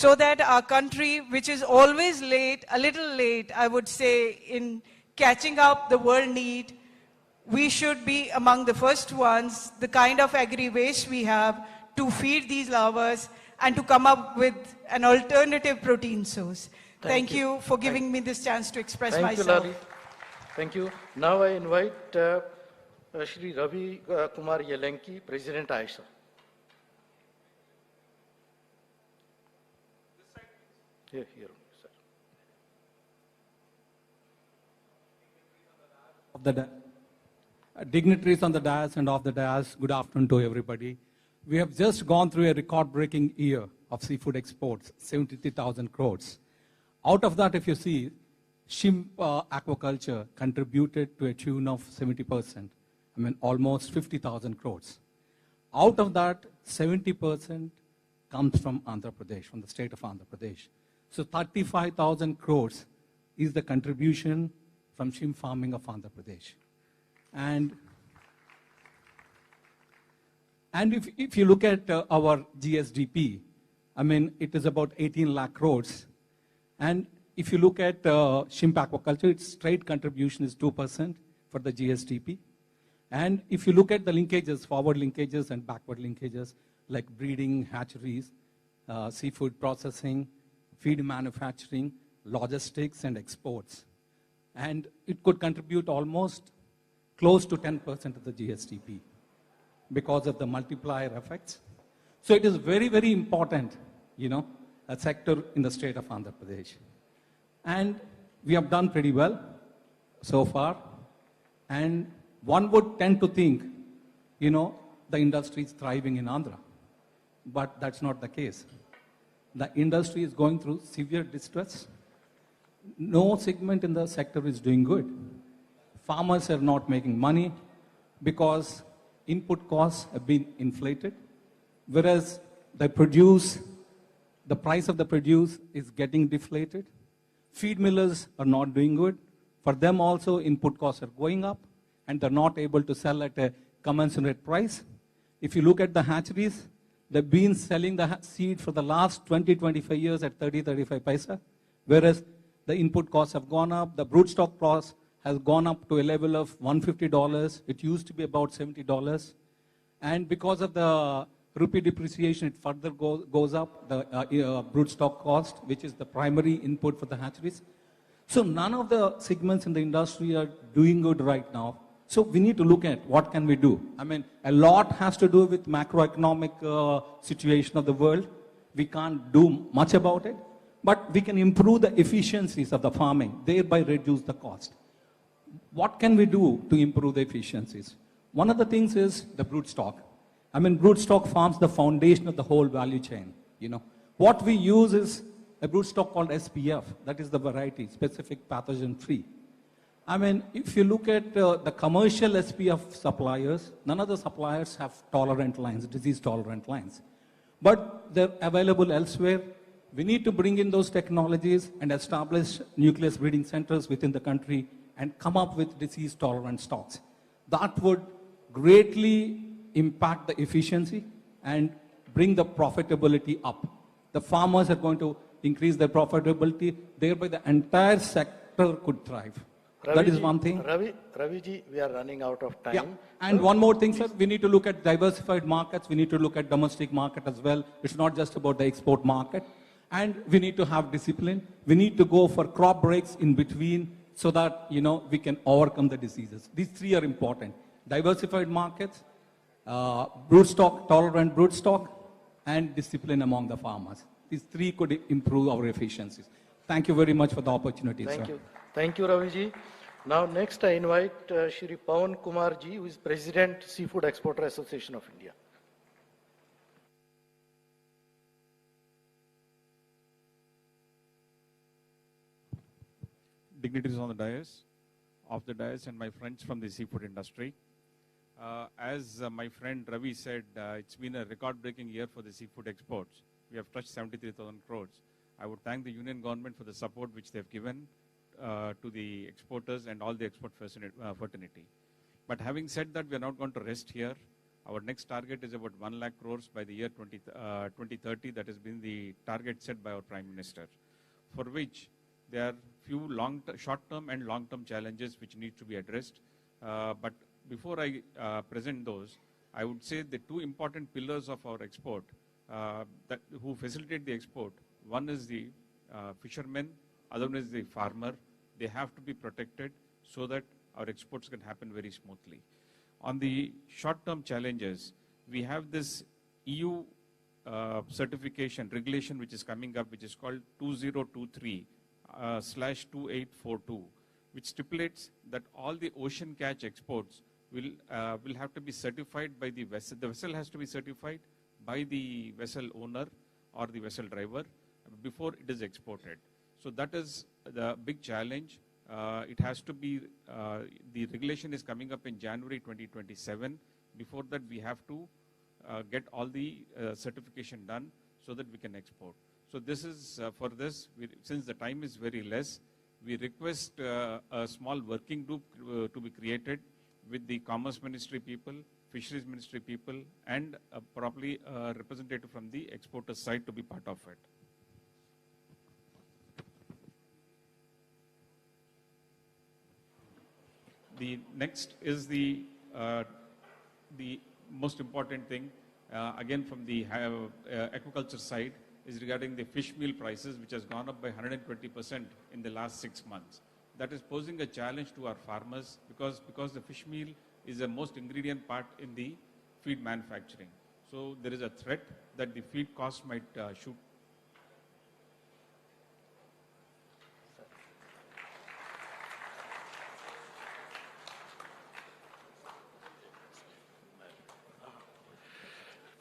so that our country, which is always late, a little late, I would say, in catching up the world need, we should be among the first ones, the kind of agri-waste we have, to feed these larvas and to come up with an alternative protein source. Thank you for giving me this chance to express myself. Thank you, Lali. Thank you. Now I invite Shri Ravi Kumar Yelenki, President ISA. Here, sir. Of the dignitaries on the dais and off the dais, good afternoon to everybody. We have just gone through a record-breaking year of seafood exports, 73,000 crores. Out of that, if you see, shrimp aquaculture contributed to a tune of 70%. I mean, almost 50,000 crores. Out of that, 70% comes from Andhra Pradesh, from the state of Andhra Pradesh. So 35,000 crores is the contribution from shrimp farming of Andhra Pradesh. And if you look at our GSDP, I mean, it is about 18 lakh crores. And if you look at shrimp aquaculture, its straight contribution is 2% for the GSDP. And if you look at the linkages, forward linkages and backward linkages, like breeding, hatcheries, seafood processing, feed manufacturing, logistics, and exports. And it could contribute almost close to 10% of the GSDP because of the multiplier effects. So it is very, very important, a sector in the state of Andhra Pradesh. And we have done pretty well so far. And one would tend to think, the industry is thriving in Andhra. But that's not the case. The industry is going through severe distress. No segment in the sector is doing good. Farmers are not making money because input costs have been inflated, whereas the price of the produce is getting deflated. Feed millers are not doing good. For them also, input costs are going up, and they're not able to sell at a commensurate price. If you look at the hatcheries, they've been selling the seed for the last 20-25 years at 30-35 paisa, whereas the input costs have gone up. The broodstock cost has gone up to a level of $150. It used to be about $70. And because of the rupee depreciation, it further goes up, the broodstock cost, which is the primary input for the hatcheries. So none of the segments in the industry are doing good right now. So we need to look at what can we do. I mean, a lot has to do with macroeconomic situation of the world. We can't do much about it, but we can improve the efficiencies of the farming, thereby reduce the cost. What can we do to improve the efficiencies? One of the things is the broodstock. I mean, broodstock forms the foundation of the whole value chain. What we use is a broodstock called SPF. That is the variety, specific pathogen free. I mean, if you look at the commercial SPF suppliers, none of the suppliers have tolerant lines, disease tolerant lines. But they're available elsewhere. We need to bring in those technologies and establish nucleus breeding centers within the country and come up with disease tolerant stocks. That would greatly impact the efficiency and bring the profitability up. The farmers are going to increase their profitability, thereby the entire sector could thrive. That is one thing. Raviji, we are running out of time. Yeah. And one more thing, sir, we need to look at diversified markets. We need to look at domestic market as well. It's not just about the export market. And we need to have discipline. We need to go for crop breaks in between so that, we can overcome the diseases. These three are important. Diversified markets, broodstock, tolerant broodstock, and discipline among the farmers. These three could improve our efficiencies. Thank you very much for the opportunity, Thank sir. you. Thank you, Raviji. Now, next I invite Shri Pawan Kumar ji, who is President, Seafood Exporter Association of India. Dignitaries on the dais, off the dais, and my friends from the seafood industry. As my friend Ravi said, it's been a record-breaking year for the seafood exports. We have touched 73,000 crores. I would thank the union government for the support which they've given to the exporters and all the export fraternity. But having said that, we are not going to rest here. Our next target is about 1 lakh crores by the year 2030. That has been the target set by our Prime Minister, for which there are few short-term and long-term challenges which need to be addressed. But before I present those, I would say the two important pillars of our export who facilitate the export. One is the fishermen, other one is the farmer. They have to be protected so that our exports can happen very smoothly. On the short-term challenges, we have this EU certification regulation which is coming up, which is called 2023/2842, which stipulates that all the ocean catch exports will have to be certified by the vessel. The vessel has to be certified by the vessel owner or the vessel driver before it is exported. So that is the big challenge. It has to be, the regulation is coming up in January 2027. Before that, we have to get all the certification done so that we can export. So this is, for this, since the time is very less, we request a small working group to be created with the Commerce Ministry people, Fisheries Ministry people, and probably a representative from the exporter side to be part of it. The next is the most important thing, again from the aquaculture side, is regarding the fish meal prices, which has gone up by 120% in the last 6 months. That is posing a challenge to our farmers because the fish meal is the most ingredient part in the feed manufacturing. So there is a threat that the feed cost might shoot.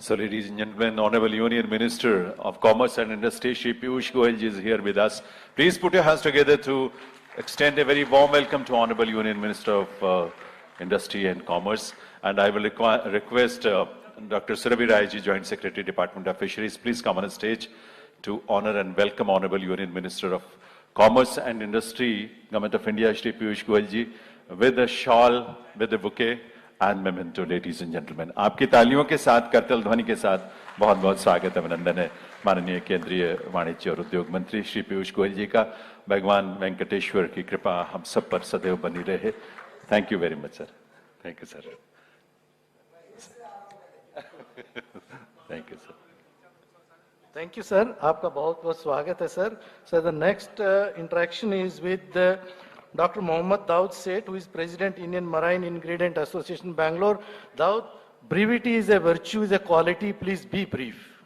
So, ladies and gentlemen, Honorable Union Minister of Commerce and Industry, Shri Piyush Goyal ji is here with us. Please put your hands together to extend a very warm welcome to Honorable Union Minister of Industry and Commerce. And I will request Dr. Surabhi Rai ji, Joint Secretary, Department of Fisheries, please come on the stage to honor and welcome Honorable Union Minister of Commerce and Industry, Government of India, Shri Piyush Goyal ji, with a shawl, with a bouquet, and memento, ladies and gentlemen. आपकी तालियों के साथ, करतल ध्वनि के साथ बहुत बहुत स्वागत अभिनंदन है माननीय केंद्रीय वाणिज्य और उद्योग मंत्री श्री पीयूष गोयल जी का। भगवान वेंकटेश्वर की कृपा हम सब पर सदैव बनी रहे। Thank you very much sir. Thank you sir. Thank you sir. Thank you, sir. आपका बहुत बहुत स्वागत है, sir. So the next interaction is with Dr. Mohammad Daud Seth, who is President, Indian Marine Ingredient Association, Bangalore. Daud, brevity is a virtue, is a quality. Please be brief.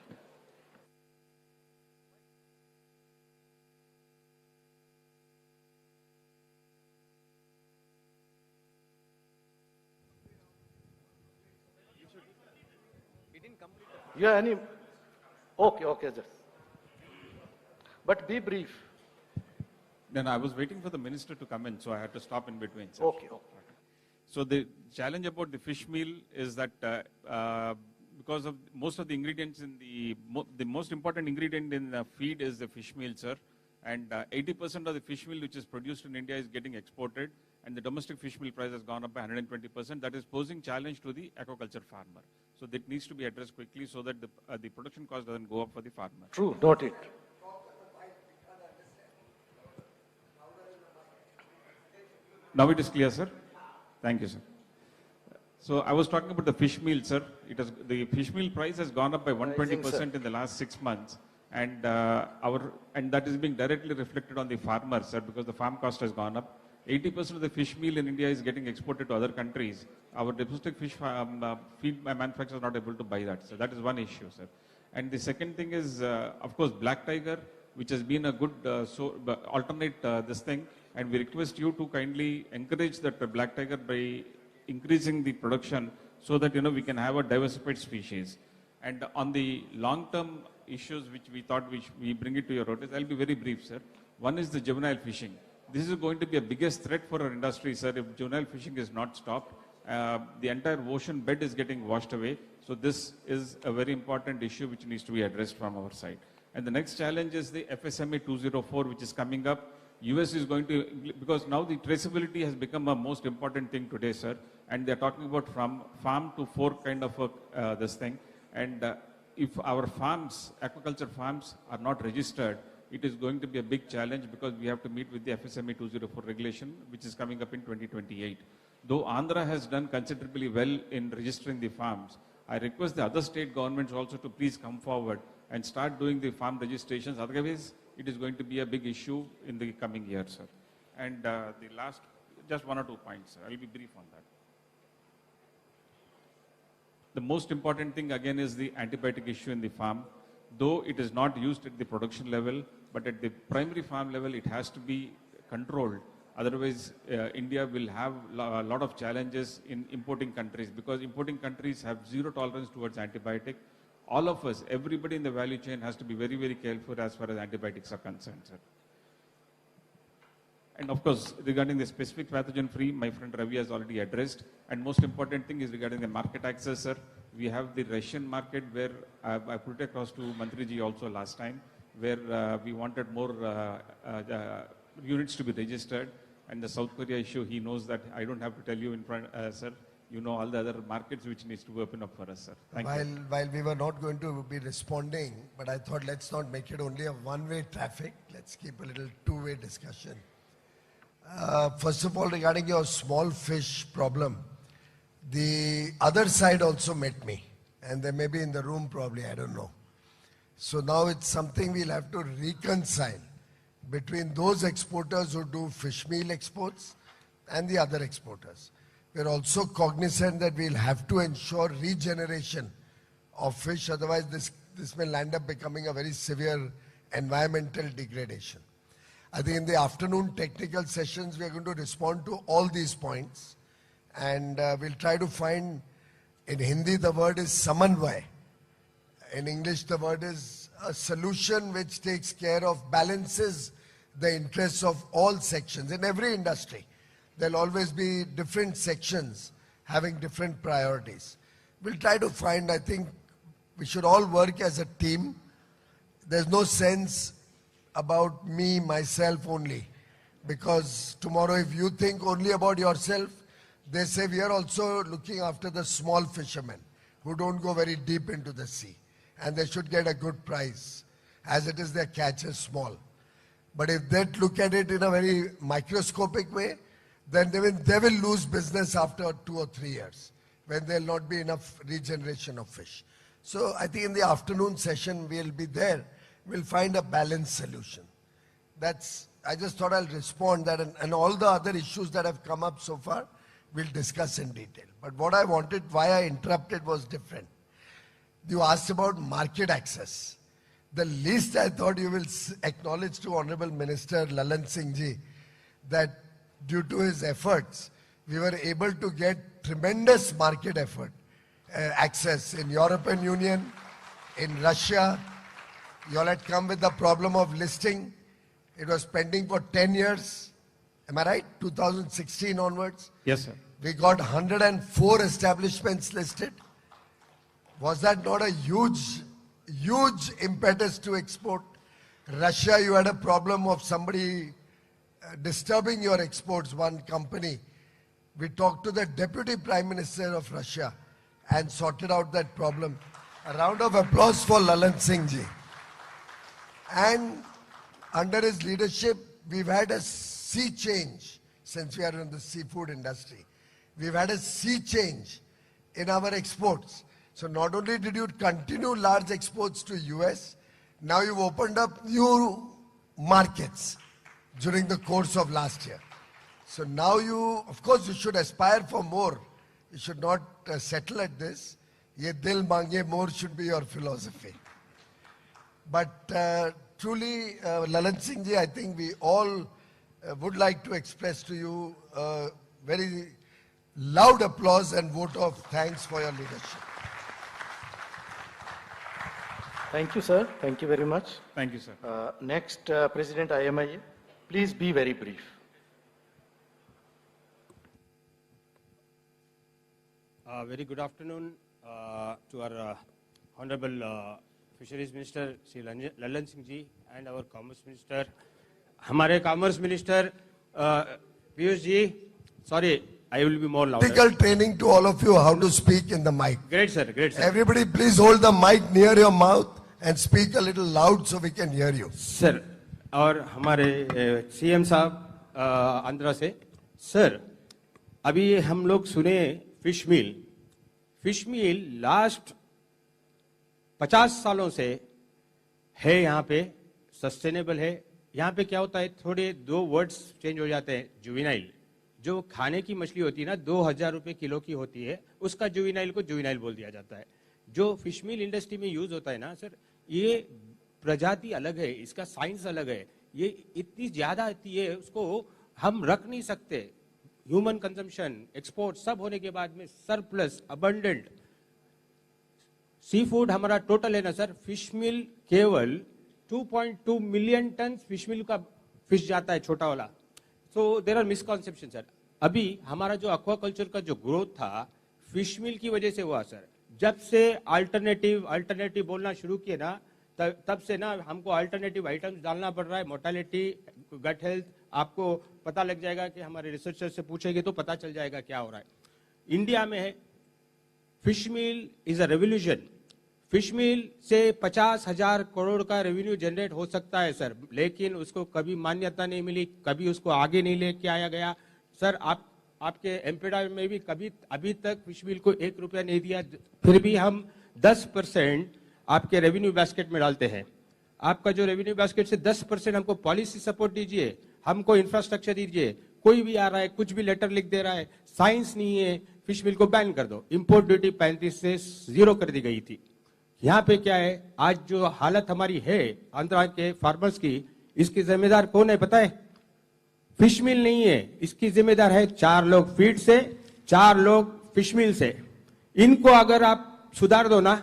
Yeah, any? Okay, just. But be brief. Then I was waiting for the minister to come in, so I had to stop in between. Sir. Okay. So the challenge about the fish meal is that because of most of the ingredients in the most important ingredient in the feed is the fish meal, sir. And 80% of the fish meal which is produced in India is getting exported, and the domestic fish meal price has gone up by 120%. That is posing challenge to the aquaculture farmer. So that needs to be addressed quickly so that the production cost doesn't go up for the farmer. True, noted. Now it is clear, sir. Thank you, sir. So I was talking about the fish meal, sir. The fish meal price has gone up by 120% in the last 6 months, and that is being directly reflected on the farmers, sir, because the farm cost has gone up. 80% of the fish meal in India is getting exported to other countries. Our domestic fish feed manufacturers are not able to buy that, so that is one issue, sir. And the second thing is, of course, black tiger, which has been a good alternate this thing. And we request you to kindly encourage that black tiger by increasing the production so that, we can have a diversified species. And on the long-term issues which we thought we bring it to your notice, I'll be very brief, sir. One is the juvenile fishing. This is going to be a biggest threat for our industry, sir. If juvenile fishing is not stopped, the entire ocean bed is getting washed away. So this is a very important issue which needs to be addressed from our side. And the next challenge is the FSMA 204, which is coming up. US is going to, because now the traceability has become a most important thing today, sir. and they're talking about from farm to fork kind of this thing. And if our farms, aquaculture farms, are not registered, it is going to be a big challenge because we have to meet with the FSME 204 regulation, which is coming up in 2028. Though Andhra has done considerably well in registering the farms, I request the other state governments also to please come forward and start doing the farm registrations. Otherwise, it is going to be a big issue in the coming years, sir. And the last, just 1 or 2 points, sir. I'll be brief on that. The most important thing again is the antibiotic issue in the farm. Though it is not used at the production level, but at the primary farm level, it has to be controlled. Otherwise, India will have a lot of challenges in importing countries, because importing countries have zero tolerance towards antibiotic. All of us, everybody in the value chain has to be very, very careful as far as antibiotics are concerned, sir. And of course, regarding the specific pathogen free, my friend Ravi has already addressed. And most important thing is regarding the market access, sir. We have the Russian market where I put it across to Mantriji also last time, where we wanted more units to be registered. And the South Korea issue, he knows that I don't have to tell you in front, sir. You know all the other markets which needs to open up for us, sir. Thank you. While we were not going to be responding, but I thought let's not make it only a one-way traffic. Let's keep a little two-way discussion. First of all, regarding your small fish problem, the other side also met me, and they may be in the room probably, I don't know. So now it's something we'll have to reconcile between those exporters who do fish meal exports and the other exporters. We're also cognizant that we'll have to ensure regeneration of fish, otherwise this may land up becoming a very severe environmental degradation. I think in the afternoon technical sessions, we are going to respond to all these points, and we'll try to find, in Hindi the word is samanvay. In English the word is a solution which takes care of, balances the interests of all sections. In every industry, there'll always be different sections having different priorities. We'll try to find, I think we should all work as a team. There's no sense about me, myself only. Because tomorrow if you think only about yourself, they say we are also looking after the small fishermen who don't go very deep into the sea. And they should get a good price. As it is, their catch is small. But if they look at it in a very microscopic way, then they will lose business after 2 or 3 years, when there will not be enough regeneration of fish. So I think in the afternoon session we'll be there. We'll find a balanced solution. I just thought I'll respond that, and all the other issues that have come up so far, we'll discuss in detail. But what I wanted, why I interrupted was different. You asked about market access. The least I thought you will acknowledge to Honorable Minister Lalan Singh ji that due to his efforts, we were able to get tremendous market access in European Union, in Russia. You all had come with the problem of listing. It was pending for 10 years. Am I right? 2016 onwards. Yes, sir. We got 104 establishments listed. Was that not a huge impetus to export? Russia, you had a problem of somebody disturbing your exports, one company. We talked to the Deputy Prime Minister of Russia and sorted out that problem. A round of applause for Lalan Singh ji. And under his leadership, we've had a sea change since we are in the seafood industry. We've had a sea change in our exports. So not only did you continue large exports to US, now you've opened up new markets during the course of last year. So now of course you should aspire for more. You should not settle at this. Ye dil mange more should be your philosophy. But truly, Lalan Singh ji, I think we all would like to express to you a very loud applause and vote of thanks for your leadership. Thank you, sir. Thank you very much. Thank you, sir. Next, President IMIA. Please be very brief. Very good afternoon to our Honorable Fisheries Minister, Sri Lalan Singh ji, and our Commerce Minister. हमारे Commerce Minister, Piyush ji, sorry, I will be more louder. Practical training to all of you how to speak in the mic. Great, sir. Great, sir. Everybody, please hold the mic near your mouth and speak a little loud so we can hear you. Sir और हमारे CM साहब आंध्रा से sir अभी हम लोग सुने fish मिल last 50 सालों से है यहाँ पे सस्टेनेबल है यहाँ पे क्या होता है थोड़े दो वर्ड्स चेंज हो जाते हैं जुवेनाइल जो खाने की मछली होती है ना 2000 रुपए किलो की होती है उसका जुवेनाइल को जुवेनाइल बोल दिया जाता है जो फिश मिल इंडस्ट्री में यूज होता है ना सर ये प्रजाति अलग है इसका साइंस अलग है ये इतनी ज्यादा आती है उसको हम रख नहीं सकते ह्यूमन कंजम्पशन एक्सपोर्ट सब होने के बाद में सरप्लस अबंडेंट सी फूड हमारा टोटल है ना सर फिश मिल केवल 2.2 मिलियन टन फिश मिल का फिश जाता है छोटा वाला सो देर आर मिसकॉन्सेप्शन सर अभी हमारा जो एक्वाकल्चर का जो ग्रोथ था फिश मिल की वजह से हुआ सर जब से अल्टरनेटिव बोलना शुरू किए ना तब से ना हमको अल्टरनेटिव आइटम्स डालना पड़ रहा है मोर्टेलिटी गट हेल्थ आपको पता लग जाएगा कि हमारे रिसर्चर से पूछेंगे तो पता चल जाएगा क्या हो रहा है इंडिया में है fish meal is a revolution fish meal से 50,000 करोड़ का रेवेन्यू जनरेट हो सकता है सर लेकिन उसको कभी मान्यता नहीं मिली कभी उसको आगे नहीं लेके आया गया सर आपके एम्पेडा में भी कभी अभी तक फिश मिल को 1 रुपया नहीं दिया फिर भी हम 10% आपके रेवेन्यू बास्केट में डालते हैं आपका जो रेवेन्यू बास्केट से 10% हमको पॉलिसी सपोर्ट दीजिए हमको इंफ्रास्ट्रक्चर दीजिए कोई भी आ रहा है कुछ भी लेटर लिख दे रहा है साइंस नहीं है फिश मिल को बैन कर दो इंपोर्ट ड्यूटी 35 से 0 कर दी गई थी यहाँ पे क्या है आज जो हालत हमारी है आंध्रा के फार्मर्स की इसकी जिम्मेदार कौन है पता है फिश मिल नहीं है इसकी जिम्मेदार है 4 लोग फीड से 4 लोग फिश मिल से इनको अगर आप सुधार दो ना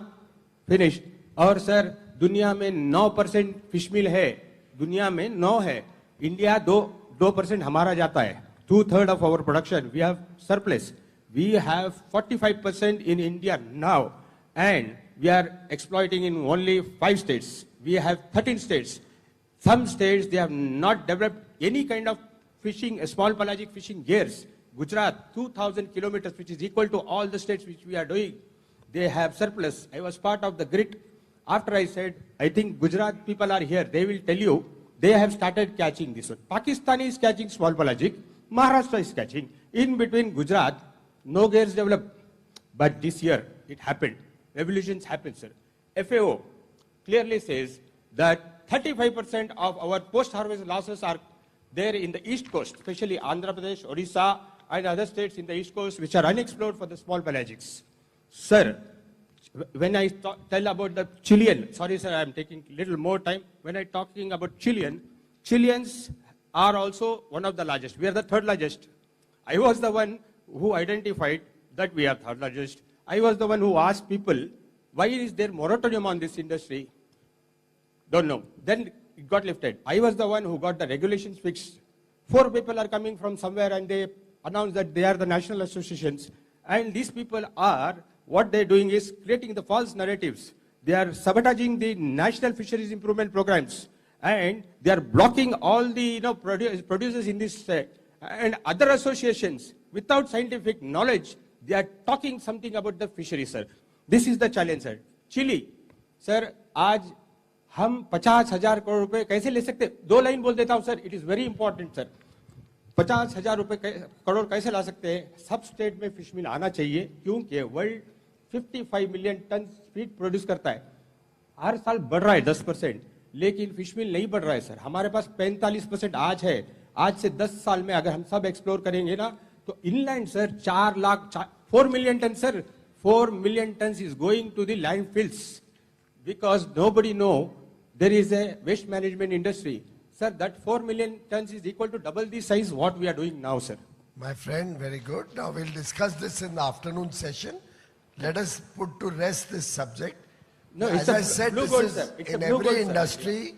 फिनिश और सर दुनिया में 9% फिश मिल है दुनिया में 9 है इंडिया 2% हमारा जाता है 2/3 of our production we have surplus we have 45% in India now and we are exploiting in only 5 states. We have 13 states. Some states, they have not developed any kind of fishing, small pelagic fishing gears. Gujarat, 2,000 kilometers, which is equal to all the states which we are doing. They have surplus. I was part of the grid. After I said, I think Gujarat people are here. They will tell you, they have started catching this one. Pakistan is catching small pelagic. Maharashtra is catching. In between Gujarat, no gears developed. But this year, it happened. Revolutions happen, sir. FAO clearly says that 35% of our post-harvest losses are there in the East Coast, especially Andhra Pradesh, Odisha, and other states in the East Coast, which are unexplored for the small pelagics. Sir, when I tell about the Chilean, sorry sir, I am taking a little more time. When I talking about Chileans are also one of the largest. We are the 3rd largest. I was the one who identified that we are 3rd largest. I was the one who asked people, why is there moratorium on this industry? Don't know. Then it got lifted. I was the one who got the regulations fixed. 4 people are coming from somewhere and they announced that they are the national associations. And these people are, what they're doing is creating the false narratives. They are sabotaging the national fisheries improvement programs. And they are blocking all the producers in this and other associations without scientific knowledge. They are talking something about the fishery, sir. This is the challenge, sir. Chile, sir, आज हम 50,000 करोड़ रुपए कैसे ले सकते? 2 line बोल देता हूं, sir. It is very important, sir. 50,000 रुपए करोड़ कैसे ला सकते हैं? सब स्टेट में फिश मिल आना चाहिए, क्योंकि world 55 million tonne feed produce करता है. हर साल बढ़ रहा है 10%, लेकिन फिश मिल नहीं बढ़ रहा है, सर. हमारे पास 45% आज है. आज से 10 साल में अगर हम सब एक्सप्लोर करेंगे ना, तो inland sir 4 million ton sir 4 million ton is going to the landfills because nobody know there is a waste management industry sir that 4 million ton is equal to double the size what we are doing now sir My friend, very good. Now we'll discuss this in the afternoon session. Let us put to rest this subject. No, as I said, this is in every industry.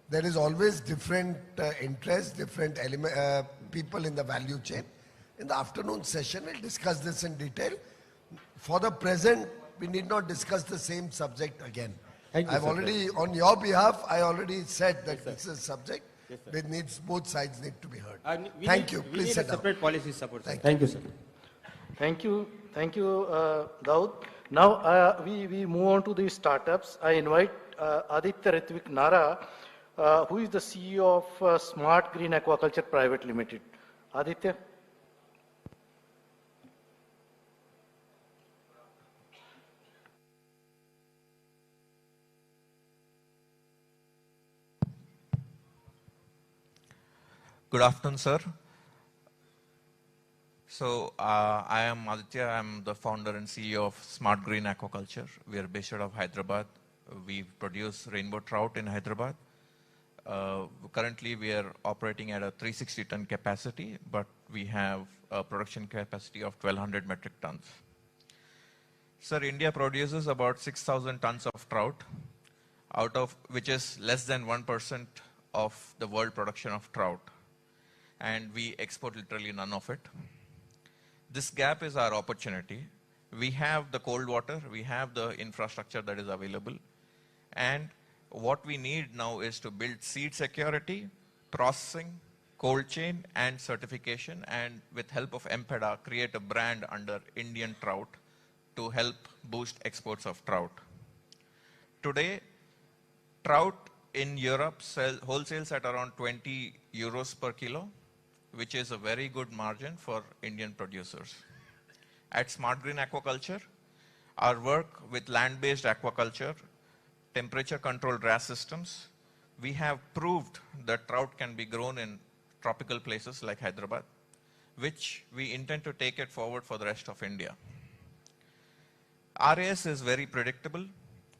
There is always different interests, different people in the value chain. In the afternoon session, we'll discuss this in detail. For the present, we need not discuss the same subject again. Thank you, I've sir. already, on your behalf, I already said that Yes, this is a subject Yes, sir. that needs, both sides need to be heard. We Thank you. We Please need sit a down. separate policy support, sir. Thank Thank you, sir. Thank you, Daud. Now we move on to the startups. I invite Aditya Ritvik Nara, who is the CEO of Smart Green Aquaculture Private Limited. Aditya. Good afternoon, sir. So, I am Aditya. I'm the founder and CEO of Smart Green Aquaculture. We are based out of Hyderabad. We produce rainbow trout in Hyderabad. Currently, we are operating at a 360-ton capacity, but we have a production capacity of 1,200 metric tons. Sir, India produces about 6,000 tons of trout, out of which is less than 1% of the world production of trout. And we export literally none of it. This gap is our opportunity. We have the cold water, we have the infrastructure that is available, and what we need now is to build seed security, processing, cold chain, and certification, and with help of MPEDA, create a brand under Indian trout to help boost exports of trout. Today, trout in Europe wholesales at around 20 euros per kilo, which is a very good margin for Indian producers. At Smart Green Aquaculture, our work with land-based aquaculture, temperature-controlled RAS systems, we have proved that trout can be grown in tropical places like Hyderabad, which we intend to take it forward for the rest of India. RAS is very predictable,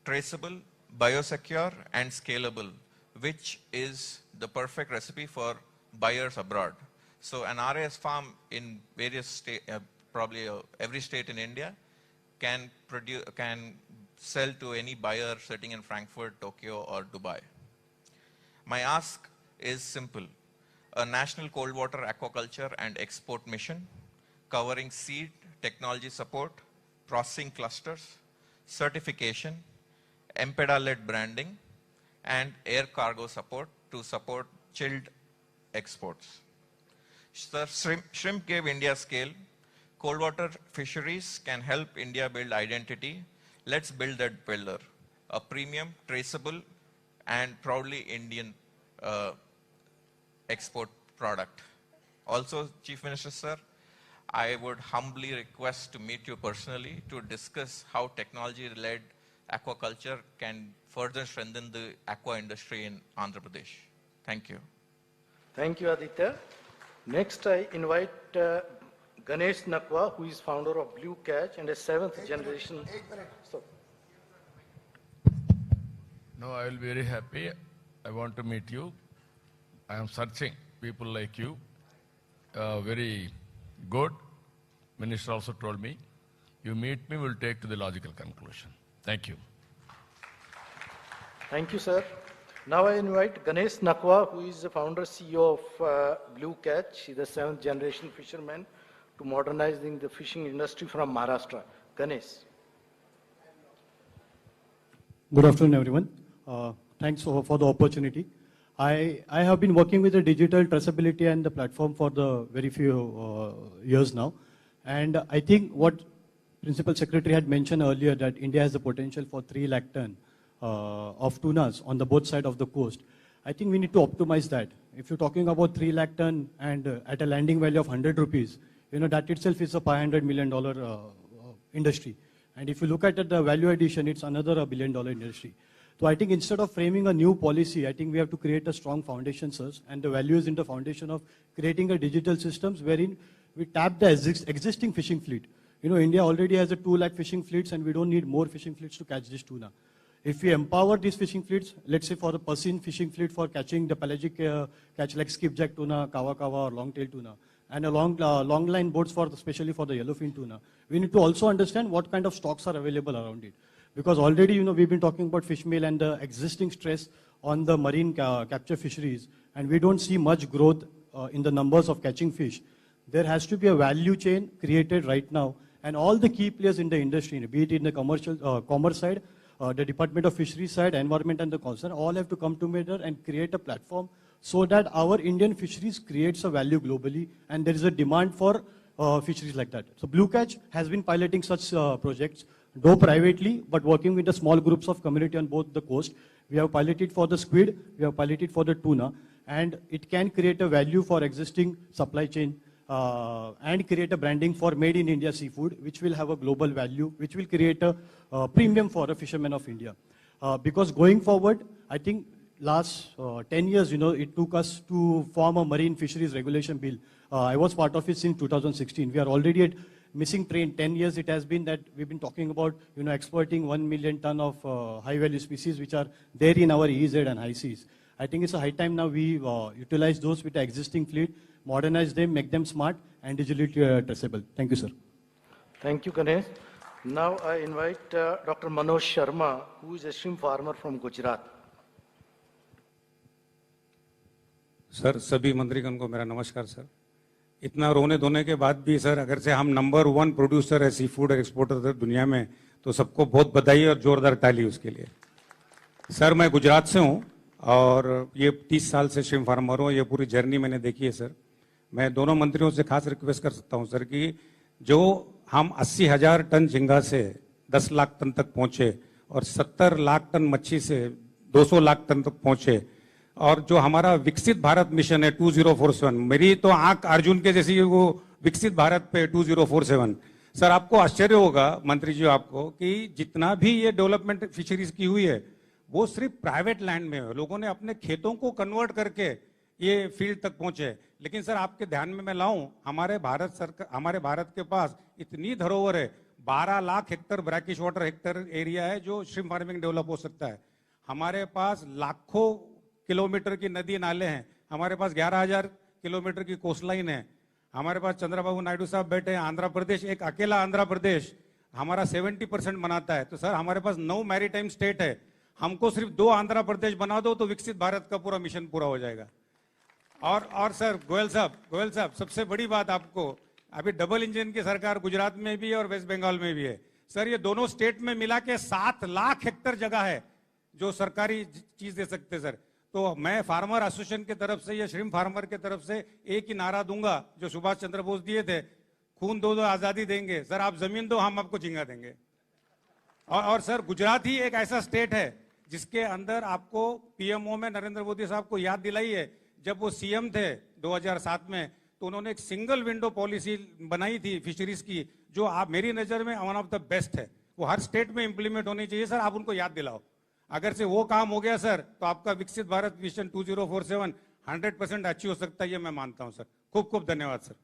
traceable, biosecure, and scalable, which is the perfect recipe for buyers abroad. So an RAS farm in various states, probably every state in India, can sell to any buyer sitting in Frankfurt, Tokyo, or Dubai. My ask is simple: a national cold water aquaculture and export mission covering seed, technology support, processing clusters, certification, MPEDA-led branding, and air cargo support to support chilled exports. Sir, shrimp gave India scale. Cold water fisheries can help India build identity. Let's build that pillar, a premium, traceable, and proudly Indian export product. Also, Chief Minister, sir, I would humbly request to meet you personally to discuss how technology-led aquaculture can further strengthen the aqua industry in Andhra Pradesh. Thank you. Thank you, Aditya. Next, I invite Ganesh Nakwa, who is founder of Blue Catch and a seventh generation. So, no, I will be very happy. I want to meet you. I am searching people like you. Very good. Minister also told me. You meet me, we'll take to the logical conclusion. Thank you. Thank you, sir. Now I invite Ganesh Nakwa, who is the founder CEO of Blue Catch. He's the seventh generation fisherman to modernizing the fishing industry from Maharashtra. Ganesh. Good afternoon, everyone. Thanks for the opportunity. I have been working with the digital traceability and the platform for the very few years now. And I think what Principal Secretary had mentioned earlier, that India has the potential for 3 lakh ton of tunas on the both sides of the coast. I think we need to optimize that. If you're talking about 3 lakh ton and at a landing value of 100 rupees, that itself is a $500 million industry. And if you look at the value addition, it's another $1 billion industry. So I think instead of framing a new policy, I think we have to create a strong foundation, sirs, and the value is in the foundation of creating a digital systems wherein we tap the existing fishing fleet. India already has a 2 lakh fishing fleets, and we don't need more fishing fleets to catch this tuna. If we empower these fishing fleets, let's say for the Persian fishing fleet for catching the pelagic catch like skipjack tuna, kawa or long-tail tuna, and a long line boats especially for the yellowfin tuna, we need to also understand what kind of stocks are available around it. Because already, we've been talking about fish meal and the existing stress on the marine capture fisheries, and we don't see much growth in the numbers of catching fish. There has to be a value chain created right now, and all the key players in the industry, be it in the commerce side, the Department of Fisheries side, environment and the concern, all have to come together and create a platform so that our Indian fisheries creates a value globally, and there is a demand for fisheries like that. So Blue Catch has been piloting such projects, though privately, but working with the small groups of community on both the coast. We have piloted for the squid, we have piloted for the tuna, and it can create a value for existing supply chain and create a branding for made in India seafood, which will have a global value, which will create a premium for a fisherman of India. Because going forward, I think last 10 years, it took us to form a marine fisheries regulation bill. I was part of it since 2016. We are already at missing train. 10 years it has been that we've been talking about, exporting 1 million ton of high value species which are there in our EEZ and high seas. I think it's a high time now we utilize those with the existing fleet, modernize them, make them smart and digitally traceable. Thank you, sir. Thank you, Ganesh. Now I invite Dr. Manoj Sharma, who is a shrimp farmer from Gujarat. Sir सभी मंत्रीगण को मेरा नमस्कार sir. इतना रोने धोने के बाद भी सर अगर से हम नंबर 1 प्रोड्यूसर है सी फूड एक्सपोर्टर दुनिया में, तो सबको बहुत बधाई और जोरदार ताली उसके लिए। सर मैं गुजरात से हूँ और ये 30 साल से श्रिम्प फार्मर हूँ, ये पूरी जर्नी मैंने देखी है सर। मैं दोनों मंत्रियों से खास रिक्वेस्ट कर सकता हूँ सर कि जो हम 80,000 टन झींगा से 10 लाख टन तक पहुंचे और 70 लाख टन मच्छी से 200 लाख टन तक पहुंचे, और जो हमारा विकसित भारत मिशन है 2047, मेरी तो आंख अर्जुन के जैसी वो विकसित भारत पे 2047। सर आपको आश्चर्य होगा मंत्री जी आपको कि जितना भी ये डेवलपमेंट फिशरीज की हुई है वो सिर्फ प्राइवेट लैंड में है, लोगों ने अपने खेतों को कन्वर्ट करके ये फील्ड तक पहुंचे। लेकिन सर आपके ध्यान में मैं लाऊं, हमारे भारत के पास इतनी धरोहर है, 12 lakh Hector brackish water Hector area है जो श्रिम्प फार्मिंग डेवलप हो सकता है। हमारे पास लाखों किलोमीटर की नदी नाले हैं, हमारे पास 11,000 किलोमीटर की कोस्टलाइन है, हमारे पास चंद्रबाबू नायडू साहब बैठे हैं, आंध्र प्रदेश, एक अकेला आंध्र प्रदेश हमारा 70% बनाता है। तो सर हमारे पास 9 मैरीटाइम स्टेट है, हमको सिर्फ 2 आंध्र प्रदेश बना दो तो विकसित भारत का पूरा मिशन पूरा हो जाएगा। और सर गोयल साहब सबसे बड़ी बात, आपको अभी डबल इंजन की सरकार गुजरात में भी है और वेस्ट बंगाल में भी है। सर ये दोनों स्टेट में मिला के 7 लाख हेक्टर जगह है जो सरकारी चीज दे सकते हैं सर। तो मैं फार्मर एसोसिएशन की तरफ से या श्रिम्प फार्मर की तरफ से एक ही नारा दूंगा जो सुभाष चंद्र बोस दिए थे, खून दो आजादी देंगे। सर आप जमीन दो, हम आपको झींगा देंगे। और सर गुजरात ही एक ऐसा स्टेट है जिसके अंदर आपको पीएमओ में नरेंद्र मोदी साहब को याद दिलाई है, जब वो सीएम थे 2007 में, तो उन्होंने एक सिंगल विंडो पॉलिसी बनाई थी फिशरीज की, जो आप मेरी नजर में वन ऑफ द बेस्ट है। वो हर स्टेट में इंप्लीमेंट होनी चाहिए। सर आप उनको याद दिलाओ, अगर से वो काम हो गया सर तो आपका विकसित भारत मिशन 2047 100% अचीव हो सकता है, ये मैं मानता हूं सर। खूब खूब धन्यवाद सर।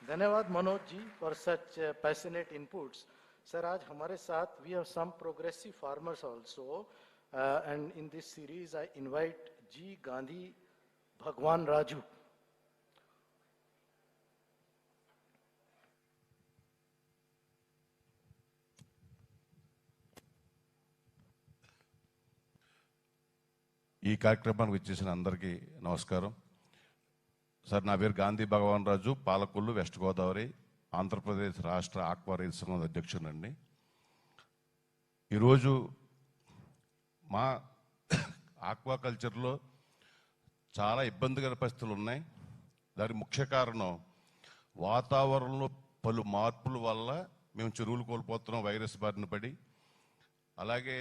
धन्यवाद Manoj ji for such passionate inputs. Sir आज हमारे साथ we have some progressive farmers also and in this series I invite G Gandhi Bhagwan Raju. ఈ కార్యక్రమానికి వచ్చేసిన అందరికీ నమస్కారం సార్. నా పేరు గాంధీ భగవాన్ రాజు, పాలకొల్లు, వెస్ట్ గోదావరి, ఆంధ్రప్రదేశ్ రాష్ట్ర ఆక్వా రైతు సంఘం అధ్యక్షుడండి. ఈరోజు మా ఆక్వాకల్చర్లో చాలా ఇబ్బందికర పరిస్థితులు ఉన్నాయి. దానికి ముఖ్య కారణం వాతావరణంలో పలు మార్పుల వల్ల మేము చెరువులు కోల్పోతున్నాం వైరస్ బారిన పడి. అలాగే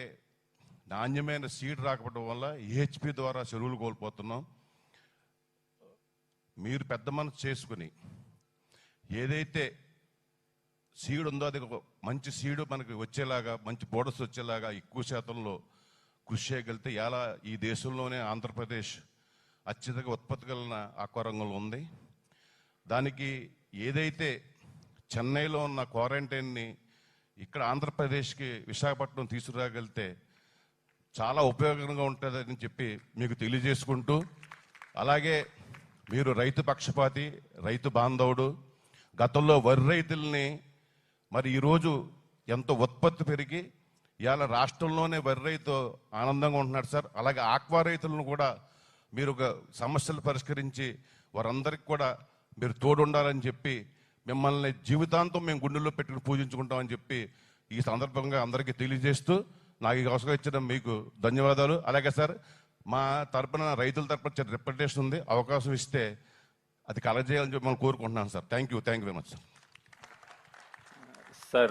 నాణ్యమైన సీడ్ రాకపోవడం వల్ల ఈహెచ్పి ద్వారా చెరువులు కోల్పోతున్నాం. మీరు పెద్ద మనసు చేసుకుని ఏదైతే సీడ్ ఉందో అది మంచి సీడ్ మనకి వచ్చేలాగా, మంచి బోర్డర్స్ వచ్చేలాగా ఎక్కువ శాతంలో కృషి చేయగలిగితే ఇలా ఈ దేశంలోనే ఆంధ్రప్రదేశ్ అత్యధిక ఉత్పత్తి కలిగిన ఆక్వారంగంలో ఉంది. దానికి ఏదైతే చెన్నైలో ఉన్న క్వారంటైన్ని ఇక్కడ ఆంధ్రప్రదేశ్కి విశాఖపట్నం తీసుకురాగలిగితే చాలా ఉపయోగంగా ఉంటుందని చెప్పి మీకు తెలియజేసుకుంటూ, అలాగే మీరు రైతు పక్షపాతి, రైతు బాంధవుడు. గతంలో వరి రైతుల్ని మరి ఈరోజు ఎంతో ఉత్పత్తి పెరిగి ఇవాళ రాష్ట్రంలోనే వరి రైతు ఆనందంగా ఉంటున్నాడు సార్. అలాగే ఆక్వా రైతులను కూడా మీరు ఒక సమస్యలు పరిష్కరించి వారందరికీ కూడా మీరు తోడుండాలని చెప్పి మిమ్మల్ని జీవితాంతం మేము గుండెల్లో పెట్టుకుని పూజించుకుంటామని చెప్పి ఈ సందర్భంగా అందరికీ తెలియజేస్తూ నాకు ఈ అవసరం ఇచ్చిన మీకు ధన్యవాదాలు. అలాగే సార్ మా తరపున రైతుల తరపున రిప్రజెంటేషన్ ఉంది, అవకాశం ఇస్తే అది కలగజేయాలని చెప్పి మనం కోరుకుంటున్నాను sir. Thank you very much sir. Sir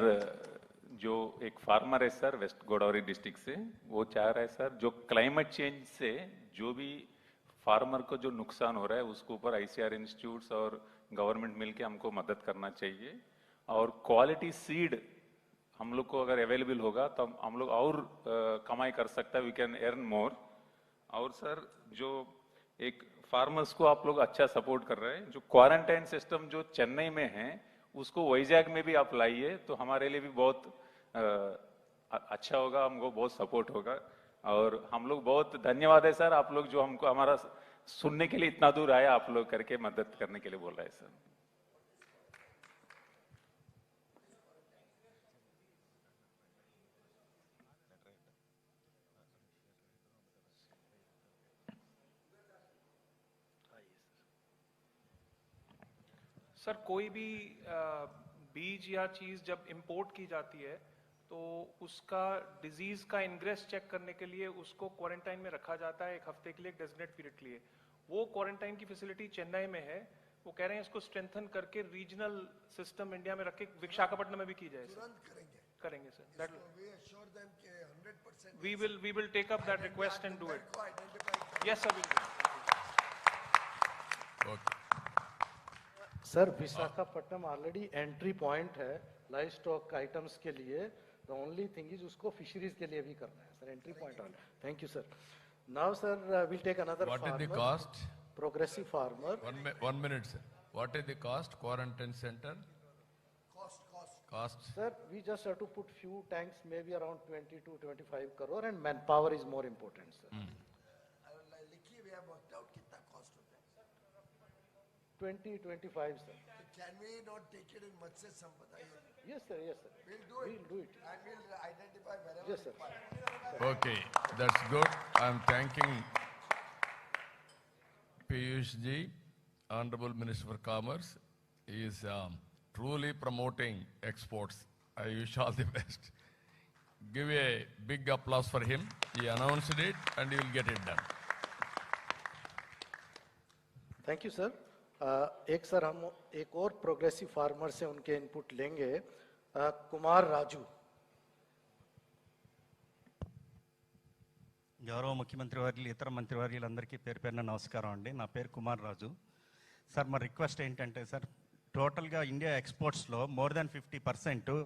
जो एक फार्मर है सर वेस्ट गोदावरी डिस्ट्रिक्ट से, वो चाह रहा है सर जो क्लाइमेट चेंज से जो भी फार्मर को जो नुकसान हो रहा है उसके ऊपर आईसीआर इंस्टीट्यूट्स और गवर्नमेंट मिलके हमको मदद करना चाहिए, और क्वालिटी सीड हम लोग को अगर अवेलेबल होगा तो हम लोग और कमाई कर सकता है, वी कैन अर्न मोर. और सर जो एक फार्मर्स को आप लोग अच्छा सपोर्ट कर रहे हैं, जो क्वारंटाइन सिस्टम जो चेन्नई में है उसको वैजाग में भी आप लाइए तो हमारे लिए भी बहुत अच्छा होगा, हमको बहुत सपोर्ट होगा. और हम लोग बहुत धन्यवाद है सर, आप लोग जो हमको हमारा सुनने के लिए इतना दूर आया, आप लोग करके मदद करने के लिए बोल रहे हैं सर. सर कोई भी बीज या चीज जब इंपोर्ट की जाती है तो उसका डिजीज का इंग्रेस चेक करने के लिए उसको क्वारंटाइन में रखा जाता है 1 हफ्ते के लिए, एक डेजिग्नेट पीरियड के लिए. वो क्वारंटाइन की फैसिलिटी चेन्नई में है, वो कह रहे हैं इसको स्ट्रेंथन करके रीजनल सिस्टम इंडिया में रख के विशाखापट्टनम में भी की जाए. करेंगे sir. That we will take up that request and do it. Yes sir, will. Sir Visakhapatnam already entry point है लाइव स्टॉक आइटम्स के लिए. द ओनली थिंग इज उसको फिशरीज के लिए भी करना है sir, entry point on. Thank you sir. Now sir will take another What is the cost? Progressive farmer. 1 minute, sir. What is the cost? Quarantine center? Cost. Sir, we just have to put few tanks, maybe around 20 to 25 crore, and manpower is more important, sir. We have worked out kitna cost hota hai. 20-25, sir. Can we not take it in Matsya Sampada? Yes, sir. Yes, sir. We'll do it. We'll do it. And we'll identify wherever Yes, sir. required. Okay, that's good. I'm thanking Piyush ji, Honorable Minister for Commerce. He is truly promoting exports. I wish all the best. Give a big applause for him. He announced it and he will get it done. Thank you sir. एक sir हम एक और progressive farmer से उनके input लेंगे. कुमार राजू. గౌరవ ముఖ్యమంత్రి వర్యులు, ఇతర మంత్రివర్యులందరికీ పేరు పేరున నమస్కారం అండి. నా పేరు కుమార్ రాజు. సార్ మా రిక్వెస్ట్ ఏంటంటే సార్, టోటల్గా ఇండియా ఎక్స్పోర్ట్స్లో మోర్ దాన్ 50%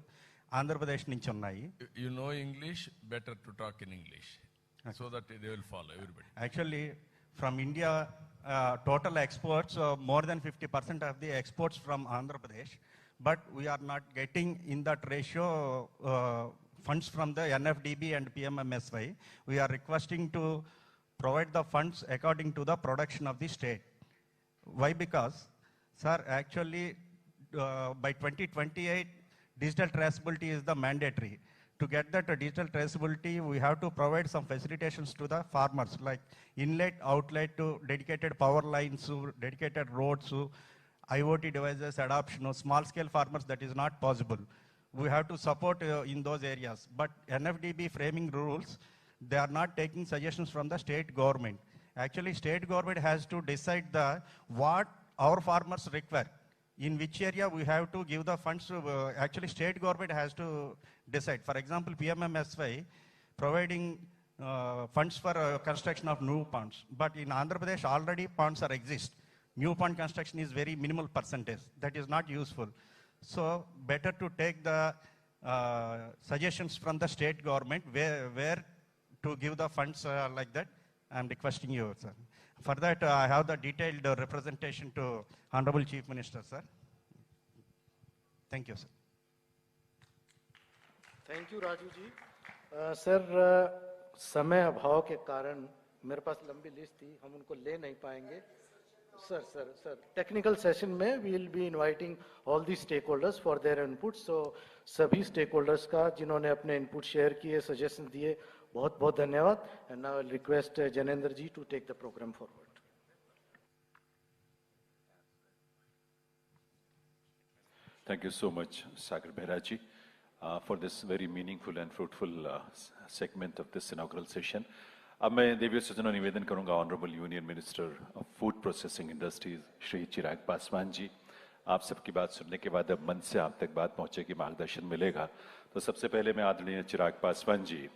ఆంధ్రప్రదేశ్ నుంచి ఉన్నాయి. You know English, better to talk in English so that they will follow everybody. Actually, from India, total exports, more than 50% of the exports from Andhra Pradesh, but we are not getting in that ratio funds from the NFDB and PMMSY. We are requesting to provide the funds according to the production of the state. Why? Because, sir, actually, by 2028, digital traceability is the mandatory. To get that digital traceability, we have to provide some facilitations to the farmers, like inlet, outlet to dedicated power lines, dedicated roads, IoT devices adoption. Small scale farmers, that is not possible. We have to support in those areas. But NFDB framing rules, they are not taking suggestions from the state government. Actually, state government has to decide what our farmers require. In which area we have to give the funds. Actually, state government has to decide. For example, PMMSY providing funds for construction of new ponds. But in Andhra Pradesh, already ponds are exist. New pond construction is very minimal percentage. That is not useful. So better to take the suggestions from the state government where to give the funds like that. I am requesting you, sir. For that, I have the detailed representation to Honorable Chief Minister, sir. Thank you, sir. Thank you Raju ji. Sir समय अभाव के कारण मेरे पास लंबी list थी, हम उनको ले नहीं पाएंगे. सर टेक्निकल सेशन में we will be inviting all the stakeholders for their input. So सभी स्टेक होल्डर्स का जिन्होंने अपने इनपुट शेयर किए, सजेशन दिए, बहुत बहुत धन्यवाद. And now I will request Janendra ji to take the programme forward. Thank you so much, Sagar Behraji, for this very meaningful and fruitful segment of this inaugural session. अब मैं देवी सज्जनों निवेदन करूंगा honourable union minister of food processing industries Shri Chirag Paswan ji, आप सबकी बात सुनने के बाद अब मन से आप तक बात पहुंचेगी, मार्गदर्शन मिलेगा। तो सबसे पहले मैं आदरणीय Chirag Paswan ji,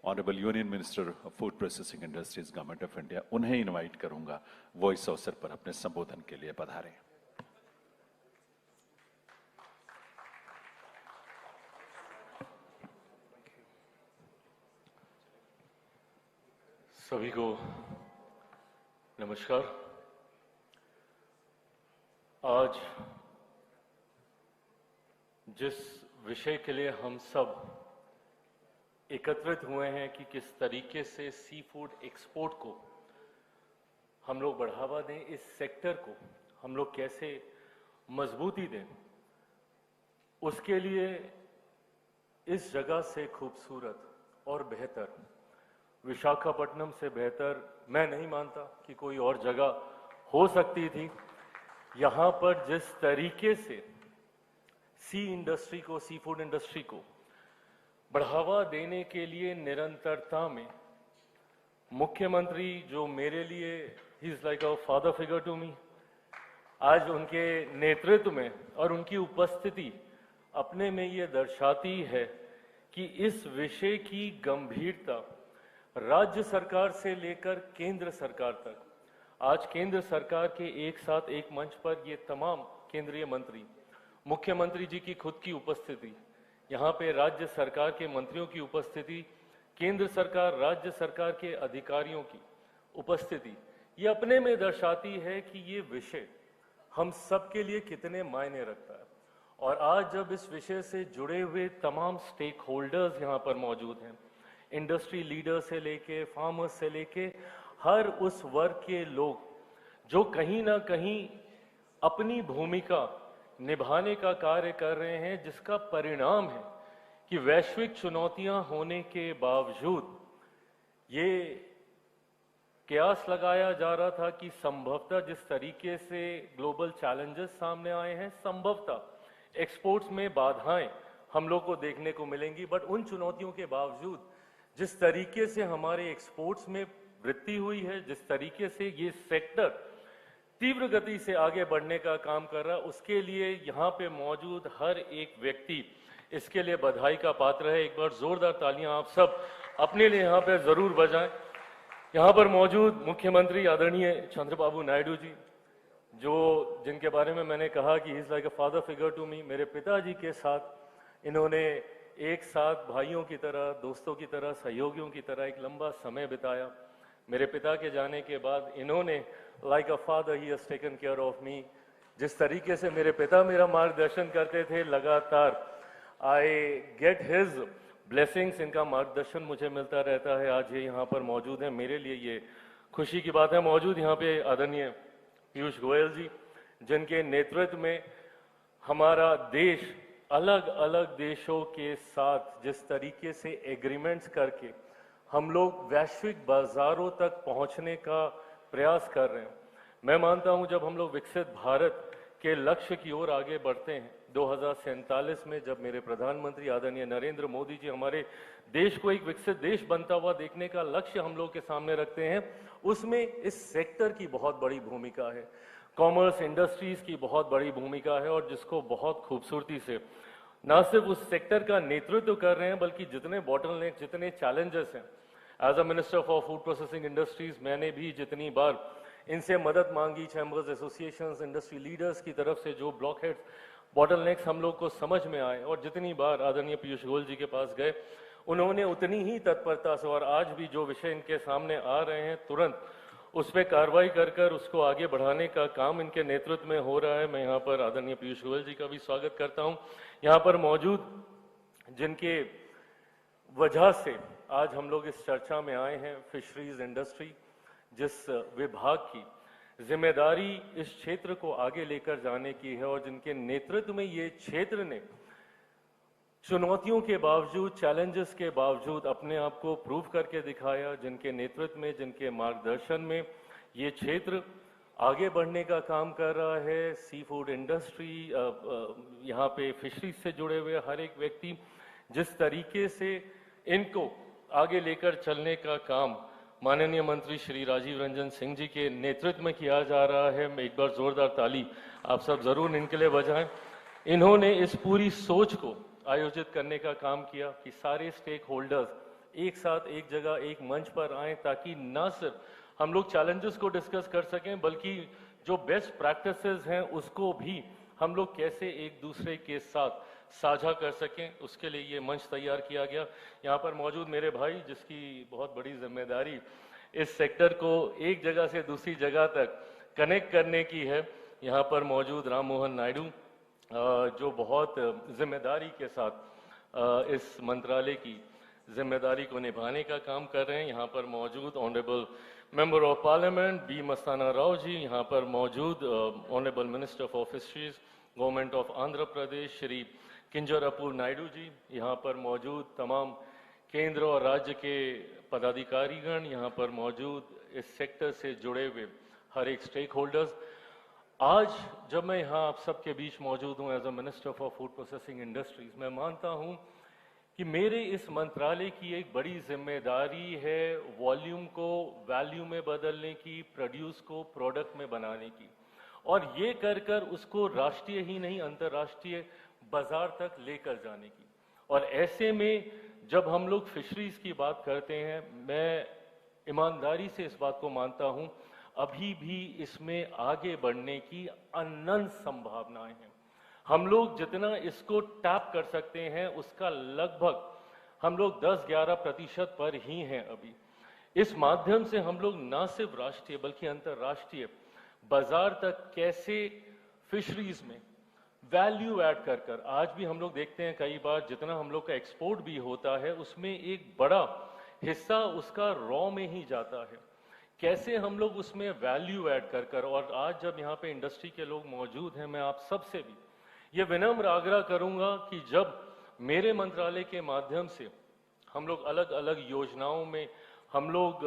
honourable union minister of food processing industries government of India, उन्हें इनवाइट करूंगा वो इस अवसर पर अपने संबोधन के लिए पधारें। सभी को नमस्कार। आज जिस विषय के लिए हम सब एकत्रित हुए हैं कि किस तरीके से सी फूड एक्सपोर्ट को हम लोग बढ़ावा दें, इस सेक्टर को हम लोग कैसे मजबूती दें, उसके लिए इस जगह से खूबसूरत और बेहतर, विशाखापट्टनम से बेहतर मैं नहीं मानता कि कोई और जगह हो सकती थी। यहाँ पर जिस तरीके से सी इंडस्ट्री को, सी फूड इंडस्ट्री को बढ़ावा देने के लिए निरंतरता में मुख्यमंत्री, जो मेरे लिए he is like a father figure to me, आज उनके नेतृत्व में और उनकी उपस्थिति अपने में ये दर्शाती है कि इस विषय की गंभीरता राज्य सरकार से लेकर केंद्र सरकार तक, आज केंद्र सरकार के एक साथ एक मंच पर ये तमाम केंद्रीय मंत्री, मुख्यमंत्री जी की खुद की उपस्थिति, यहाँ पे राज्य सरकार के मंत्रियों की उपस्थिति, केंद्र सरकार, राज्य सरकार के अधिकारियों की उपस्थिति, ये अपने में दर्शाती है कि ये विषय हम सब के लिए कितने मायने रखता है। और आज जब इस विषय से जुड़े हुए तमाम स्टेक होल्डर्स यहाँ पर मौजूद हैं, इंडस्ट्री लीडर से लेके, फार्मर्स से लेके, हर उस वर्ग के लोग जो कहीं ना कहीं अपनी भूमिका निभाने का कार्य कर रहे हैं, जिसका परिणाम है कि वैश्विक चुनौतियां होने के बावजूद ये कयास लगाया जा रहा था कि संभवतः जिस तरीके से ग्लोबल चैलेंजेस सामने आए हैं, संभवतः एक्सपोर्ट्स में बाधाएं हम लोग को देखने को मिलेंगी, बट उन चुनौतियों के बावजूद जिस तरीके से हमारे एक्सपोर्ट्स में वृद्धि हुई है, जिस तरीके से ये सेक्टर तीव्र गति से आगे बढ़ने का काम कर रहा है, उसके लिए यहाँ पे मौजूद हर एक व्यक्ति इसके लिए बधाई का पात्र है। एक बार जोरदार तालियां आप सब अपने लिए यहाँ पे जरूर बजाएं। यहाँ पर मौजूद मुख्यमंत्री आदरणीय चंद्रबाबू नायडू जी, जो जिनके बारे में मैंने कहा कि he is like a father figure to me, मेरे पिताजी के साथ इन्होंने एक साथ भाइयों की तरह, दोस्तों की तरह, सहयोगियों की तरह एक लंबा समय बिताया। मेरे पिता के जाने के बाद इन्होंने like a father he has taken care of me. जिस तरीके से मेरे पिता मेरा मार्गदर्शन करते थे लगातार, आई गेट हिज ब्लेसिंग्स, इनका मार्गदर्शन मुझे मिलता रहता है। आज ये यहाँ पर मौजूद है, मेरे लिए ये खुशी की बात है। मौजूद यहाँ पे आदरणीय पीयूष गोयल जी, जिनके नेतृत्व में हमारा देश अलग अलग देशों के साथ जिस तरीके से एग्रीमेंट्स करके हम लोग वैश्विक बाजारों तक पहुंचने का प्रयास कर रहे हैं। मैं मानता हूं जब हम लोग विकसित भारत के लक्ष्य की ओर आगे बढ़ते हैं, 2047 में जब मेरे प्रधानमंत्री आदरणीय नरेंद्र मोदी जी हमारे देश को एक विकसित देश बनता हुआ देखने का लक्ष्य हम लोग के सामने रखते हैं, उसमें इस सेक्टर की बहुत बड़ी भूमिका है, कॉमर्स इंडस्ट्रीज की बहुत बड़ी भूमिका है, और जिसको बहुत खूबसूरती से ना सिर्फ उस सेक्टर का नेतृत्व कर रहे हैं, बल्कि जितने बॉटलनेक, जितने चैलेंजेस हैं, as a minister for food processing industries मैंने भी जितनी बार इनसे मदद मांगी, चैम्बर्स, एसोसिएशंस, इंडस्ट्री लीडर्स की तरफ से जो ब्लॉक हेड्स, बॉटलनेक्स हम लोग को समझ में आए, और जितनी बार आदरणीय पीयूष गोयल जी के पास गए, उन्होंने उतनी ही तत्परता से, और आज भी जो विषय इनके सामने आ रहे हैं, तुरंत उस पर कार्रवाई कर कर उसको आगे बढ़ाने का काम इनके नेतृत्व में हो रहा है। मैं यहाँ पर आदरणीय पीयूष गोयल जी का भी स्वागत करता हूँ। यहाँ पर मौजूद जिनके वजह से आज हम लोग इस चर्चा में आए हैं, फिशरीज इंडस्ट्री, जिस विभाग की जिम्मेदारी इस क्षेत्र को आगे लेकर जाने की है, और जिनके नेतृत्व में ये क्षेत्र ने चुनौतियों के बावजूद, चैलेंजेस के बावजूद अपने आप को प्रूव करके दिखाया, जिनके नेतृत्व में, जिनके मार्गदर्शन में ये क्षेत्र आगे बढ़ने का काम कर रहा है। सी फूड इंडस्ट्री, यहाँ पे फिशरीज से जुड़े हुए हर एक व्यक्ति जिस तरीके से इनको आगे लेकर चलने का काम माननीय मंत्री श्री राजीव रंजन सिंह जी के नेतृत्व में किया जा रहा है। मैं एक बार जोरदार ताली आप सब जरूर इनके लिए बजाएं। इन्होंने इस पूरी सोच को आयोजित करने का काम किया कि सारे स्टेक होल्डर्स एक साथ एक जगह एक मंच पर आएं, ताकि न सिर्फ हम लोग चैलेंजेस को डिस्कस कर सकें, बल्कि जो बेस्ट प्रैक्टिसेस हैं उसको भी हम लोग कैसे एक दूसरे के साथ साझा कर सकें, उसके लिए ये मंच तैयार किया गया। यहाँ पर मौजूद मेरे भाई, जिसकी बहुत बड़ी जिम्मेदारी इस सेक्टर को एक जगह से दूसरी जगह तक कनेक्ट करने की है, यहाँ पर मौजूद राम मोहन नायडू, जो बहुत जिम्मेदारी के साथ इस मंत्रालय की जिम्मेदारी को निभाने का काम कर रहे हैं। यहाँ पर मौजूद honourable member of parliament B Mastana Rao ji, यहाँ पर मौजूद honourable minister of fisheries government of Andhra Pradesh Shri Kinjarapu Naidu ji, यहाँ पर मौजूद तमाम केंद्र और राज्य के पदाधिकारीगण, यहाँ पर मौजूद इस सेक्टर से जुड़े हुए हर एक स्टेक होल्डर्स। आज जब मैं यहाँ आप सबके बीच मौजूद हूँ as a minister for food processing industries, मैं मानता हूँ कि मेरे इस मंत्रालय की एक बड़ी जिम्मेदारी है वॉल्यूम को वैल्यू में बदलने की, प्रोड्यूस को प्रोडक्ट में बनाने की, और ये कर कर उसको राष्ट्रीय ही नहीं अंतर्राष्ट्रीय बाजार तक लेकर जाने की। और ऐसे में जब हम लोग फिशरीज की बात करते हैं, मैं ईमानदारी से इस बात को मानता हूं, अभी भी इसमें आगे बढ़ने की अनंत संभावनाएं हैं। हम लोग जितना इसको टैप कर सकते हैं उसका लगभग हम लोग 10-11% पर ही हैं अभी। इस माध्यम से हम लोग न सिर्फ राष्ट्रीय बल्कि अंतर्राष्ट्रीय बाजार तक कैसे फिशरीज में वैल्यू ऐड कर कर, आज भी हम लोग देखते हैं कई बार जितना हम लोग का एक्सपोर्ट भी होता है उसमें एक बड़ा हिस्सा उसका रॉ में ही जाता है, कैसे हम लोग उसमें वैल्यू ऐड कर कर। और आज जब यहाँ पे इंडस्ट्री के लोग मौजूद हैं, मैं आप सबसे भी ये विनम्र आग्रह करूंगा कि जब मेरे मंत्रालय के माध्यम से हम लोग अलग अलग योजनाओं में हम लोग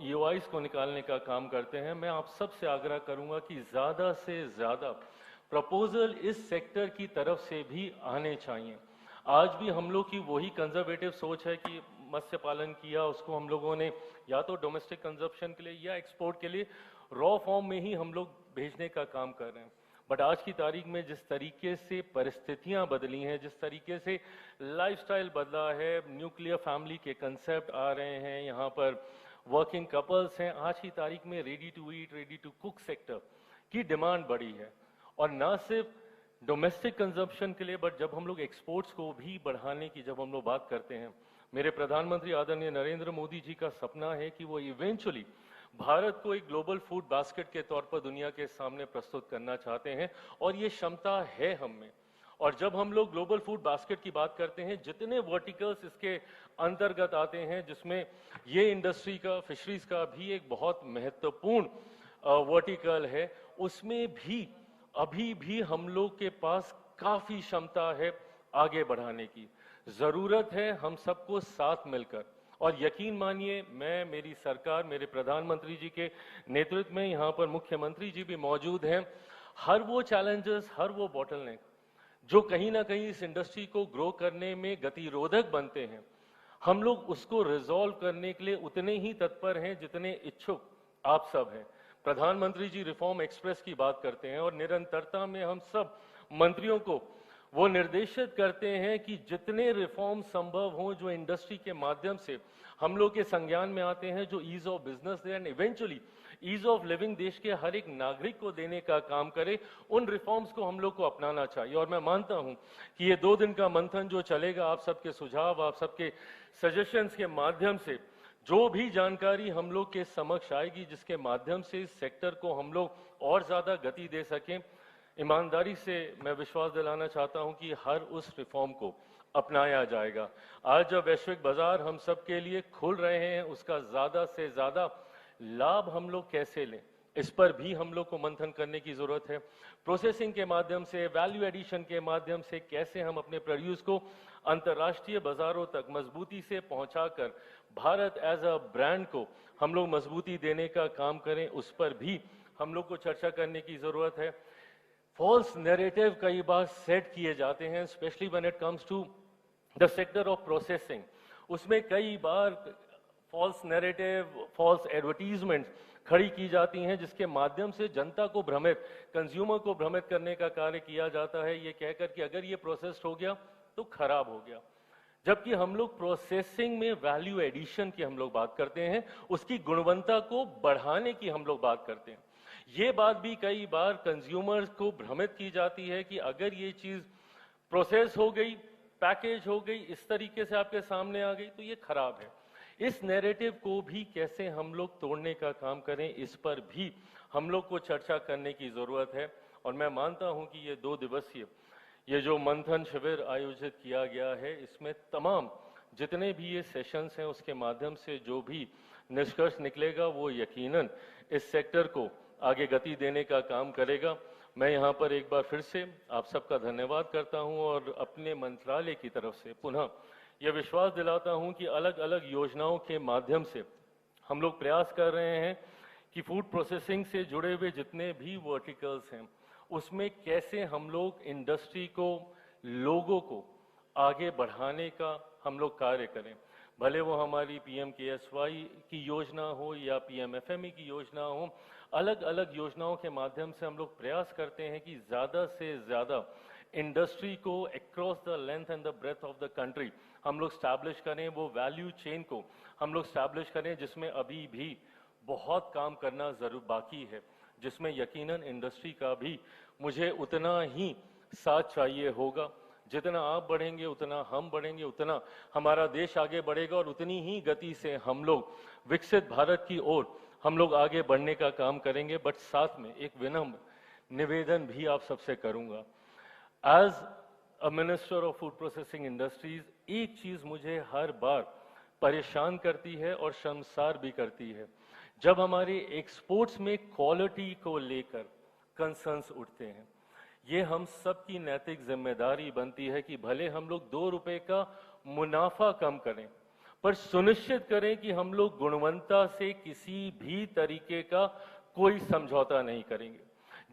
EOIs को निकालने का काम करते हैं, मैं आप सबसे आग्रह करूंगा कि ज़्यादा से ज़्यादा प्रपोजल इस सेक्टर की तरफ से भी आने चाहिए। आज भी हम लोग की वही कंजर्वेटिव सोच है कि मत्स्य पालन किया, उसको हम लोगों ने या तो डोमेस्टिक कंजप्शन के लिए या एक्सपोर्ट के लिए रॉ फॉर्म में ही हम लोग भेजने का काम कर रहे हैं। बट आज की तारीख में जिस तरीके से परिस्थितियां बदली हैं, जिस तरीके से लाइफस्टाइल बदला है, न्यूक्लियर फैमिली के कंसेप्ट आ रहे हैं, यहाँ पर वर्किंग कपल्स हैं, आज की तारीख में ready to eat, ready to cook sector की डिमांड बढ़ी है। और ना सिर्फ डोमेस्टिक कंजप्शन के लिए, बट जब हम लोग एक्सपोर्ट्स को भी बढ़ाने की जब हम लोग बात करते हैं, मेरे प्रधानमंत्री आदरणीय नरेंद्र मोदी जी का सपना है कि वो इवेंचुअली भारत को एक ग्लोबल फूड बास्केट के तौर पर दुनिया के सामने प्रस्तुत करना चाहते हैं, और ये क्षमता है हम में। और जब हम लोग ग्लोबल फूड बास्केट की बात करते हैं, जितने वर्टिकल्स इसके अंतर्गत आते हैं, जिसमें ये इंडस्ट्री का, फिशरीज का भी एक बहुत महत्वपूर्ण वर्टिकल है, उसमें भी अभी भी हम लोग के पास काफी क्षमता है आगे बढ़ाने की। जरूरत है हम सबको साथ मिलकर, और यकीन मानिए मैं, मेरी सरकार, मेरे प्रधानमंत्री जी के नेतृत्व में यहाँ पर मुख्यमंत्री जी भी मौजूद हैं, हर वो चैलेंजेस, हर वो बॉटलनेक जो कहीं ना कहीं इस इंडस्ट्री को ग्रो करने में गतिरोधक बनते हैं, हम लोग उसको रिजॉल्व करने के लिए उतने ही तत्पर हैं जितने इच्छुक आप सब हैं। प्रधानमंत्री जी रिफॉर्म एक्सप्रेस की बात करते हैं, और निरंतरता में हम सब मंत्रियों को वो निर्देशित करते हैं कि जितने रिफॉर्म संभव हों, जो इंडस्ट्री के माध्यम से हम लोग के संज्ञान में आते हैं, जो ईज ऑफ बिजनेस दे and eventually ease of living देश के हर एक नागरिक को देने का काम करे, उन रिफॉर्म्स को हम लोग को अपनाना चाहिए। और मैं मानता हूं कि ये 2 दिन का मंथन जो चलेगा, आप सबके सुझाव, आप सबके सजेशंस के माध्यम से जो भी जानकारी हम लोग के समक्ष आएगी, जिसके माध्यम से इस सेक्टर को हम लोग और ज्यादा गति दे सकें, ईमानदारी से मैं विश्वास दिलाना चाहता हूं कि हर उस रिफॉर्म को अपनाया जाएगा। आज जब वैश्विक बाजार हम सब के लिए खुल रहे हैं, उसका ज्यादा से ज्यादा लाभ हम लोग कैसे लें, इस पर भी हम लोग को मंथन करने की जरूरत है। प्रोसेसिंग के माध्यम से, वैल्यू एडिशन के माध्यम से कैसे हम अपने प्रोड्यूस को अंतर्राष्ट्रीय बाजारों तक मजबूती से पहुंचाकर भारत एज अ ब्रांड को हम लोग मजबूती देने का काम करें, उस पर भी हम लोग को चर्चा करने की जरूरत है। फॉल्स नैरेटिव कई बार सेट किए जाते हैं, specially when it comes to the sector of processing. उसमें कई बार फॉल्स नैरेटिव, फॉल्स एडवर्टीजमेंट खड़ी की जाती हैं, जिसके माध्यम से जनता को भ्रमित, कंज्यूमर को भ्रमित करने का कार्य किया जाता है, ये कहकर कि अगर ये प्रोसेस्ड हो गया तो खराब हो गया। जबकि हम लोग प्रोसेसिंग में वैल्यू एडिशन की हम लोग बात करते हैं, उसकी गुणवत्ता को बढ़ाने की हम लोग बात करते हैं। ये बात भी कई बार कंज्यूमर्स को भ्रमित की जाती है कि अगर ये चीज प्रोसेस हो गई, पैकेज हो गई, इस तरीके से आपके सामने आ गई तो ये खराब है। इस नैरेटिव को भी कैसे हम लोग तोड़ने का काम करें, इस पर भी हम लोग को चर्चा करने की जरूरत है। और मैं मानता हूं कि ये 2 दिवसीय ये जो मंथन शिविर आयोजित किया गया है, इसमें तमाम जितने भी ये सेशंस हैं उसके माध्यम से जो भी निष्कर्ष निकलेगा वो यकीनन इस सेक्टर को आगे गति देने का काम करेगा। मैं यहाँ पर एक बार फिर से आप सबका धन्यवाद करता हूँ और अपने मंत्रालय की तरफ से पुनः यह विश्वास दिलाता हूँ कि अलग अलग योजनाओं के माध्यम से हम लोग प्रयास कर रहे हैं कि फूड प्रोसेसिंग से जुड़े हुए जितने भी वर्टिकल्स हैं उसमें कैसे हम लोग इंडस्ट्री को, लोगों को आगे बढ़ाने का हम लोग कार्य करें। भले वो हमारी PMKSY की योजना हो या PMFME की योजना हो, अलग अलग योजनाओं के माध्यम से हम लोग प्रयास करते हैं कि ज़्यादा से ज़्यादा इंडस्ट्री को across the length and the breadth of the country हम लोग स्टैब्लिश करें, वो वैल्यू चेन को हम लोग स्टैब्लिश करें, जिसमें अभी भी बहुत काम करना जरूर बाकी है, जिसमें यकीनन इंडस्ट्री का भी मुझे उतना ही साथ चाहिए होगा। जितना आप बढ़ेंगे उतना हम बढ़ेंगे, उतना हमारा देश आगे बढ़ेगा और उतनी ही गति से हम लोग विकसित भारत की ओर हम लोग आगे बढ़ने का काम करेंगे। बट साथ में एक विनम्र निवेदन भी आप सबसे करूंगा। As a minister of food processing industries, एक चीज मुझे हर बार परेशान करती है और शर्मसार भी करती है, जब हमारे एक्सपोर्ट्स में क्वालिटी को लेकर कंसर्न्स उठते हैं। ये हम सब की नैतिक जिम्मेदारी बनती है कि भले हम लोग 2 रुपए का मुनाफा कम करें, पर सुनिश्चित करें कि हम लोग गुणवत्ता से किसी भी तरीके का कोई समझौता नहीं करेंगे।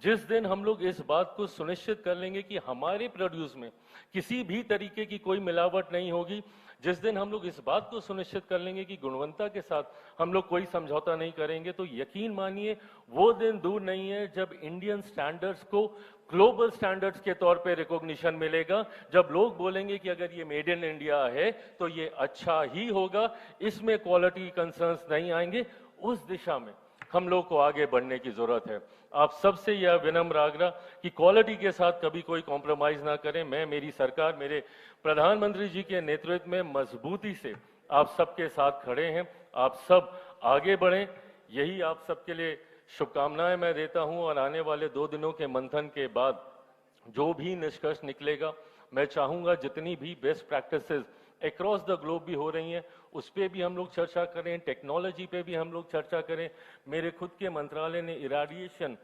जिस दिन हम लोग इस बात को सुनिश्चित कर लेंगे कि हमारे प्रोड्यूस में किसी भी तरीके की कोई मिलावट नहीं होगी, जिस दिन हम लोग इस बात को सुनिश्चित कर लेंगे कि गुणवत्ता के साथ हम लोग कोई समझौता नहीं करेंगे, तो यकीन मानिए वो दिन दूर नहीं है जब इंडियन स्टैंडर्ड्स को ग्लोबल स्टैंडर्ड्स के तौर पे रिकॉग्निशन मिलेगा, जब लोग बोलेंगे कि अगर ये मेड इन इंडिया है तो ये अच्छा ही होगा, इसमें क्वालिटी कंसर्न्स नहीं आएंगे। उस दिशा में हम लोग को आगे बढ़ने की जरूरत है। आप सबसे यह विनम्र आग्रह कि क्वालिटी के साथ कभी कोई कॉम्प्रोमाइज ना करें। मैं, मेरी सरकार, मेरे प्रधानमंत्री जी के नेतृत्व में मजबूती से आप सबके साथ खड़े हैं। आप सब आगे बढ़ें, यही आप सबके लिए शुभकामनाएं मैं देता हूं। और आने वाले 2 दिनों के मंथन के बाद जो भी निष्कर्ष निकलेगा, मैं चाहूंगा जितनी भी best practices across the globe भी हो रही हैं उस पर भी हम लोग चर्चा करें, टेक्नोलॉजी पे भी हम लोग चर्चा करें। मेरे खुद के मंत्रालय ने इराडिएशन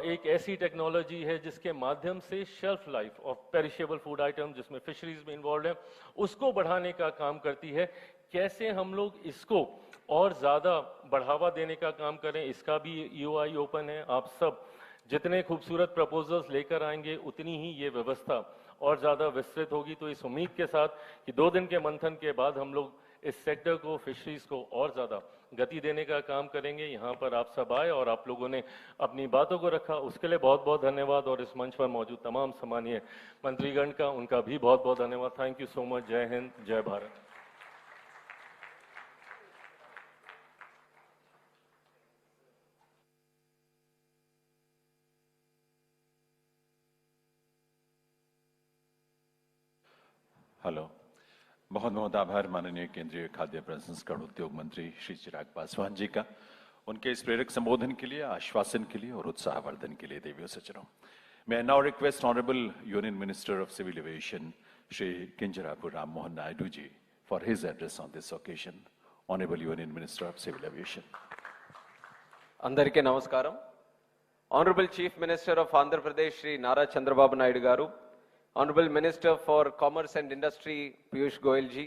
एक ऐसी टेक्नोलॉजी है जिसके माध्यम से shelf life of perishable food item, जिसमें फिशरीज में इन्वॉल्व है, उसको बढ़ाने का काम करती है। कैसे हम लोग इसको और ज़्यादा बढ़ावा देने का काम करें, इसका भी EOI ओपन है। आप सब जितने खूबसूरत प्रपोजल्स लेकर आएंगे उतनी ही ये व्यवस्था और ज़्यादा विस्तृत होगी। तो इस उम्मीद के साथ कि 2 दिन के मंथन के बाद हम लोग इस सेक्टर को, फिशरीज को और ज़्यादा गति देने का काम करेंगे। यहाँ पर आप सब आए और आप लोगों ने अपनी बातों को रखा, उसके लिए बहुत बहुत धन्यवाद। और इस मंच पर मौजूद तमाम सम्मानीय मंत्रीगण का, उनका भी बहुत बहुत धन्यवाद। Thank you so much. जय हिंद, जय भारत। हेलो, बहुत बहुत आभार माननीय केंद्रीय खाद्य प्रसंस्करण उद्योग मंत्री श्री चिराग पासवान जी का, उनके इस प्रेरक संबोधन के लिए, आश्वासन के लिए और उत्साहवर्धन के लिए देवियों सज्जनों। मैं now request honourable union minister of civil aviation Shri Kinjarapu Ram Mohan Naidu ji for his address on this occasion. Honourable union minister of civil aviation. अंदरिकी नमस्कारम। Honourable chief minister of Andhra Pradesh Shri Nara Chandrababu Naidu garu, Honorable Minister for Commerce and Industry Piyush Goyal ji,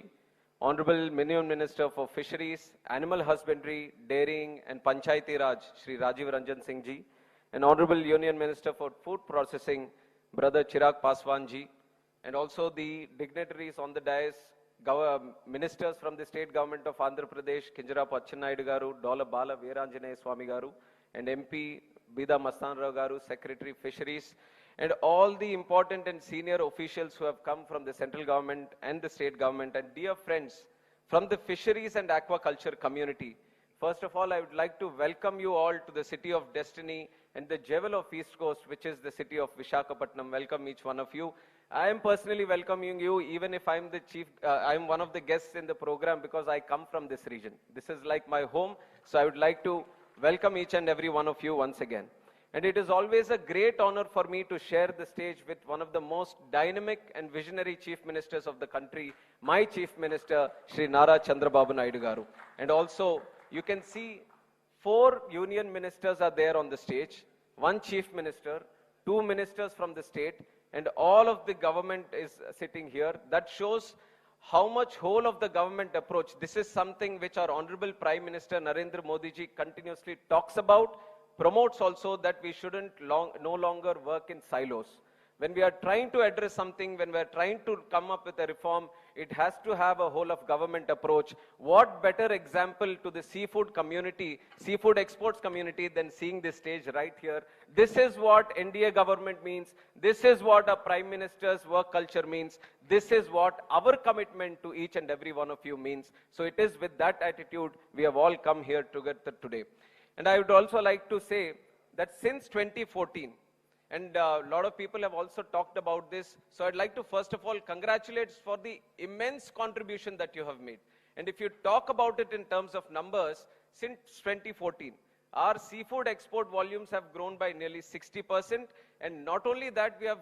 Honorable Union Minister for Fisheries, Animal Husbandry, Dairying and Panchayati Raj Shri Rajiv Ranjan Singh ji, and Honorable Union Minister for Food Processing Brother Chirag Paswan ji, and also the dignitaries on the dais, ministers from the state government of Andhra Pradesh, Kinjarapu Achinayudu garu, Dola Bala Veeranjanaya Swami garu, and MP Bida Mastanrao garu, Secretary Fisheries, and all the important and senior officials who have come from the central government and the state government, and dear friends from the fisheries and aquaculture community. First of all, I would like to welcome you all to the city of destiny and the jewel of East Coast, which is the city of Visakhapatnam. Welcome each one of you. I am personally welcoming you, even if I'm the chief, I'm one of the guests in the program because I come from this region. This is like my home, so I would like to welcome each and every one of you once again. And it is always a great honor for me to share the stage with one of the most dynamic and visionary chief ministers of the country, my chief minister, Shri Nara Chandrababu Naidu garu. And also, you can see 4 union ministers are there on the stage, 1 chief minister, 2 ministers from the state, and all of the government is sitting here. That shows how much whole of the government approach. This is something which our Honorable Prime Minister Narendra Modi ji continuously talks about, promotes also, that we shouldn't no longer work in silos. When we are trying to address something, when we are trying to come up with a reform, it has to have a whole of government approach. What better example to the seafood community, seafood exports community, than seeing this stage right here? This is what NDA government means. This is what a Prime Minister's work culture means. This is what our commitment to each and every one of you means. So it is with that attitude we have all come here together today. And I would also like to say that since 2014, and a lot of people have also talked about this, so I'd like to first of all congratulate for the immense contribution that you have made. And if you talk about it in terms of numbers, since 2014, our seafood export volumes have grown by nearly 60%. And not only that, we have,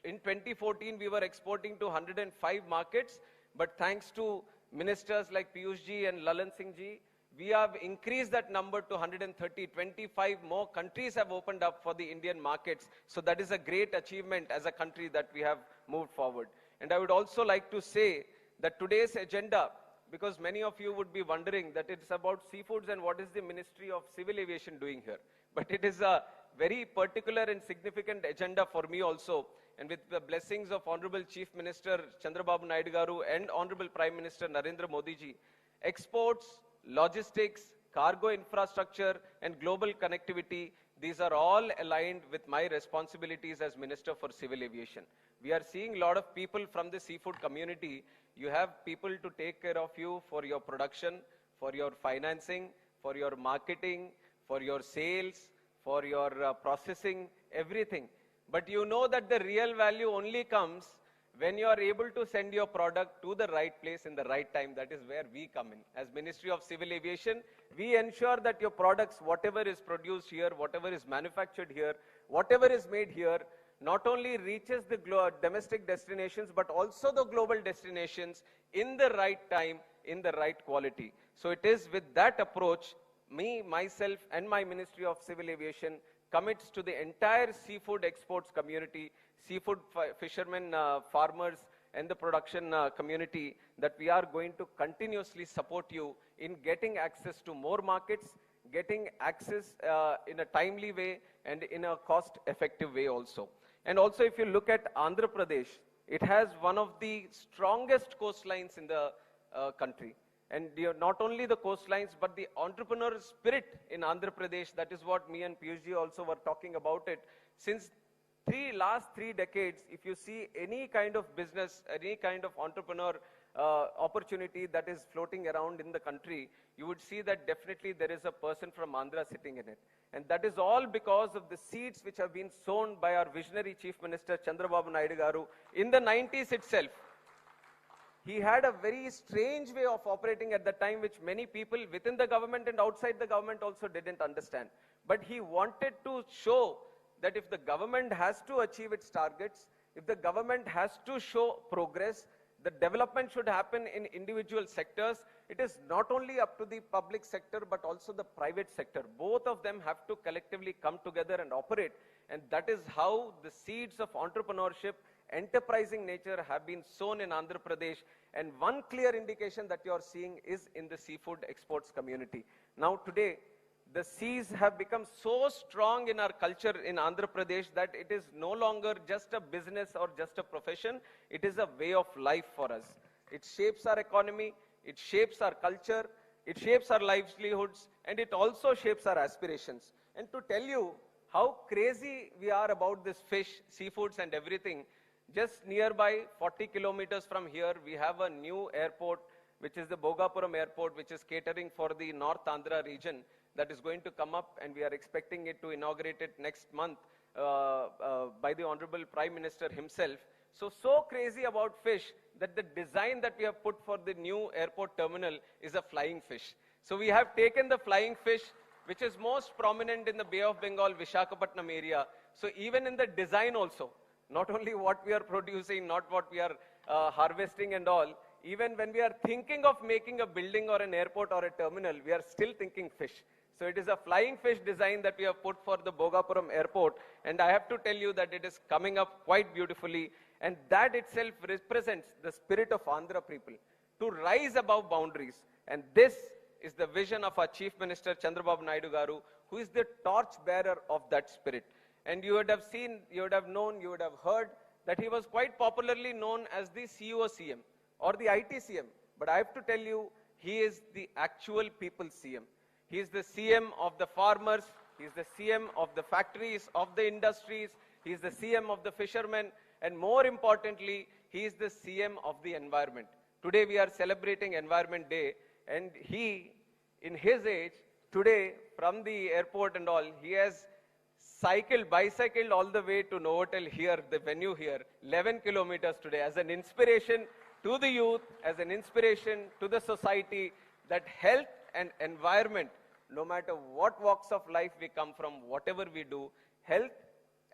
in 2014, we were exporting to 105 markets, but thanks to ministers like Piyush ji and Lalan Singh ji, we have increased that number to 130. 25 more countries have opened up for the Indian markets. So that is a great achievement as a country that we have moved forward. And I would also like to say that today's agenda, because many of you would be wondering that it's about seafoods and what is the Ministry of Civil Aviation doing here. But it is a very particular and significant agenda for me also. And with the blessings of Honorable Chief Minister Chandrababu Naidu garu and Honorable Prime Minister Narendra Modi ji, exports, logistics, cargo infrastructure, and global connectivity, these are all aligned with my responsibilities as Minister for Civil Aviation. We are seeing a lot of people from the seafood community. You have people to take care of you for your production, for your financing, for your marketing, for your sales, for your processing, everything. But you know that the real value only comes when you are able to send your product to the right place in the right time. That is where we come in. As Ministry of Civil Aviation, we ensure that your products, whatever is produced here, whatever is manufactured here, whatever is made here, not only reaches the domestic destinations, but also the global destinations in the right time, in the right quality. So it is with that approach, me, myself, and my Ministry of Civil Aviation commits to the entire seafood exports community, seafood fishermen, farmers, and the production community, that we are going to continuously support you in getting access to more markets, getting access in a timely way and in a cost-effective way also. And also, if you look at Andhra Pradesh, it has one of the strongest coastlines in the country. And not only the coastlines, but the entrepreneurial spirit in Andhra Pradesh. That is what me and Piyush ji also were talking about it. Since last 3 decades, if you see any kind of business, any kind of entrepreneur opportunity that is floating around in the country, you would see that definitely there is a person from Andhra sitting in it. And that is all because of the seeds which have been sown by our visionary Chief Minister Chandrababu Naidu garu in the 90s itself. He had a very strange way of operating at the time, which many people within the government and outside the government also didn't understand. But he wanted to show that if the government has to achieve its targets, if the government has to show progress, the development should happen in individual sectors. It is not only up to the public sector, but also the private sector. Both of them have to collectively come together and operate. And that is how the seeds of entrepreneurship, enterprising nature have been sown in Andhra Pradesh. And one clear indication that you are seeing is in the seafood exports community. Now today, the seas have become so strong in our culture in Andhra Pradesh that it is no longer just a business or just a profession. It is a way of life for us. It shapes our economy, it shapes our culture, it shapes our livelihoods, and it also shapes our aspirations. And to tell you how crazy we are about this fish, seafoods and everything, just nearby 40 kilometers from here, we have a new airport, which is the Bhogapuram airport, which is catering for the North Andhra region, that is going to come up, and we are expecting it to inaugurate it next month by the Honorable Prime Minister himself. So crazy about fish that the design that we have put for the new airport terminal is a flying fish. So we have taken the flying fish, which is most prominent in the Bay of Bengal, Visakhapatnam area. So even in the design also, not only what we are producing, not what we are harvesting and all, even when we are thinking of making a building or an airport or a terminal, we are still thinking fish. So it is a flying fish design that we have put for the Bhogapuram airport. And I have to tell you that it is coming up quite beautifully. And that itself represents the spirit of Andhra people, to rise above boundaries. And this is the vision of our Chief Minister Chandrababu Naidu Garu, who is the torch bearer of that spirit. And you would have seen, you would have known, you would have heard that he was quite popularly known as the CEO CM or the IT CM. But I have to tell you, he is the actual people's CM. He is the CM of the farmers, he is the CM of the factories, of the industries, he is the CM of the fishermen, and more importantly, he is the CM of the environment. Today we are celebrating Environment Day, and he, in his age, today from the airport and all, he has bicycled all the way to Novotel here, the venue here, 11 kilometers today, as an inspiration to the youth, as an inspiration to the society, that health and environment, no matter what walks of life we come from, whatever we do, health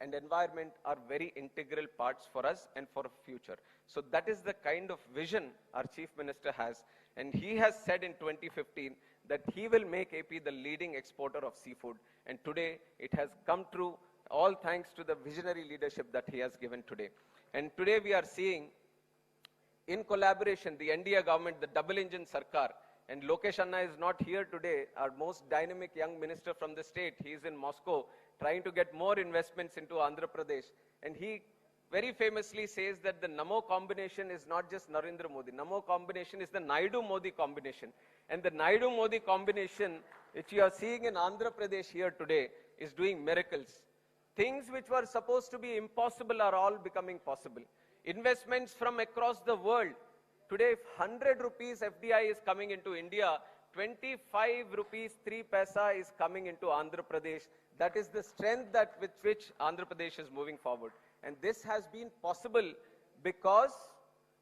and environment are very integral parts for us and for future. So that is the kind of vision our Chief Minister has. And he has said in 2015 that he will make AP the leading exporter of seafood. And today it has come true, all thanks to the visionary leadership that he has given today. And today we are seeing, in collaboration, the NDA government, the double engine Sarkar, and Lokesh Anna is not here today, our most dynamic young minister from the state. He is in Moscow trying to get more investments into Andhra Pradesh. And he very famously says that the Namo combination is not just Narendra Modi. Namo combination is the Naidu-Modi combination. And the Naidu-Modi combination, which you are seeing in Andhra Pradesh here today, is doing miracles. Things which were supposed to be impossible are all becoming possible. Investments from across the world. Today, if 100 rupees FDI is coming into India, 25 rupees 3 paisa is coming into Andhra Pradesh. That is the strength that with which Andhra Pradesh is moving forward. And this has been possible because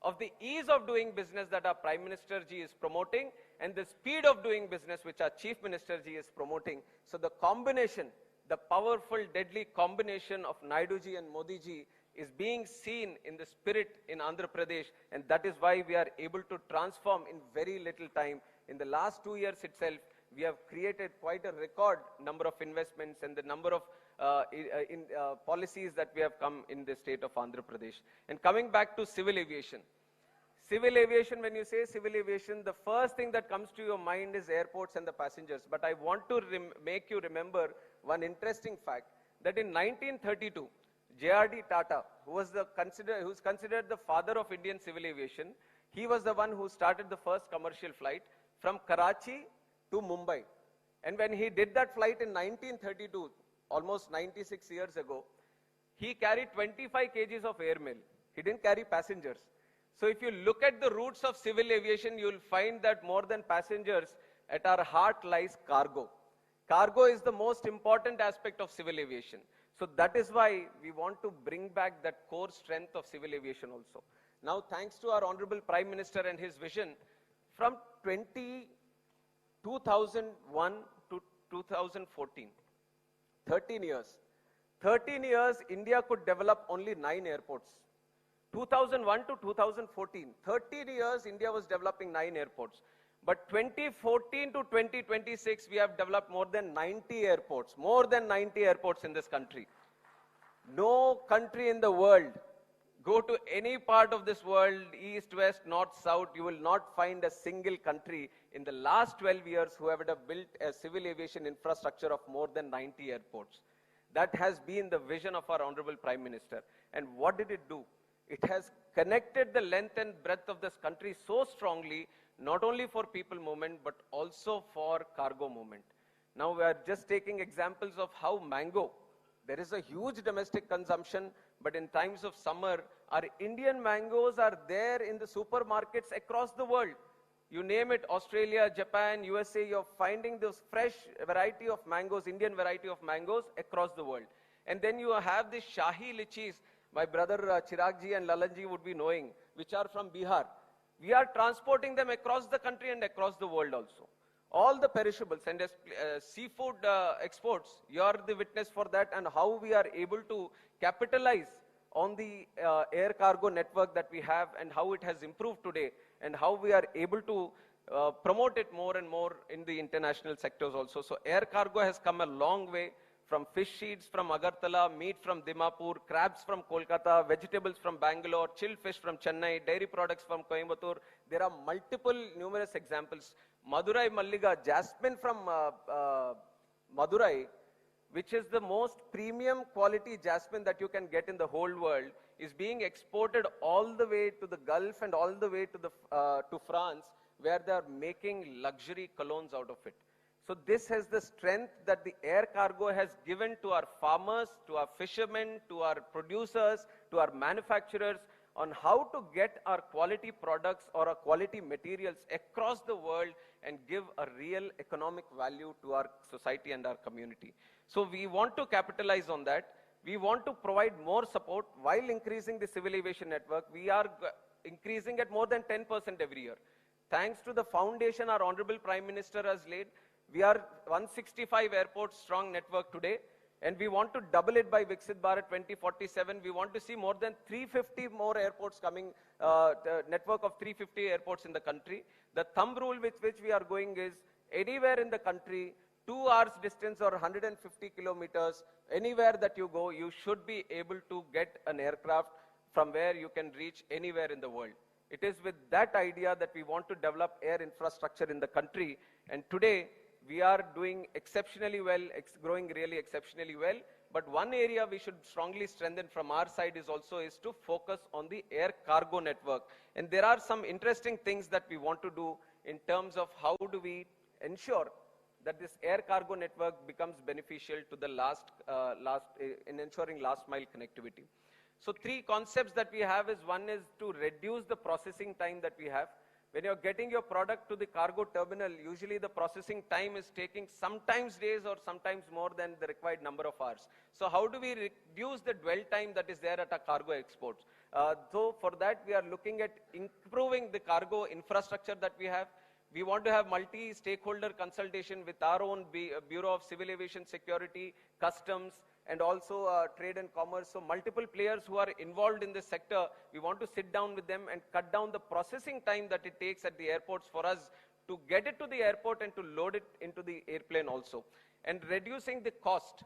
of the ease of doing business that our Prime Minister ji is promoting, and the speed of doing business which our Chief Minister ji is promoting. So the combination, the powerful, deadly combination of Naidu ji and Modi ji is being seen in the spirit in Andhra Pradesh, and that is why we are able to transform in very little time. In the last 2 years itself, we have created quite a record number of investments and the number of policies that we have come in the state of Andhra Pradesh. And coming back to civil aviation. Civil aviation, when you say civil aviation, the first thing that comes to your mind is airports and the passengers. But I want to make you remember one interesting fact, that in 1932, J.R.D. Tata, who's considered the father of Indian civil aviation, he was the one who started the first commercial flight from Karachi to Mumbai. And when he did that flight in 1932, almost 96 years ago, he carried 25 kgs of airmail. He didn't carry passengers. So if you look at the roots of civil aviation, you'll find that more than passengers, at our heart lies cargo. Cargo is the most important aspect of civil aviation. So that is why we want to bring back that core strength of civil aviation also. Now, thanks to our Honorable Prime Minister and his vision, from 2001 to 2014, 13 years. 13 years, India could develop only 9 airports. 2001 to 2014, 13 years, India was developing 9 airports. But 2014 to 2026, we have developed more than 90 airports, in this country. No country in the world, go to any part of this world, east, west, north, south, you will not find a single country in the last 12 years who have built a civil aviation infrastructure of more than 90 airports. That has been the vision of our Honorable Prime Minister. And what did it do? It has connected the length and breadth of this country so strongly, not only for people movement, but also for cargo movement. Now we are just taking examples of how mango, there is a huge domestic consumption, but in times of summer, our Indian mangoes are there in the supermarkets across the world. You name it, Australia, Japan, USA, you're finding this fresh variety of mangoes, Indian variety of mangoes across the world. And then you have the Shahi lichis, my brother Chiragji and Lalanji would be knowing, which are from Bihar. We are transporting them across the country and across the world also. All the perishables and seafood exports, you are the witness for that, and how we are able to capitalize on the air cargo network that we have and how it has improved today, and how we are able to promote it more and more in the international sectors also. So air cargo has come a long way, from fish sheets from Agartala, meat from Dimapur, crabs from Kolkata, vegetables from Bangalore, chilled fish from Chennai, dairy products from Coimbatore. There are multiple numerous examples. Madurai Malliga, jasmine from Madurai, which is the most premium quality jasmine that you can get in the whole world, is being exported all the way to the Gulf and all the way to France, where they are making luxury colognes out of it. So this has the strength that the air cargo has given to our farmers, to our fishermen, to our producers, to our manufacturers, on how to get our quality products or our quality materials across the world and give a real economic value to our society and our community. So we want to capitalize on that. We want to provide more support while increasing the civil aviation network. We are increasing at more than 10% every year. Thanks to the foundation our Honorable Prime Minister has laid, we are 165 airports strong network today, and we want to double it by Viksit Bharat 2047. We want to see more than 350 more airports coming, the network of 350 airports in the country. The thumb rule with which we are going is anywhere in the country, 2 hours distance or 150 kilometers, anywhere that you go, you should be able to get an aircraft from where you can reach anywhere in the world. It is with that idea that we want to develop air infrastructure in the country, and today we are doing exceptionally well, growing really exceptionally well. But one area we should strongly strengthen from our side is to focus on the air cargo network. And there are some interesting things that we want to do in terms of how do we ensure that this air cargo network becomes beneficial to the in ensuring last mile connectivity. So 3 concepts that we have is, one is to reduce the processing time that we have. When you're getting your product to the cargo terminal, usually the processing time is taking sometimes days or sometimes more than the required number of hours. So how do we reduce the dwell time that is there at our cargo exports? So for that, we are looking at improving the cargo infrastructure that we have. We want to have multi-stakeholder consultation with our own Bureau of Civil Aviation Security, Customs, and also trade and commerce. So multiple players who are involved in this sector, we want to sit down with them and cut down the processing time that it takes at the airports for us to get it to the airport and to load it into the airplane also. And reducing the cost.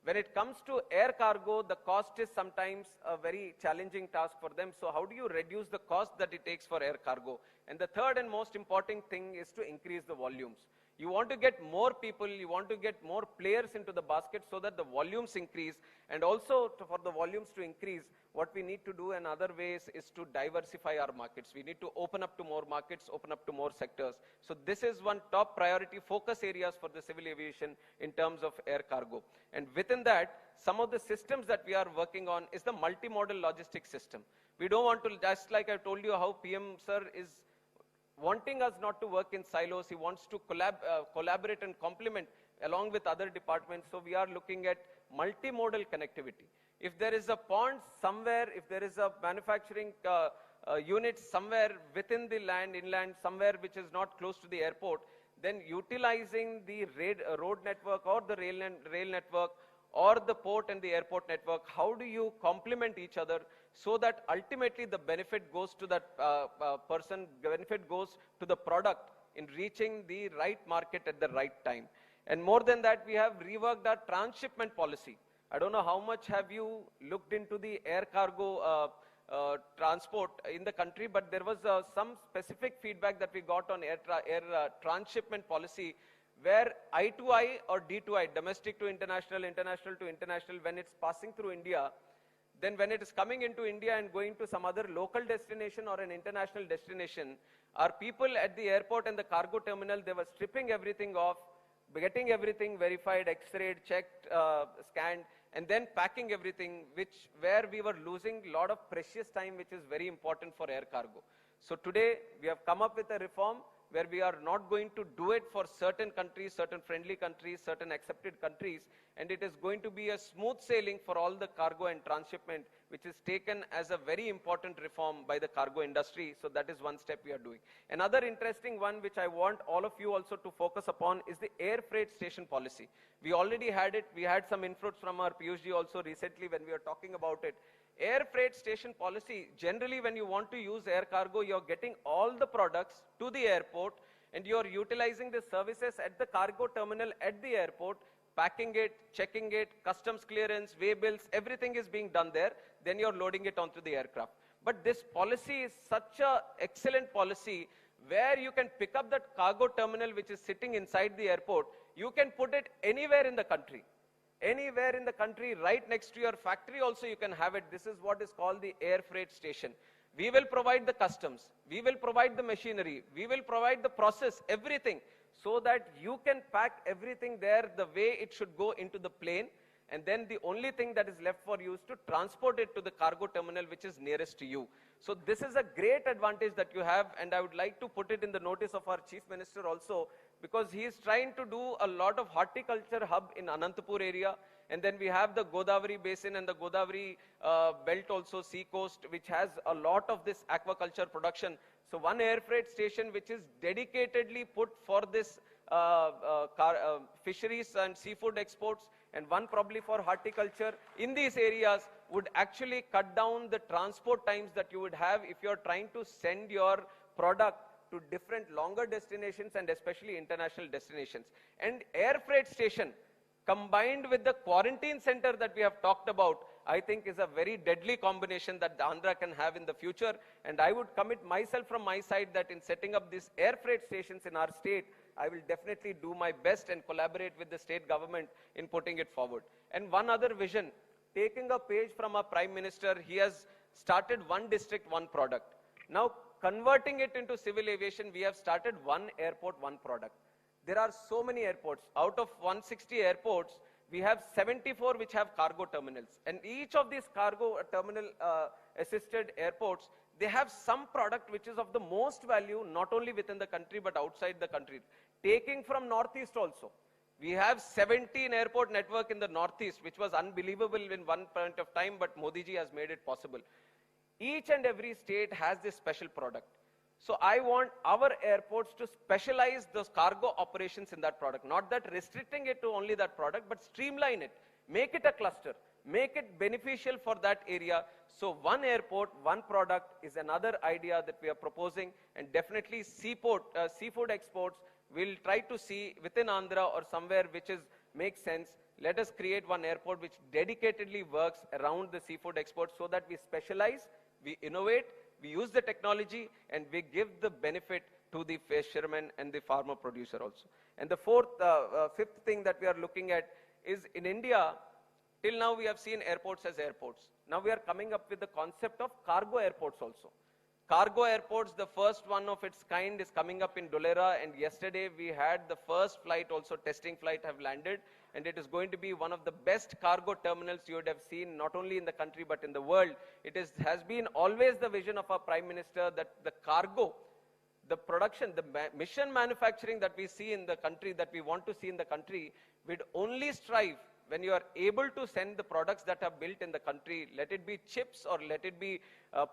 When it comes to air cargo, the cost is sometimes a very challenging task for them. So how do you reduce the cost that it takes for air cargo? And the third and most important thing is to increase the volumes. You want to get more people, you want to get more players into the basket so that the volumes increase. And also for the volumes to increase, what we need to do in other ways is to diversify our markets. We need to open up to more markets, open up to more sectors. So this is one top priority focus areas for the civil aviation in terms of air cargo. And within that, some of the systems that we are working on is the multimodal logistics system. We don't want to, just like I told you how PM sir is wanting us not to work in silos. He wants to collaborate and complement along with other departments. So we are looking at multimodal connectivity. If there is a pond somewhere, if there is a manufacturing unit somewhere within the inland, somewhere which is not close to the airport, then utilizing the road network or the rail network or the port and the airport network, how do you complement each other so that ultimately the benefit goes to that person, benefit goes to the product in reaching the right market at the right time. And more than that, we have reworked our transshipment policy. I don't know how much have you looked into the air cargo transport in the country, but there was some specific feedback that we got on air transshipment policy, where I2I or D2I, domestic to international, international to international, when it's passing through India, then when it is coming into India and going to some other local destination or an international destination, our people at the airport and the cargo terminal, they were stripping everything off, getting everything verified, x-rayed, checked, scanned, and then packing everything, where we were losing a lot of precious time, which is very important for air cargo. So today, we have come up with a reform where we are not going to do it for certain countries, certain friendly countries, certain accepted countries, and it is going to be a smooth sailing for all the cargo and transshipment, which is taken as a very important reform by the cargo industry. So that is one step we are doing. Another interesting one, which I want all of you also to focus upon, is the air freight station policy. We already had it. We had some inputs from our PhD also recently when we were talking about it. Air freight station policy, generally when you want to use air cargo, you're getting all the products to the airport and you're utilizing the services at the cargo terminal at the airport, packing it, checking it, customs clearance, weigh bills, everything is being done there, then you're loading it onto the aircraft. But this policy is such an excellent policy where you can pick up that cargo terminal which is sitting inside the airport, you can put it anywhere in the country. Anywhere in the country, right next to your factory also you can have it. This is what is called the air freight station. We will provide the customs, we will provide the machinery, we will provide the process, everything, so that you can pack everything there the way it should go into the plane, and then the only thing that is left for you is to transport it to the cargo terminal which is nearest to you. So this is a great advantage that you have, and I would like to put it in the notice of our Chief Minister also, because he is trying to do a lot of horticulture hub in Anantapur area, and then we have the Godavari basin and the Godavari belt also, sea coast, which has a lot of this aquaculture production. So one air freight station which is dedicatedly put for this fisheries and seafood exports, and one probably for horticulture in these areas would actually cut down the transport times that you would have if you're trying to send your product to different longer destinations and especially international destinations. And air freight station combined with the quarantine center that we have talked about, I think is a very deadly combination that the Andhra can have in the future. And I would commit myself from my side that in setting up these air freight stations in our state, I will definitely do my best and collaborate with the state government in putting it forward. And one other vision, taking a page from our Prime Minister, he has started one district, one product. Now, converting it into civil aviation, we have started one airport, one product. There are so many airports. Out of 160 airports, we have 74 which have cargo terminals. And each of these cargo terminal assisted airports, they have some product which is of the most value, not only within the country, but outside the country. Taking from Northeast also. We have 17 airport network in the Northeast, which was unbelievable in one point of time, but Modi ji has made it possible. Each and every state has this special product. So I want our airports to specialize those cargo operations in that product. Not that restricting it to only that product, but streamline it. Make it a cluster. Make it beneficial for that area. So one airport, one product is another idea that we are proposing. And definitely seafood exports, we'll try to see within Andhra or somewhere which makes sense. Let us create one airport which dedicatedly works around the seafood exports so that we specialize, we innovate, we use the technology, and we give the benefit to the fisherman and the farmer producer also. And the fifth thing that we are looking at is in India, till now we have seen airports as airports. Now we are coming up with the concept of cargo airports also. Cargo airports, the first one of its kind is coming up in Dholera, and yesterday we had the first flight also, testing flight have landed, and it is going to be one of the best cargo terminals you would have seen not only in the country but in the world. It has been always the vision of our Prime Minister that the cargo, the production, the mission manufacturing that we see in the country, that we want to see in the country, would only strive when you are able to send the products that are built in the country, let it be chips or let it be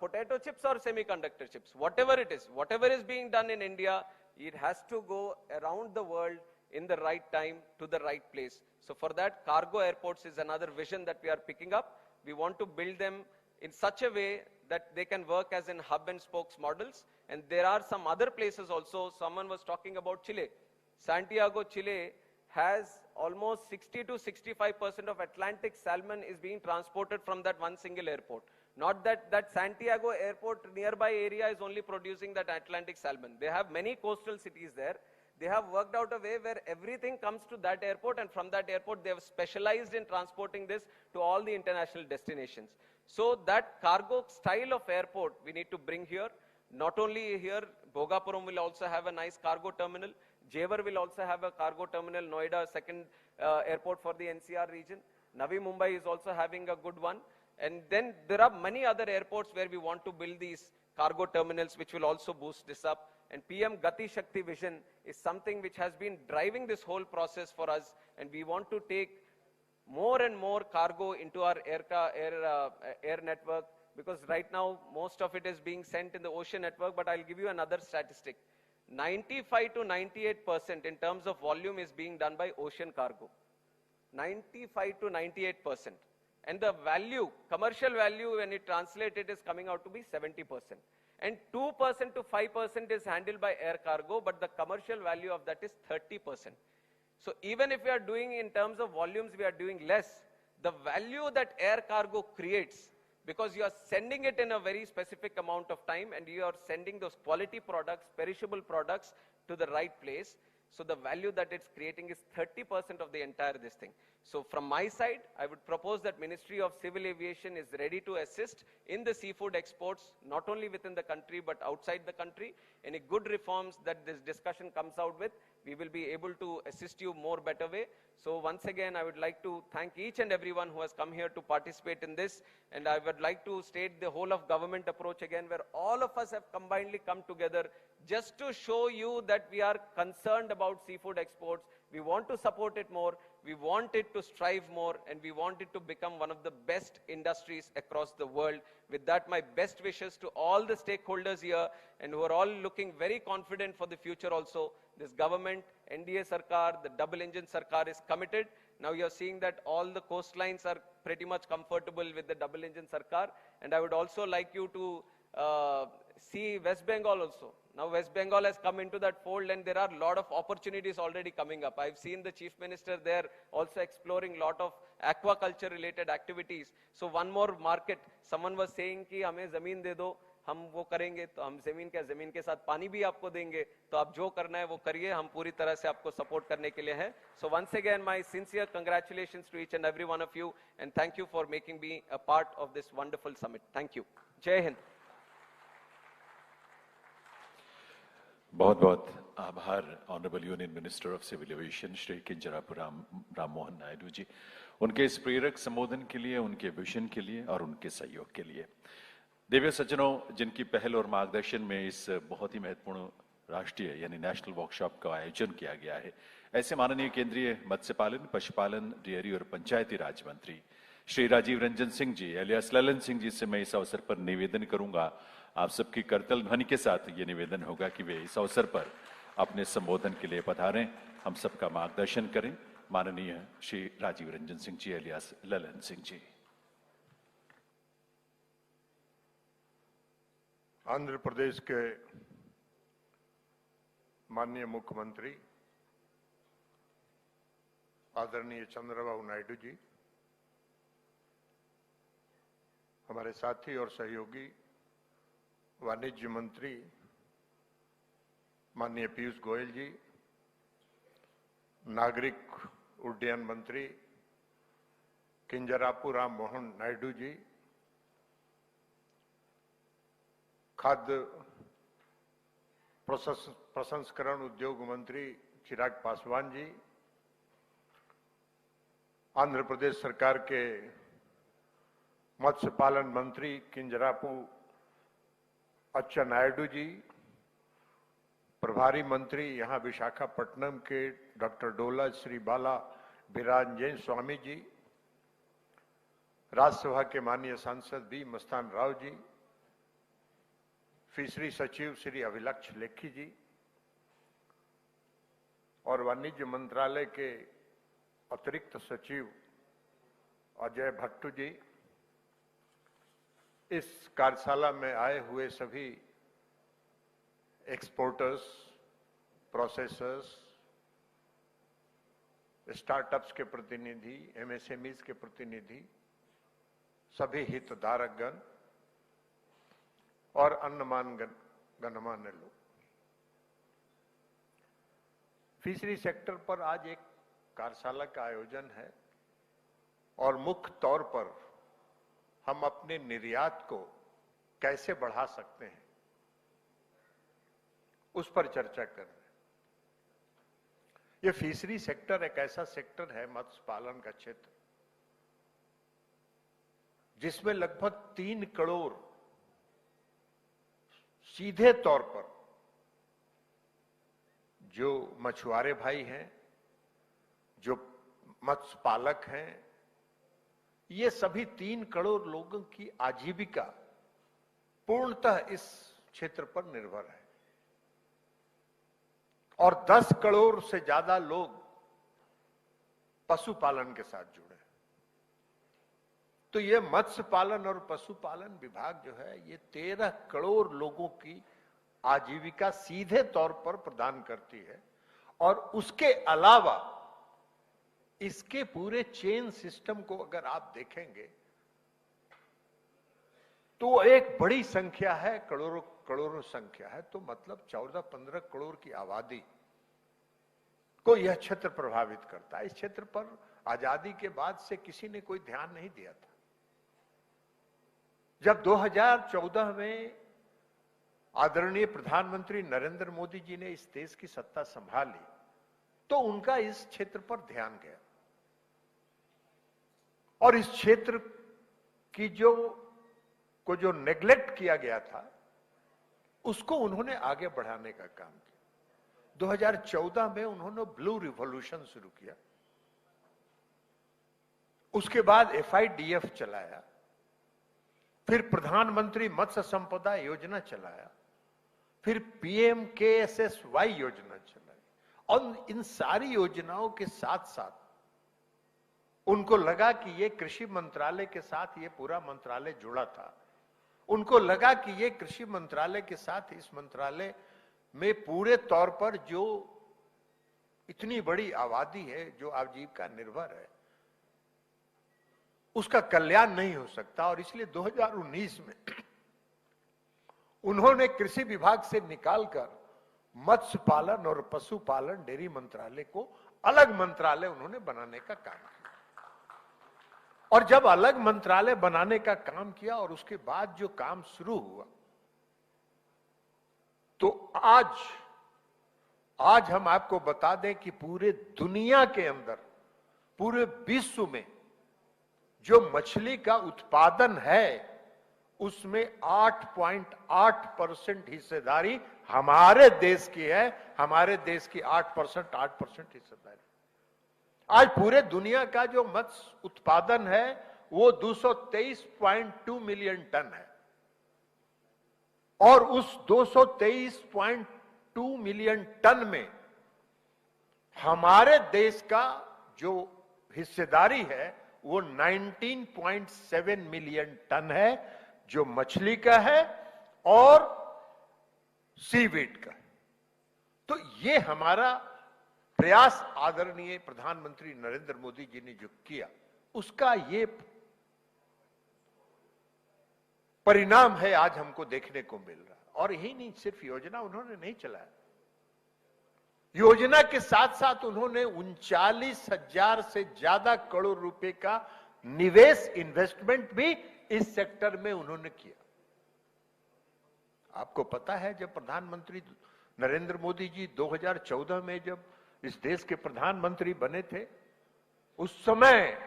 potato chips or semiconductor chips, whatever it is, whatever is being done in India, it has to go around the world in the right time to the right place. So for that, cargo airports is another vision that we are picking up. We want to build them in such a way that they can work as in hub and spokes models. And there are some other places also. Someone was talking about Chile. Santiago, Chile has almost 60 to 65% of Atlantic salmon is being transported from that one single airport. Not that Santiago airport nearby area is only producing that Atlantic salmon. They have many coastal cities there. They have worked out a way where everything comes to that airport, and from that airport they have specialized in transporting this to all the international destinations. So that cargo style of airport we need to bring here. Not only here, Bhogapuram will also have a nice cargo terminal. Jewar will also have a cargo terminal. Noida, second airport for the NCR region. Navi Mumbai is also having a good one. And then there are many other airports where we want to build these cargo terminals, which will also boost this up. And PM Gati Shakti vision is something which has been driving this whole process for us. And we want to take more and more cargo into our air network, because right now most of it is being sent in the ocean network. But I'll give you another statistic. 95 to 98% in terms of volume is being done by ocean cargo. 95 to 98%. And the value, commercial value, when it translated, is coming out to be 70%. And 2% to 5% is handled by air cargo, but the commercial value of that is 30%. So even if we are doing in terms of volumes, we are doing less, the value that air cargo creates, because you are sending it in a very specific amount of time and you are sending those quality products, perishable products to the right place. So the value that it's creating is 30% of the entire this thing. So from my side, I would propose that Ministry of Civil Aviation is ready to assist in the seafood exports, not only within the country, but outside the country. Any good reforms that this discussion comes out with, we will be able to assist you more better way. So once again, I would like to thank each and everyone who has come here to participate in this. And I would like to state the whole of government approach again, where all of us have combinedly come together just to show you that we are concerned about seafood exports. We want to support it more. We want it to strive more, and we want it to become one of the best industries across the world. With that, my best wishes to all the stakeholders here, and who are all looking very confident for the future also. This government, NDA Sarkar, the double engine Sarkar is committed. Now you're seeing that all the coastlines are pretty much comfortable with the double engine Sarkar. And I would also like you to see West Bengal also. Now West Bengal has come into that fold, and there are a lot of opportunities already coming up. I've seen the Chief Minister there also exploring a lot of aquaculture related activities. So one more market, someone was saying कि हमें ज़मीन दे दो, हम वो करेंगे, तो हम ज़मीन के साथ पानी भी आपको देंगे, तो आप जो करना है वो करिए, हम पूरी तरह से आपको सपोर्ट करने के लिए हैं. So once again, my sincere congratulations to each and every one of you, and thank you for making me a part of this wonderful summit. Thank you. Jai Hind. बहुत बहुत आभार honourable union minister of civil aviation Shri Kinjarapu Ram Mohan Naidu ji, उनके इस प्रेरक संबोधन के लिए, उनके विजन के लिए और उनके सहयोग के लिए. दिव्य सज्जनों, जिनकी पहल और मार्गदर्शन में इस बहुत ही महत्वपूर्ण राष्ट्रीय यानी नेशनल वर्कशॉप का आयोजन किया गया है, ऐसे माननीय केंद्रीय मत्स्य पालन, पशुपालन, डेयरी और पंचायती राज मंत्री श्री राजीव रंजन सिंह जी एलियास ललन सिंह जी से मैं इस अवसर पर निवेदन करूंगा. आप सबकी करतल ध्वनि के साथ ये निवेदन होगा कि वे इस अवसर पर अपने संबोधन के लिए पधारें, हम सबका मार्गदर्शन करें. माननीय श्री राजीव रंजन सिंह जी एलियास ललन सिंह जी. आंध्र प्रदेश के माननीय मुख्यमंत्री आदरणीय चंद्रबाबू नायडू जी, हमारे साथी और सहयोगी वाणिज्य मंत्री माननीय पीयूष गोयल जी, नागरिक उड्डयन मंत्री किंजरापु राम मोहन नायडू जी, खाद्य प्रसंस्करण उद्योग मंत्री चिराग पासवान जी, आंध्र प्रदेश सरकार के मत्स्य पालन मंत्री किंजरापु अच्छा नायडू जी, प्रभारी मंत्री यहाँ विशाखापट्टनम के डॉक्टर डोला श्री बाला बिरांजन स्वामी जी, राज्यसभा के माननीय सांसद बी मस्तान राव जी, फिशरी सचिव श्री अभिलक्ष लेखी जी और वाणिज्य मंत्रालय के अतिरिक्त सचिव अजय भट्टू जी, इस कार्यशाला में आए हुए सभी एक्सपोर्टर्स, प्रोसेसर्स, स्टार्टअप्स के प्रतिनिधि, एमएसएमईज के प्रतिनिधि, सभी हितधारकगण और अन्नमान गणमान्य लोग, फिशरी सेक्टर पर आज एक कार्यशाला का आयोजन है और मुख्य तौर पर हम अपने निर्यात को कैसे बढ़ा सकते हैं उस पर चर्चा कर रहे हैं। ये फिशरी सेक्टर एक ऐसा सेक्टर है, मत्स्य पालन का क्षेत्र, जिसमें लगभग 3 करोड़ सीधे तौर पर जो मछुआरे भाई हैं, जो मत्स्य पालक हैं, ये सभी 3 करोड़ लोगों की आजीविका पूर्णतः इस क्षेत्र पर निर्भर है और 10 करोड़ से ज्यादा लोग पशुपालन के साथ जुड़े। तो ये मत्स्य पालन और पशुपालन विभाग जो है, ये 13 करोड़ लोगों की आजीविका सीधे तौर पर प्रदान करती है और उसके अलावा इसके पूरे चेन सिस्टम को अगर आप देखेंगे तो एक बड़ी संख्या है, करोड़ों करोड़ों संख्या है, तो मतलब 14-15 करोड़ की आबादी को यह क्षेत्र प्रभावित करता है। इस क्षेत्र पर आजादी के बाद से किसी ने कोई ध्यान नहीं दिया था। जब 2014 में आदरणीय प्रधानमंत्री नरेंद्र मोदी जी ने इस देश की सत्ता संभाली तो उनका इस क्षेत्र पर ध्यान गया और इस क्षेत्र की जो नेग्लेक्ट किया गया था उसको उन्होंने आगे बढ़ाने का काम किया। 2014 में उन्होंने ब्लू रिवॉल्यूशन शुरू किया, उसके बाद FIDF चलाया, फिर प्रधानमंत्री मत्स्य संपदा योजना चलाया, फिर PMKSSY योजना चलाई और इन सारी योजनाओं के साथ साथ उनको लगा कि ये कृषि मंत्रालय के साथ ये पूरा मंत्रालय जुड़ा था। उनको लगा कि ये कृषि मंत्रालय के साथ इस मंत्रालय में पूरे तौर पर जो इतनी बड़ी आबादी है जो आजीविका निर्भर है उसका कल्याण नहीं हो सकता और इसलिए 2019 में उन्होंने कृषि विभाग से निकालकर मत्स्य पालन और पशुपालन डेयरी मंत्रालय को अलग मंत्रालय उन्होंने बनाने का काम किया और जब अलग मंत्रालय बनाने का काम किया और उसके बाद जो काम शुरू हुआ तो आज हम आपको बता दें कि पूरे दुनिया के अंदर, पूरे विश्व में जो मछली का उत्पादन है उसमें 8.8% हिस्सेदारी हमारे देश की है। हमारे देश की 8% हिस्सेदारी। आज पूरे दुनिया का जो मत्स्य उत्पादन है वो 223.2 मिलियन टन है और उस 223.2 मिलियन टन में हमारे देश का जो हिस्सेदारी है वो 19.7 मिलियन टन है जो मछली का है और सीवीड का है। तो ये हमारा प्रयास आदरणीय प्रधानमंत्री नरेंद्र मोदी जी ने जो किया उसका ये परिणाम है आज हमको देखने को मिल रहा है। और यही नहीं, सिर्फ योजना उन्होंने नहीं चलाया, योजना के साथ साथ उन्होंने 39,000 से ज्यादा करोड़ रुपए का निवेश इन्वेस्टमेंट भी इस सेक्टर में उन्होंने किया। आपको पता है जब प्रधानमंत्री नरेंद्र मोदी जी 2014 में जब इस देश के प्रधानमंत्री बने थे उस समय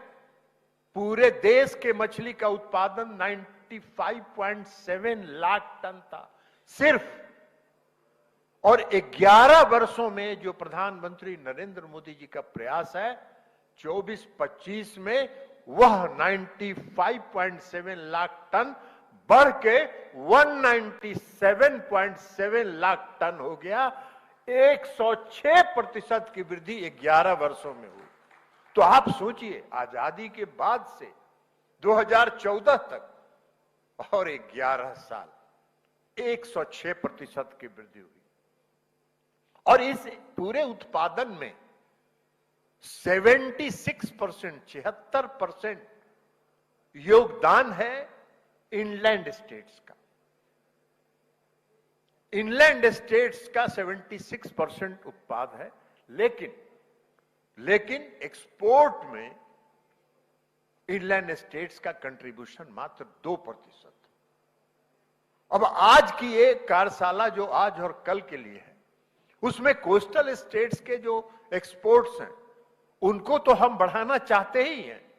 पूरे देश के मछली का उत्पादन 95.7 लाख टन था सिर्फ, और 11 वर्षों में जो प्रधानमंत्री नरेंद्र मोदी जी का प्रयास है 24-25 में वह 95.7 लाख टन बढ़ के 197.7 लाख टन हो गया। 106% की वृद्धि 11 वर्षों में हुई। तो आप सोचिए आजादी के बाद से 2014 तक और 11 साल 106% की वृद्धि हुई और इस पूरे उत्पादन में 76% योगदान है इनलैंड स्टेट्स का। इनलैंड स्टेट्स का 76% उत्पाद है, लेकिन एक्सपोर्ट में इनलैंड स्टेट्स का कंट्रीब्यूशन मात्र 2%। अब आज की ये कार्यशाला जो आज और कल के लिए है, उसमें कोस्टल स्टेट्स के जो एक्सपोर्ट्स हैं उनको तो हम बढ़ाना चाहते ही हैं,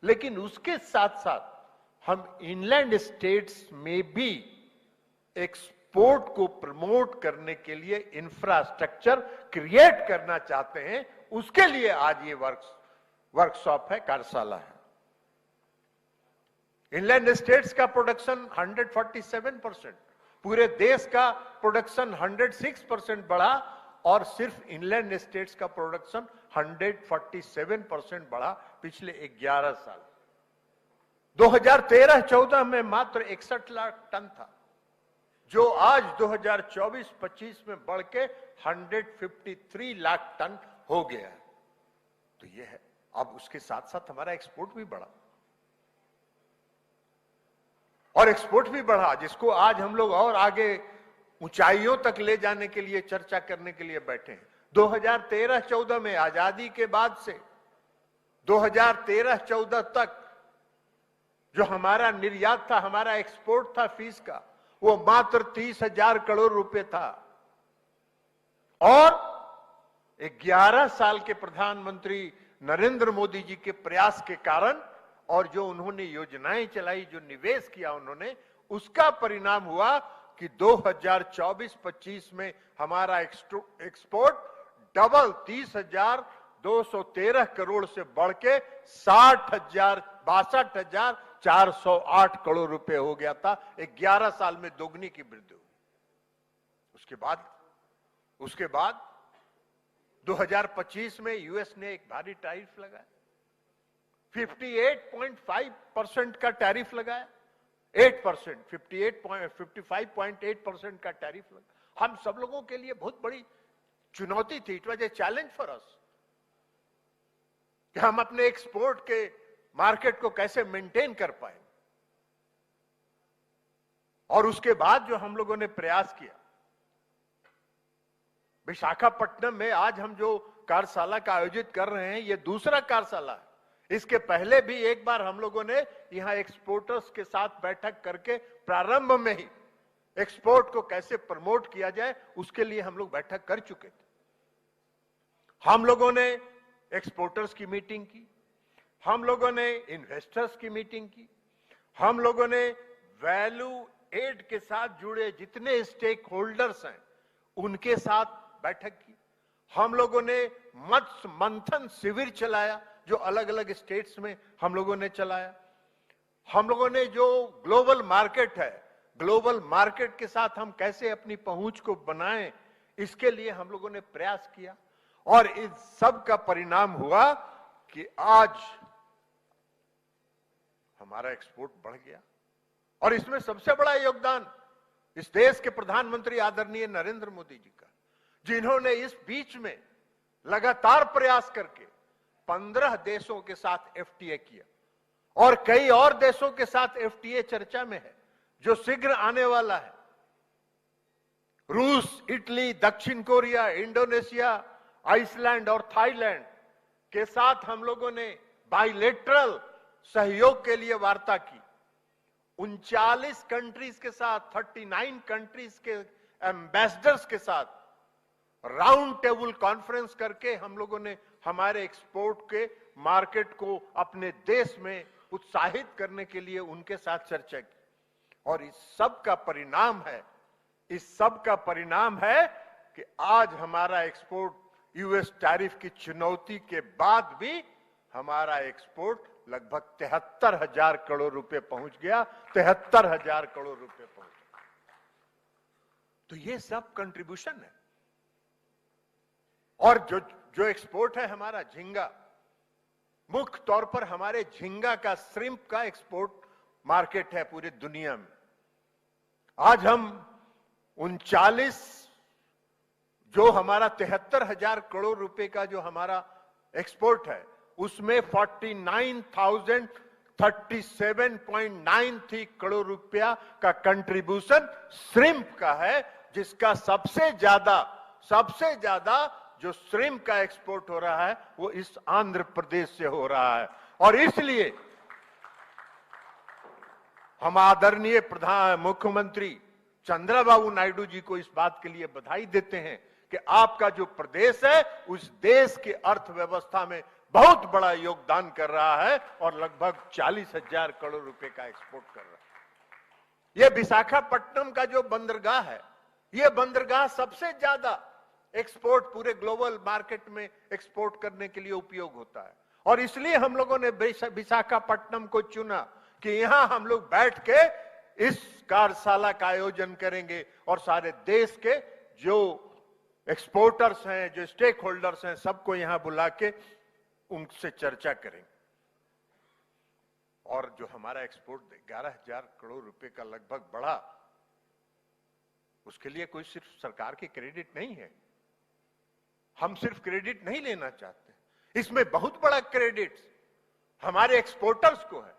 लेकिन उसके साथ साथ हम इनलैंड स्टेट्स में भी एक्सपोर्ट को प्रमोट करने के लिए इंफ्रास्ट्रक्चर क्रिएट करना चाहते हैं। उसके लिए आज ये वर्कशॉप है, कार्यशाला है। इनलैंड स्टेट्स का प्रोडक्शन 147%, पूरे देश का प्रोडक्शन 106% बढ़ा और सिर्फ इनलैंड स्टेट्स का प्रोडक्शन 147% बढ़ा पिछले 11 साल। 2013-14 में मात्र 61 लाख टन था, जो आज 2024-25 में बढ़ के 153 लाख टन हो गया है। तो ये है। अब उसके साथ साथ हमारा एक्सपोर्ट भी बढ़ा, और एक्सपोर्ट भी बढ़ा, जिसको आज हम लोग और आगे ऊंचाइयों तक ले जाने के लिए चर्चा करने के लिए बैठे हैं। 2013-14 में आजादी के बाद से 2013-14 तक जो हमारा निर्यात था, हमारा एक्सपोर्ट था फीस का, वो मात्र 30,000 करोड़ रुपए था। और 11 साल के प्रधानमंत्री नरेंद्र मोदी जी के प्रयास के कारण और जो उन्होंने योजनाएं चलाई, जो निवेश किया उन्होंने, उसका परिणाम हुआ कि 2024-25 में हमारा एक्सपोर्ट डबल 30,213 करोड़ से बढ़ के 62,408 करोड़ रुपए हो गया था। 11 साल में दोगुनी की वृद्धि हुई। उसके बाद 2025 में यूएस ने एक भारी टैरिफ लगाया, 58.5% का टैरिफ लगाया, 8%, 55.8% का टैरिफ लगा। हम सब लोगों के लिए बहुत बड़ी चुनौती थी। It was a challenge for us कि हम अपने एक्सपोर्ट के मार्केट को कैसे मेंटेन कर पाए। और उसके बाद जो हम लोगों ने प्रयास किया, विशाखापट्टनम में आज हम जो कार्यशाला का आयोजित कर रहे हैं, ये दूसरा कार्यशाला है। इसके पहले भी एक बार हम लोगों ने यहां एक्सपोर्टर्स के साथ बैठक करके प्रारंभ में ही एक्सपोर्ट को कैसे प्रमोट किया जाए, उसके लिए हम लोग बैठक कर चुके थे। हम लोगों ने एक्सपोर्टर्स की मीटिंग की, हम लोगों ने इन्वेस्टर्स की मीटिंग की, हम लोगों ने वैल्यू एड के साथ जुड़े जितने स्टेक होल्डर्स हैं उनके साथ बैठक की। हम लोगों ने मत्स्य मंथन शिविर चलाया, जो अलग अलग स्टेट्स में हम लोगों ने चलाया। हम लोगों ने जो ग्लोबल मार्केट है, ग्लोबल मार्केट के साथ हम कैसे अपनी पहुंच को बनाएं, इसके लिए हम लोगों ने प्रयास किया। और इस सब का परिणाम हुआ कि आज हमारा एक्सपोर्ट बढ़ गया। और इसमें सबसे बड़ा योगदान इस देश के प्रधानमंत्री आदरणीय नरेंद्र मोदी जी का, जिन्होंने इस बीच में लगातार प्रयास करके 15 देशों के साथ एफटीए किया और कई और देशों के साथ एफटीए चर्चा में है, जो शीघ्र आने वाला है। रूस, इटली, दक्षिण कोरिया, इंडोनेशिया, आइसलैंड और थाईलैंड के साथ हम लोगों ने बाइलेटरल सहयोग के लिए वार्ता की। 39 कंट्रीज के साथ, 39 कंट्रीज के एम्बेसडर्स के साथ राउंड टेबल कॉन्फ्रेंस करके हम लोगों ने हमारे एक्सपोर्ट के मार्केट को अपने देश में उत्साहित करने के लिए उनके साथ चर्चा की। और इस सब का परिणाम है कि आज हमारा एक्सपोर्ट यूएस टैरिफ की चुनौती के बाद भी हमारा एक्सपोर्ट लगभग 73,000 करोड़ रुपए पहुंच गया। 73,000 करोड़ रुपए पहुंच गया। तो ये सब कंट्रीब्यूशन है। और जो एक्सपोर्ट है हमारा झींगा, मुख्य तौर पर हमारे झींगा का, श्रिम्प का एक्सपोर्ट मार्केट है पूरी दुनिया में। आज हम 39 जो हमारा 73,000 करोड़ रुपए का जो हमारा एक्सपोर्ट है, उसमें 49,037.93 करोड़ रुपया का कंट्रीब्यूशन श्रिम्प का है, जिसका सबसे ज्यादा जो श्रिम्प का एक्सपोर्ट हो रहा है वो इस आंध्र प्रदेश से हो रहा है। और इसलिए हम आदरणीय मुख्यमंत्री चंद्रबाबू नायडू जी को इस बात के लिए बधाई देते हैं कि आपका जो प्रदेश है उस देश के अर्थव्यवस्था में बहुत बड़ा योगदान कर रहा है और लगभग 40,000 करोड़ रुपए का एक्सपोर्ट कर रहा है। यह विशाखापट्टनम का जो बंदरगाह है, यह बंदरगाह सबसे ज्यादा एक्सपोर्ट पूरे ग्लोबल मार्केट में एक्सपोर्ट करने के लिए उपयोग होता है। और इसलिए हम लोगों ने विशाखापट्टनम को चुना कि यहां हम लोग बैठ के इस कार्यशाला का आयोजन करेंगे और सारे देश के जो एक्सपोर्टर्स हैं, जो स्टेक होल्डर्स हैं, सबको यहां बुला के उनसे चर्चा करेंगे। और जो हमारा एक्सपोर्ट 11,000 करोड़ रुपए का लगभग बढ़ा, उसके लिए कोई सिर्फ सरकार की क्रेडिट नहीं है। हम सिर्फ क्रेडिट नहीं लेना चाहते, इसमें बहुत बड़ा क्रेडिट हमारे एक्सपोर्टर्स को है।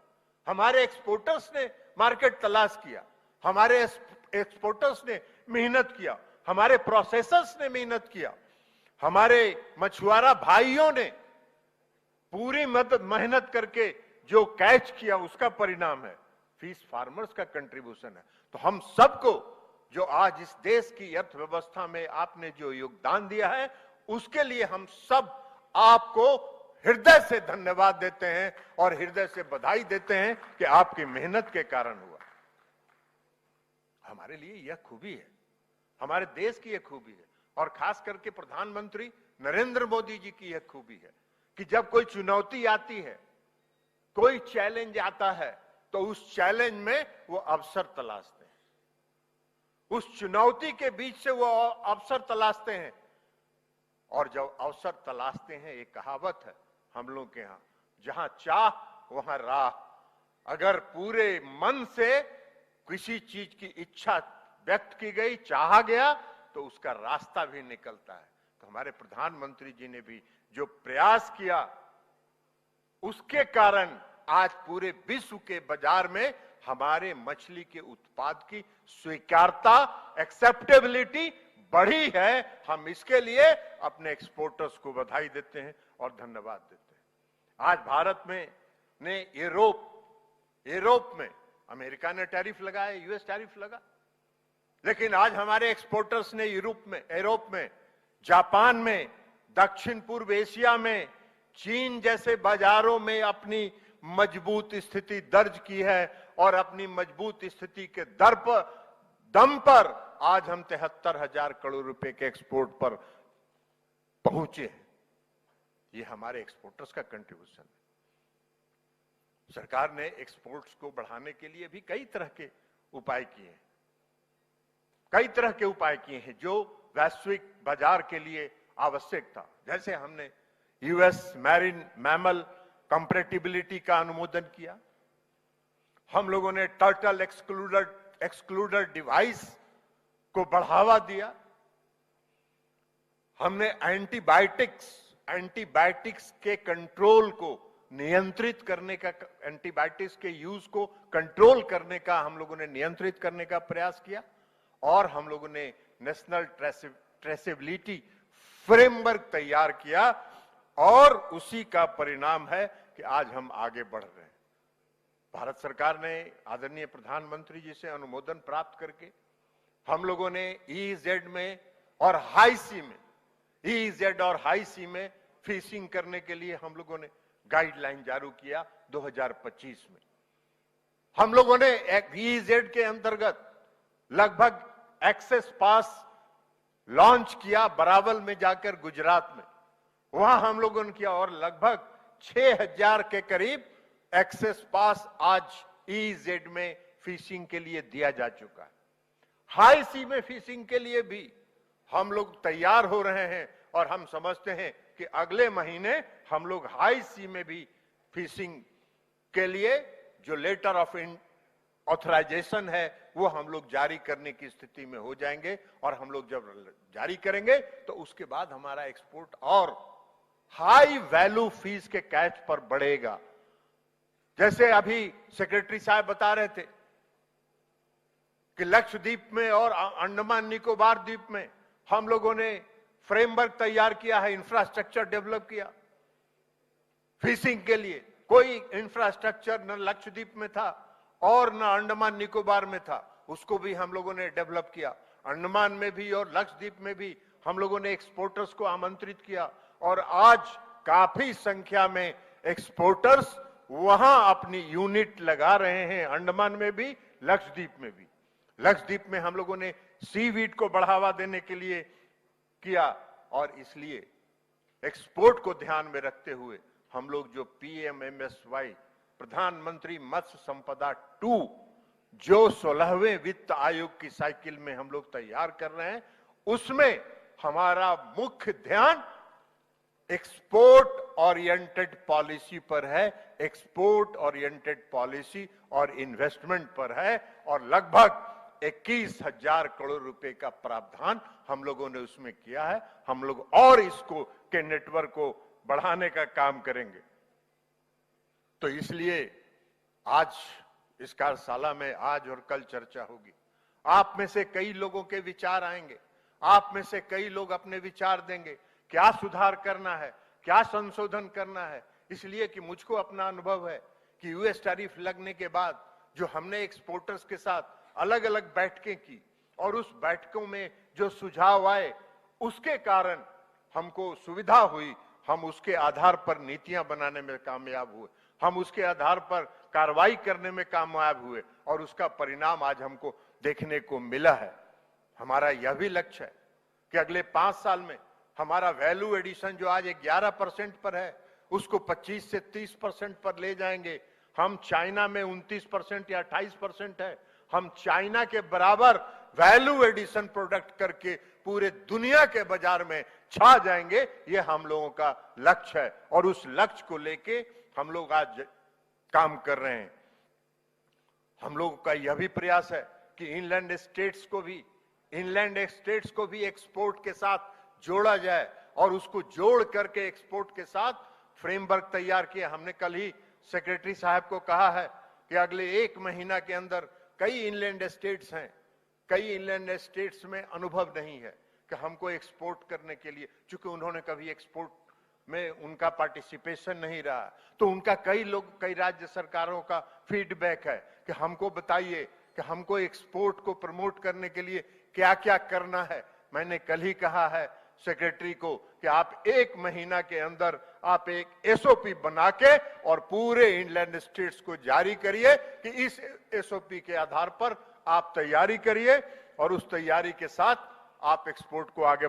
हमारे एक्सपोर्टर्स ने मार्केट तलाश किया, हमारे एक्सपोर्टर्स ने मेहनत किया, हमारे प्रोसेसर्स ने मेहनत किया, हमारे मछुआरा भाइयों ने पूरी मेहनत करके जो कैच किया उसका परिणाम है फिश फार्मर्स का कंट्रीब्यूशन है। तो हम सबको जो आज इस देश की अर्थव्यवस्था में आपने जो योगदान दिया है उसके लिए हम सब आपको हृदय से धन्यवाद देते हैं और हृदय से बधाई देते हैं कि आपकी मेहनत के कारण हुआ। हमारे लिए यह खूबी है, हमारे देश की यह खूबी है और खास करके प्रधानमंत्री नरेंद्र मोदी जी की यह खूबी है कि जब कोई चुनौती आती है, कोई चैलेंज आता है, तो उस चैलेंज में वो अवसर तलाशते हैं, उस चुनौती के बीच से वो अवसर तलाशते हैं। और जब अवसर तलाशते हैं, एक कहावत है हम लोग के यहां, जहां चाह वहां राह। अगर पूरे मन से किसी चीज की इच्छा व्यक्त की गई, चाहा गया, तो उसका रास्ता भी निकलता है। तो हमारे प्रधानमंत्री जी ने भी जो प्रयास किया उसके कारण आज पूरे विश्व के बाजार में हमारे मछली के उत्पाद की स्वीकारता, एक्सेप्टेबिलिटी बढ़ी है। हम इसके लिए अपने एक्सपोर्टर्स को बधाई देते हैं और धन्यवाद देते हैं। आज भारत में ने यूरोप में अमेरिका ने टैरिफ लगाया, यूएस टैरिफ लगा, लेकिन आज हमारे एक्सपोर्टर्स ने यूरोप में, जापान में, दक्षिण पूर्व एशिया में, चीन जैसे बाजारों में अपनी मजबूत स्थिति दर्ज की है और अपनी मजबूत स्थिति के दम पर आज हम 73,000 करोड़ रुपए के एक्सपोर्ट पर पहुंचे हैं। ये हमारे एक्सपोर्टर्स का कंट्रीब्यूशन है। सरकार ने एक्सपोर्ट्स को बढ़ाने के लिए भी कई तरह के उपाय किए हैं जो वैश्विक बाजार के लिए आवश्यक था। जैसे हमने यूएस मैरिन मैमल कंपैटिबिलिटी का अनुमोदन किया, हम लोगों ने टर्टल एक्सक्लूडर डिवाइस को बढ़ावा दिया, हमने एंटीबायोटिक्स के कंट्रोल को नियंत्रित करने का, एंटीबायोटिक्स के यूज को कंट्रोल करने का हम लोगों ने नियंत्रित करने का प्रयास किया और हम लोगों ने नेशनल ट्रेसेबिलिटी फ्रेमवर्क तैयार किया और उसी का परिणाम है कि आज हम आगे बढ़ रहे हैं। भारत सरकार ने आदरणीय प्रधानमंत्री जी से अनुमोदन प्राप्त करके हम लोगों ने ईजेड में और हाई सी में, ईजेड और हाई सी में फिशिंग करने के लिए हम लोगों ने गाइडलाइन जारी किया 2025 में। हम लोगों ने ईजेड के अंतर्गत लगभग एक्सेस पास लॉन्च किया बरावल में जाकर गुजरात में, वहां हम लोगों ने किया और लगभग 6,000 के करीब एक्सेस पास आज ईजेड में फिशिंग के लिए दिया जा चुका है। हाई सी में फिशिंग के लिए भी हम लोग तैयार हो रहे हैं और हम समझते हैं कि अगले महीने हम लोग हाई सी में भी फिशिंग के लिए जो लेटर ऑफ ऑथराइजेशन है वो हम लोग जारी करने की स्थिति में हो जाएंगे और हम लोग जब जारी करेंगे तो उसके बाद हमारा एक्सपोर्ट और हाई वैल्यू फीस के कैच पर बढ़ेगा। जैसे अभी सेक्रेटरी साहब बता रहे थे कि लक्षद्वीप में और अंडमान निकोबार द्वीप में हम लोगों ने फ्रेमवर्क तैयार किया है, इंफ्रास्ट्रक्चर डेवलप किया फिशिंग के लिए। कोई इंफ्रास्ट्रक्चर न लक्षद्वीप में था और न अंडमान निकोबार में था, उसको भी हम लोगों ने डेवलप किया। अंडमान में भी और लक्षद्वीप में भी हम लोगों ने एक्सपोर्टर्स को आमंत्रित किया और आज काफी संख्या में एक्सपोर्टर्स वहां अपनी यूनिट लगा रहे हैं, अंडमान में भी, लक्षद्वीप में भी। लक्षद्वीप में हम लोगों ने सीवीड को बढ़ावा देने के लिए किया और इसलिए एक्सपोर्ट को ध्यान में रखते हुए हम लोग जो PMMSY प्रधानमंत्री मत्स्य संपदा 2 जो 16वें वित्त आयोग की साइकिल में हम लोग तैयार कर रहे हैं, उसमें हमारा मुख्य ध्यान एक्सपोर्ट ओरिएंटेड पॉलिसी पर है, एक्सपोर्ट ओरिएंटेड पॉलिसी और इन्वेस्टमेंट पर है और लगभग 21,000 करोड़ रुपए का प्रावधान हम लोगों ने उसमें किया है। हम लोग और इसको के नेटवर्क को बढ़ाने का काम करेंगे। तो इसलिए आज इस कार्यशाला में आज और कल चर्चा होगी। आप में से कई लोगों के विचार आएंगे, आप में से कई लोग अपने विचार देंगे, क्या सुधार करना है, क्या संशोधन करना है। इसलिए कि मुझको अपना अनुभव है कि यूएस टैरिफ लगने के बाद जो हमने एक्सपोर्टर्स के साथ अलग अलग बैठकें की और उस बैठकों में जो सुझाव आए उसके कारण हमको सुविधा हुई, हम उसके आधार पर नीतियां बनाने में कामयाब हुए, हम उसके आधार पर कार्रवाई करने में कामयाब हुए और उसका परिणाम आज हमको देखने को मिला है। हमारा यह भी लक्ष्य है कि अगले 5 साल में हमारा वैल्यू एडिशन जो आज 11% पर है उसको 25 से 30% पर ले जाएंगे। हम चाइना में 29% या 28% है, हम चाइना के बराबर वैल्यू एडिशन प्रोडक्ट करके पूरे दुनिया के बाजार में छा जाएंगे। ये हम लोगों का लक्ष्य है और उस लक्ष्य को लेके हम लोग आज काम कर रहे हैं। हम लोगों का यह भी प्रयास है कि इनलैंड स्टेट्स को भी एक्सपोर्ट के साथ जोड़ा जाए और उसको जोड़ करके एक्सपोर्ट के साथ फ्रेमवर्क तैयार किया। हमने कल ही सेक्रेटरी साहब को कहा है कि अगले 1 महीना के अंदर कई इनलैंड स्टेट्स हैं, कई इनलैंड स्टेट्स में अनुभव नहीं है कि हमको एक्सपोर्ट करने के लिए, चूंकि उन्होंने कभी एक्सपोर्ट में उनका पार्टिसिपेशन नहीं रहा, तो उनका कई राज्य सरकारों का फीडबैक है कि हमको बताइए कि हमको एक्सपोर्ट को प्रमोट करने के लिए क्या क्या करना है। मैंने कल ही कहा है सेक्रेटरी को कि आप 1 महीना के अंदर आप एक SOP बना के और पूरे इनलैंड स्टेट्स को जारी करिए कि इस SOP के आधार पर आप तैयारी करिए और उस तैयारी के साथ आप एक्सपोर्ट को आगे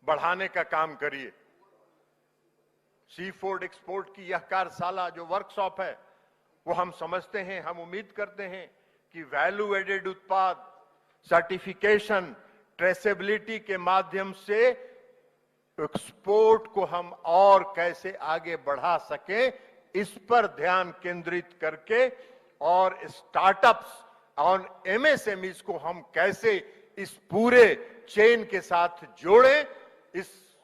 बढ़ाने का काम करिए। सी फूड एक्सपोर्ट की यह कार्यशाला जो वर्कशॉप है वो हम समझते हैं, हम उम्मीद करते हैं कि वैल्यू एडेड उत्पाद सर्टिफिकेशन ट्रेसेबिलिटी के माध्यम से एक्सपोर्ट को हम और कैसे आगे बढ़ा सकें, इस पर ध्यान केंद्रित करके और स्टार्टअप्स और MSMEs को हम कैसे इस पूरे चेन के साथ जोड़ें, इस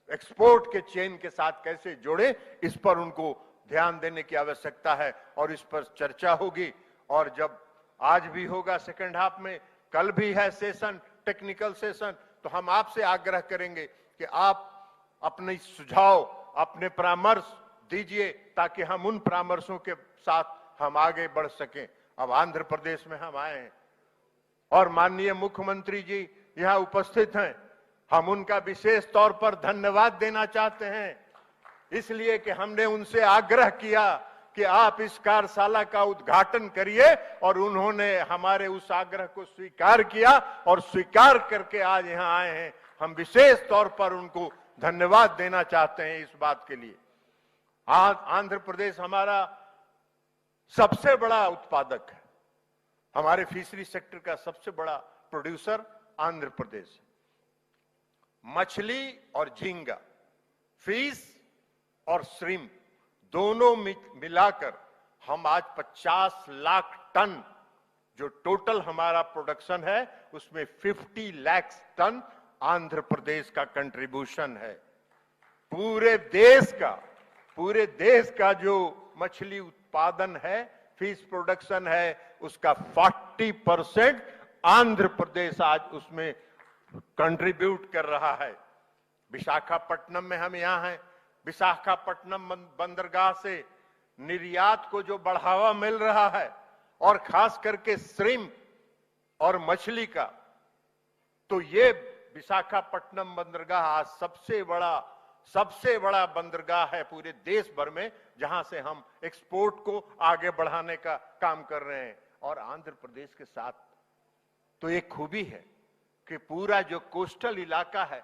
एक्सपोर्ट के चेन के साथ कैसे जोड़ें, इस पर उनको ध्यान देने की आवश्यकता है और इस पर चर्चा होगी। और जब आज भी होगा सेकंड हाफ में, कल भी है सेशन, टेक्निकल सेशन, तो हम आपसे आग्रह करेंगे कि आप अपने सुझाव, अपने परामर्श दीजिए ताकि हम उन परामर्शों के साथ हम आगे बढ़ सकें। अब आंध्र प्रदेश में हम आए हैं और माननीय मुख्यमंत्री जी यहां उपस्थित हैं, हम उनका विशेष तौर पर धन्यवाद देना चाहते हैं, इसलिए कि हमने उनसे आग्रह किया कि आप इस कार्यशाला का उद्घाटन करिए और उन्होंने हमारे उस आग्रह को स्वीकार किया और स्वीकार करके आज यहां आए हैं। हम विशेष तौर पर उनको धन्यवाद देना चाहते हैं इस बात के लिए। आज आंध्र प्रदेश हमारा सबसे बड़ा उत्पादक है, हमारे फिशरी सेक्टर का सबसे बड़ा प्रोड्यूसर आंध्र प्रदेश। मछली और झींगा, फिश और श्रिम्प दोनों मिलाकर हम आज 50 लाख टन जो टोटल हमारा प्रोडक्शन है उसमें 50 लाख टन आंध्र प्रदेश का कंट्रीब्यूशन है। पूरे देश का जो मछली उत्पादन है, फिश प्रोडक्शन है, उसका 40% आंध्र प्रदेश आज उसमें कंट्रीब्यूट कर रहा है। विशाखापट्टनम में हम यहाँ हैं, विशाखापट्टनम बंदरगाह से निर्यात को जो बढ़ावा मिल रहा है और खास करके श्रिम्प और मछली का, तो ये विशाखापट्टनम बंदरगाह आज सबसे बड़ा बंदरगाह है पूरे देश भर में, जहां से हम एक्सपोर्ट को आगे बढ़ाने का काम कर रहे हैं। और आंध्र प्रदेश के साथ तो एक खूबी है कि पूरा जो कोस्टल इलाका है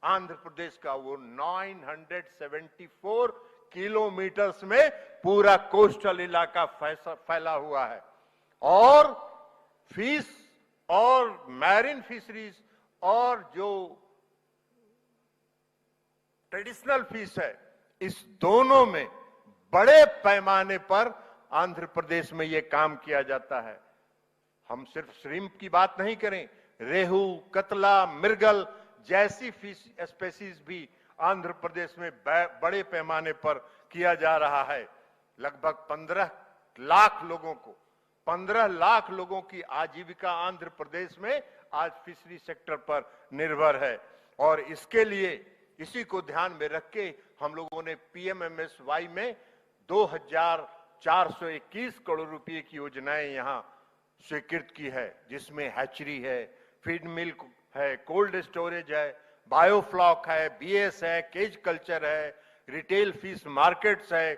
आंध्र प्रदेश का, वो 974 किलोमीटर्स में पूरा कोस्टल इलाका फैला हुआ है। और फिश और मैरिन फिशरीज और जो ट्रेडिशनल फिश है, इस दोनों में बड़े पैमाने पर आंध्र प्रदेश में यह काम किया जाता है। हम सिर्फ श्रिम्प की बात नहीं करें, रेहू, कतला, मृगल जैसी फिश स्पेसीज भी आंध्र प्रदेश में बड़े पैमाने पर किया जा रहा है। लगभग 15 लाख लोगों की आजीविका आंध्र प्रदेश में आज फिशरी सेक्टर पर निर्भर है। और इसके लिए इसी को ध्यान में रख के हम लोगों ने PMMSY में 2421 करोड़ रुपए की योजनाएं यहां स्वीकृत की है, जिसमें हैचरी है, फीड मिल है, कोल्ड स्टोरेज है, बायोफ्लॉक है, BS है, केज कल्चर है, रिटेल फिश मार्केट्स है,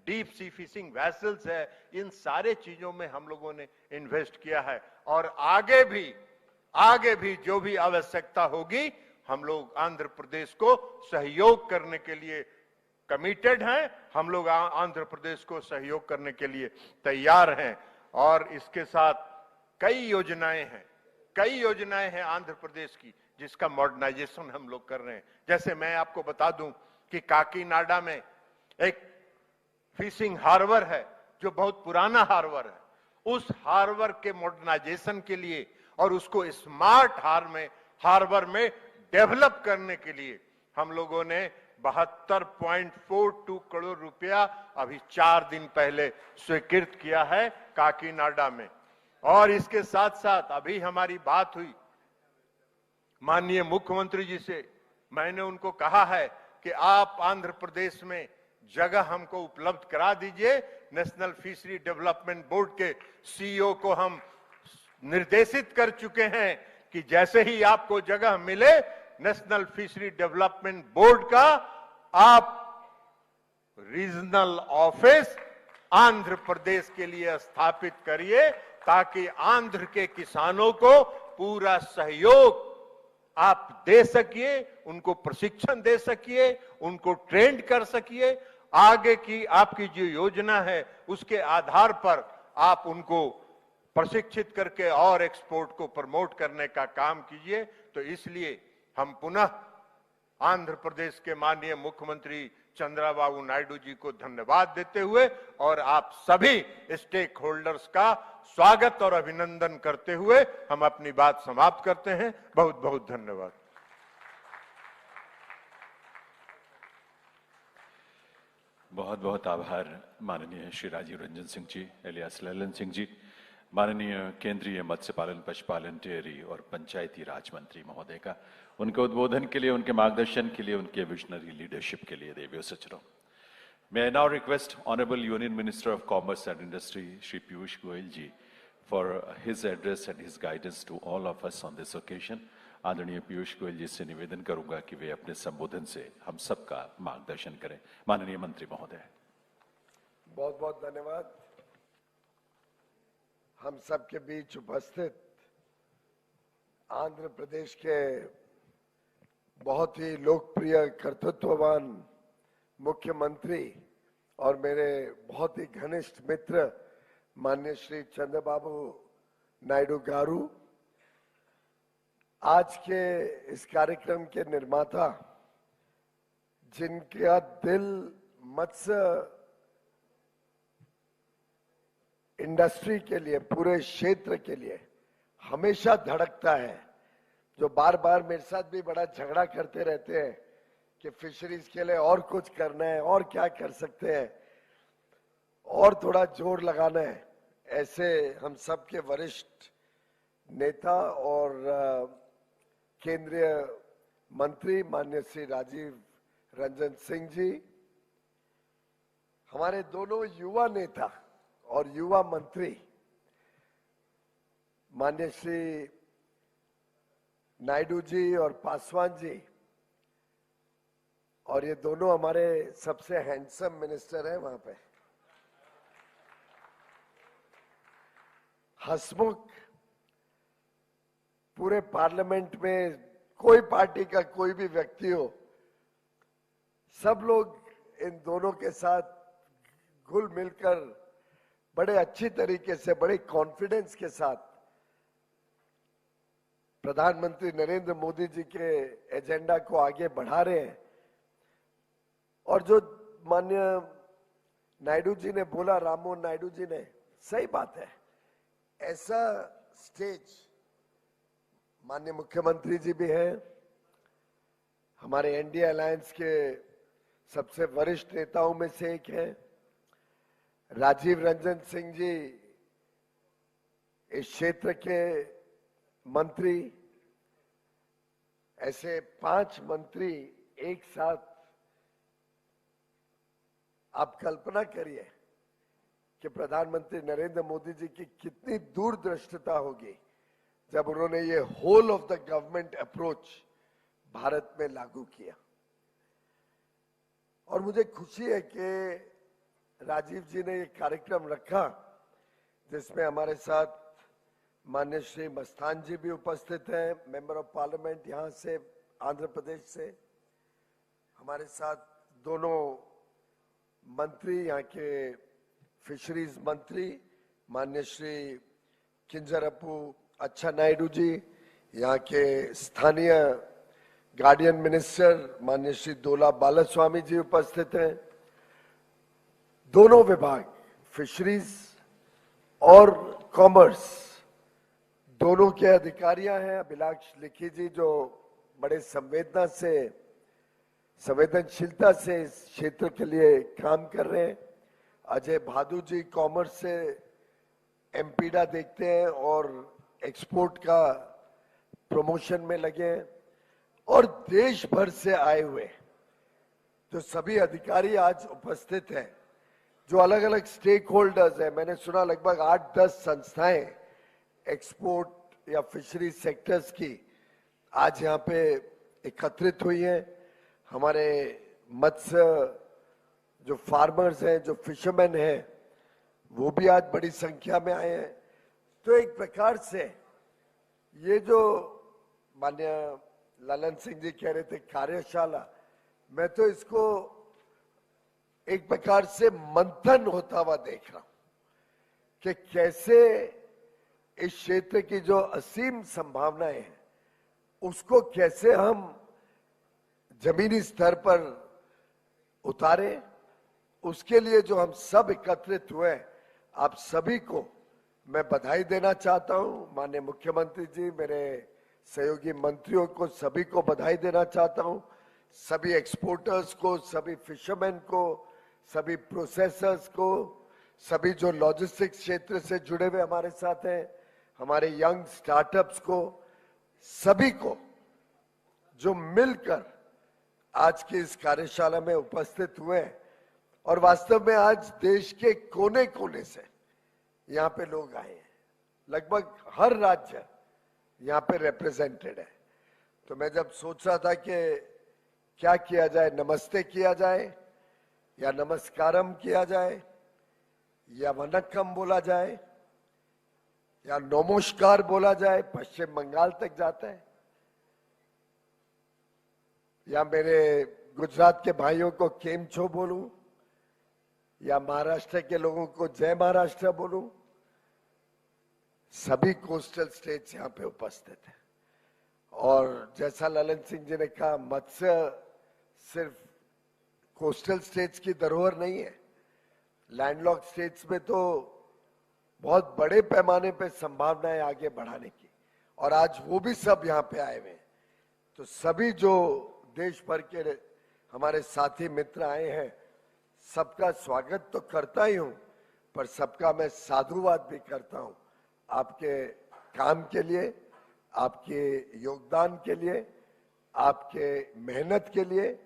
डीप सी फिशिंग वेसल्स है। इन सारे चीजों में हम लोगों ने इन्वेस्ट किया है और आगे भी जो भी आवश्यकता होगी हम लोग आंध्र प्रदेश को सहयोग करने के लिए कमिटेड हैं। हम लोग आंध्र प्रदेश को सहयोग करने के लिए तैयार हैं। और इसके साथ कई योजनाएं हैं आंध्र प्रदेश की, जिसका मॉडर्नाइजेशन हम लोग कर रहे हैं। जैसे मैं आपको बता दूं कि काकीनाडा में एक फिशिंग हार्बर है जो बहुत पुराना हार्बर है। उस हार्बर के मॉडर्नाइजेशन के लिए और उसको स्मार्ट हार्बर में डेवलप करने के लिए हम लोगों ने 72.42 करोड़ रुपया अभी 4 दिन पहले स्वीकृत किया है काकीनाडा में। और इसके साथ साथ अभी हमारी बात हुई माननीय मुख्यमंत्री जी से, मैंने उनको कहा है कि आप आंध्र प्रदेश में जगह हमको उपलब्ध करा दीजिए। नेशनल फिशरी डेवलपमेंट बोर्ड के CEO को हम निर्देशित कर चुके हैं कि जैसे ही आपको जगह मिले नेशनल फिशरी डेवलपमेंट बोर्ड का आप रीजनल ऑफिस आंध्र प्रदेश के लिए स्थापित करिए, ताकि आंध्र के किसानों को पूरा सहयोग आप दे सकिए, उनको प्रशिक्षण दे सकिए, उनको ट्रेंड कर सकिए। आगे की आपकी जो योजना है उसके आधार पर आप उनको प्रशिक्षित करके और एक्सपोर्ट को प्रमोट करने का काम कीजिए। तो इसलिए हम पुनः आंध्र प्रदेश के माननीय मुख्यमंत्री चंद्रबाबू नायडू जी को धन्यवाद देते हुए और आप सभी स्टेक होल्डर्स का स्वागत और अभिनंदन करते हुए हम अपनी बात समाप्त करते हैं। बहुत बहुत धन्यवाद। बहुत बहुत आभार माननीय श्री राजीव रंजन सिंह जी, एलियास ललन सिंह जी, माननीय केंद्रीय मत्स्य पालन, पशुपालन, डेयरी और पंचायती राज मंत्री महोदय का, उनके उद्बोधन के लिए, उनके मार्गदर्शन के लिए, उनके विजनरी लीडरशिप के लिए देवियों सचरों। May I now request Honorable Union Minister of Commerce and Industry, Shri Piyush Goyal ji, for his address and his guidance to all of us on this occasion. आदरणीय पीयूष गोयल जी से निवेदन करूंगा कि वे अपने संबोधन से हम सबका मार्गदर्शन करें। माननीय मंत्री महोदय। बहुत बहुत धन्यवाद। हम सबके बीच उपस्थित आंध्र प्रदेश के बहुत ही लोकप्रिय कर्तृत्ववान मुख्यमंत्री और मेरे बहुत ही घनिष्ठ मित्र माननीय श्री चंद्रबाबू नायडू गारू, आज के इस कार्यक्रम के निर्माता, जिनका दिल मत्स्य इंडस्ट्री के लिए, पूरे क्षेत्र के लिए हमेशा धड़कता है, जो बार बार मेरे साथ भी बड़ा झगड़ा करते रहते हैं कि फिशरीज के लिए और कुछ करना है और क्या कर सकते हैं और थोड़ा जोर लगाना है। ऐसे हम सबके वरिष्ठ नेता और केंद्रीय मंत्री माननीय श्री राजीव रंजन सिंह जी, हमारे दोनों युवा नेता और युवा मंत्री माननीय श्री नायडू जी और पासवान जी, और ये दोनों हमारे सबसे हैंडसम मिनिस्टर हैं वहां पे, हसमुख, पूरे पार्लियामेंट में कोई पार्टी का कोई भी व्यक्ति हो, सब लोग इन दोनों के साथ घुल मिलकर बड़े अच्छी तरीके से, बड़े कॉन्फिडेंस के साथ प्रधानमंत्री नरेंद्र मोदी जी के एजेंडा को आगे बढ़ा रहे हैं। और जो माननीय नायडू जी ने बोला, राममोहन नायडू जी ने, सही बात है, ऐसा स्टेज माननीय मुख्यमंत्री जी भी हैं, हमारे एनडीए अलायंस के सबसे वरिष्ठ नेताओं में से एक हैं, राजीव रंजन सिंह जी इस क्षेत्र के मंत्री, ऐसे 5 मंत्री एक साथ, आप कल्पना करिए कि प्रधानमंत्री नरेंद्र मोदी जी की कितनी दूरदृष्टता होगी जब उन्होंने ये whole of the government approach Bharat में लागू किया। और मुझे खुशी है कि राजीव जी ने ये कार्यक्रम रखा जिसमें हमारे साथ माननीय श्री मस्तान जी भी उपस्थित हैं, मेंबर ऑफ पार्लियामेंट यहां से, आंध्र प्रदेश से, हमारे साथ दोनों मंत्री, यहाँ के फिशरीज मंत्री माननीय श्री किंजरप्पू अच्छा नायडू जी, यहाँ के स्थानीय गार्डियन मिनिस्टर माननीय श्री दोला बालास्वामी जी उपस्थित हैं। दोनों विभाग, फिशरीज और कॉमर्स, दोनों के अधिकारियां हैं। अभिलाष लिखी जी जो बड़े संवेदनशीलता से इस क्षेत्र के लिए काम कर रहे हैं। अजय भादु जी कॉमर्स से एमपीडा देखते हैं और एक्सपोर्ट का प्रमोशन में लगे हैं। और देश भर से आए हुए जो सभी अधिकारी आज उपस्थित हैं, जो अलग अलग स्टेक होल्डर्स हैं, मैंने सुना लगभग 8-10 संस्थाएं एक्सपोर्ट या फिशरी सेक्टर्स की आज यहाँ पे एकत्रित हुई हैं। हमारे मत्स्य जो फार्मर्स हैं, जो फिशरमैन हैं, वो भी आज बड़ी संख्या में आए हैं। तो एक प्रकार से ये जो माननीय ललन सिंह जी कह रहे थे कार्यशाला, मैं तो इसको एक प्रकार से मंथन होता हुआ देख रहा हूं कि कैसे इस क्षेत्र की जो असीम संभावनाएं हैं उसको कैसे हम जमीनी स्तर पर उतारें। उसके लिए जो हम सब एकत्रित हुए, आप सभी को मैं बधाई देना चाहता हूं। माननीय मुख्यमंत्री जी, मेरे सहयोगी मंत्रियों को, सभी को बधाई देना चाहता हूं। सभी एक्सपोर्टर्स को, सभी फिशरमैन को, सभी प्रोसेसर्स को, सभी जो लॉजिस्टिक्स क्षेत्र से जुड़े हुए हमारे साथ हैं, हमारे यंग स्टार्टअप्स को, सभी को जो मिलकर आज की इस कार्यशाला में उपस्थित हुए हैं। और वास्तव में आज देश के कोने कोने से यहाँ पे लोग आए हैं, लगभग हर राज्य यहाँ पे रिप्रेजेंटेड है। तो मैं जब सोच रहा था कि क्या किया जाए, नमस्ते किया जाए या नमस्कारम किया जाए या वनक्कम बोला जाए या नमस्कार बोला जाए, पश्चिम बंगाल तक जाता है, या मेरे गुजरात के भाइयों को केम छो बोलूं या महाराष्ट्र के लोगों को जय महाराष्ट्र बोलूं, सभी कोस्टल स्टेट्स यहाँ पे उपस्थित हैं। और जैसा ललन सिंह जी ने कहा, मत्स्य सिर्फ कोस्टल स्टेट्स की धरोहर नहीं है, लैंडलॉक स्टेट्स में तो बहुत बड़े पैमाने पे संभावनाएं आगे बढ़ाने की, और आज वो भी सब यहाँ पे आए हुए हैं। तो सभी जो देश भर के हमारे साथी मित्र आए हैं, सबका स्वागत तो करता ही हूं, पर सबका मैं साधुवाद भी करता हूं। आपके काम के लिए, आपके योगदान के लिए, आपके मेहनत के लिए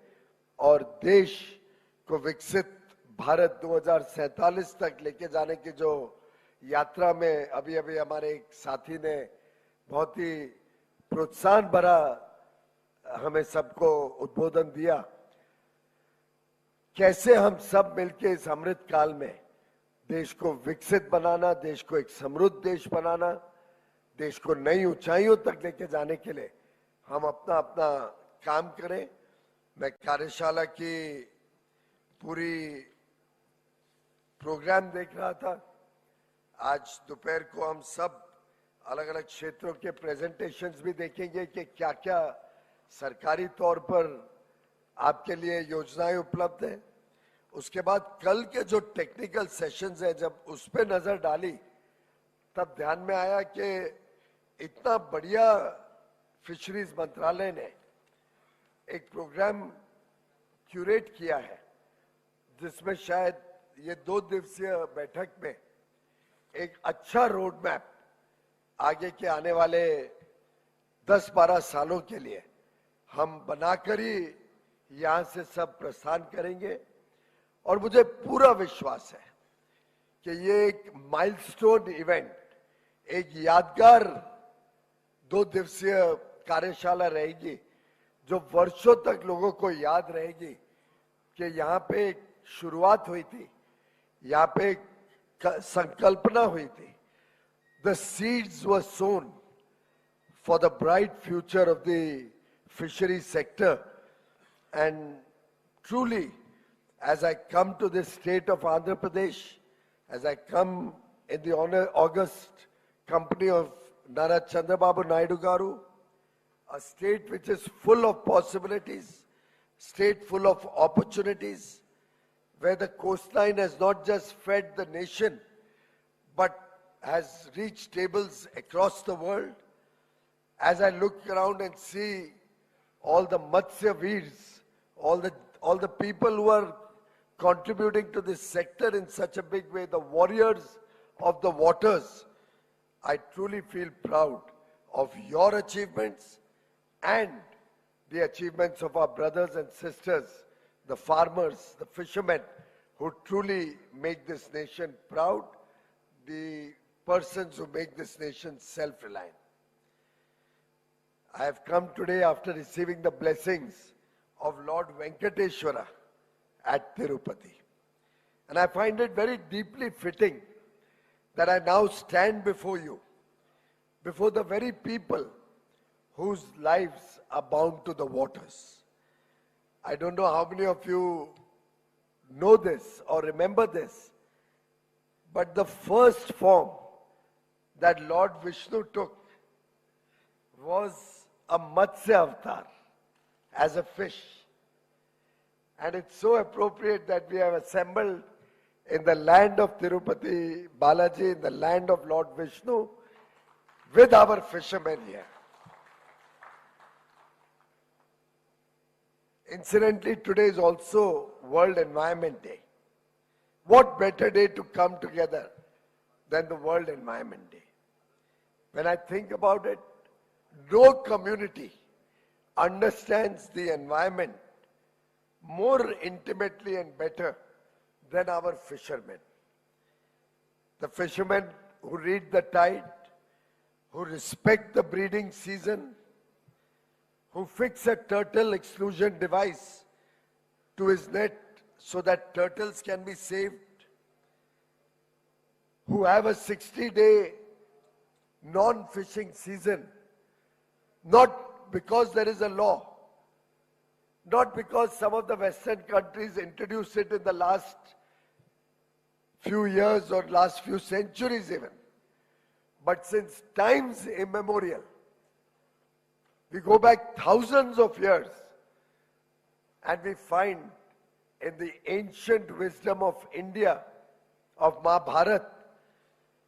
और देश को विकसित भारत 2047 तक लेके जाने की जो यात्रा में अभी अभी हमारे एक साथी ने बहुत ही प्रोत्साहन भरा हमें सबको उद्बोधन दिया, कैसे हम सब मिलके इस अमृत काल में देश को विकसित बनाना, देश को एक समृद्ध देश बनाना, देश को नई ऊंचाइयों तक लेके जाने के लिए हम अपना अपना काम करें। मैं कार्यशाला की पूरी प्रोग्राम देख रहा था। आज दोपहर को हम सब अलग अलग क्षेत्रों के प्रेजेंटेशंस भी देखेंगे कि क्या क्या सरकारी तौर पर आपके लिए योजनाएं उपलब्ध है। उसके बाद कल के जो टेक्निकल सेशंस है, जब उस पर नजर डाली तब ध्यान में आया कि इतना बढ़िया फिशरीज मंत्रालय ने एक प्रोग्राम क्यूरेट किया है जिसमें शायद ये 2 दिवसीय बैठक में एक अच्छा रोड मैप आगे के आने वाले 10-12 सालों के लिए हम बनाकर ही यहां से सब प्रस्थान करेंगे। और मुझे पूरा विश्वास है कि ये एक माइलस्टोन इवेंट, एक यादगार 2 दिवसीय कार्यशाला रहेगी जो वर्षों तक लोगों को याद रहेगी कि यहाँ पे एक शुरुआत हुई थी, यहाँ पे एक संकल्पना हुई थी। The seeds were sown for the bright future of the fishery sector, and truly, as I come to this state of Andhra Pradesh, as I come in the august company of Nara Chandrababu Naidu Garu, a state which is full of possibilities, state full of opportunities, where the coastline has not just fed the nation, but has reached tables across the world. As I look around and see all the Matsya Veers, all the people who are contributing to this sector in such a big way, the warriors of the waters, I truly feel proud of your achievements and the achievements of our brothers and sisters, the farmers, the fishermen, who truly make this nation proud, the persons who make this nation self-reliant. I have come today after receiving the blessings of Lord Venkateshwara at Tirupati. And I find it very deeply fitting that I now stand before you, before the very people whose lives are bound to the waters. I don't know how many of you know this or remember this, but the first form that Lord Vishnu took was a Matsya avatar, as a fish. And it's so appropriate that we have assembled in the land of Tirupati Balaji, in the land of Lord Vishnu, with our fishermen here. Incidentally, today is also World Environment Day. What better day to come together than the World Environment Day? When I think about it, no community understands the environment more intimately and better than our fishermen. The fishermen who read the tide, who respect the breeding season, who fix a turtle exclusion device to his net so that turtles can be saved, who have a 60-day non-fishing season, not because there is a law, not because some of the Western countries introduced it in the last few years or last few centuries even, but since times immemorial. We go back thousands of years and we find in the ancient wisdom of India, of Mahabharata,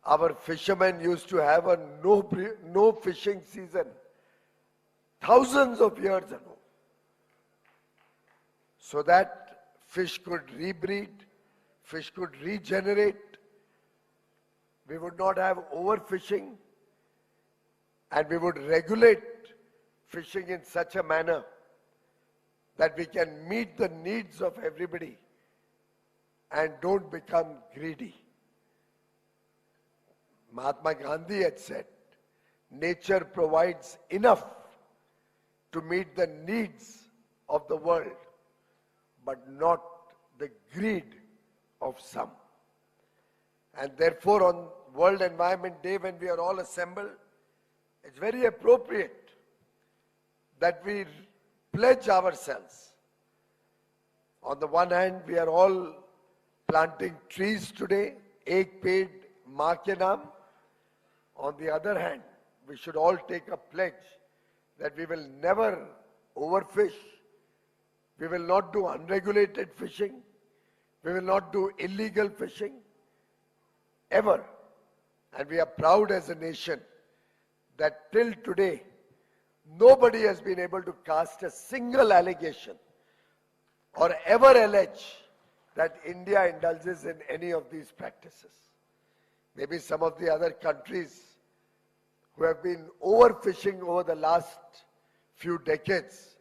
our fishermen used to have a no fishing season thousands of years ago, so that fish could rebreed, fish could regenerate, we would not have overfishing, and we would regulate fishing in such a manner that we can meet the needs of everybody and don't become greedy. Mahatma Gandhi had said, nature provides enough to meet the needs of the world, but not the greed of some. And therefore, on World Environment Day, when we are all assembled, it's very appropriate that we pledge ourselves. On the one hand, we are all planting trees today, Ek Ped Maa Ke Naam. On the other hand, we should all take a pledge that we will never overfish, we will not do unregulated fishing, we will not do illegal fishing, ever. And we are proud as a nation that till today, nobody has been able to cast a single allegation or ever allege that India indulges in any of these practices. Maybe some of the other countries who have been overfishing over the last few decades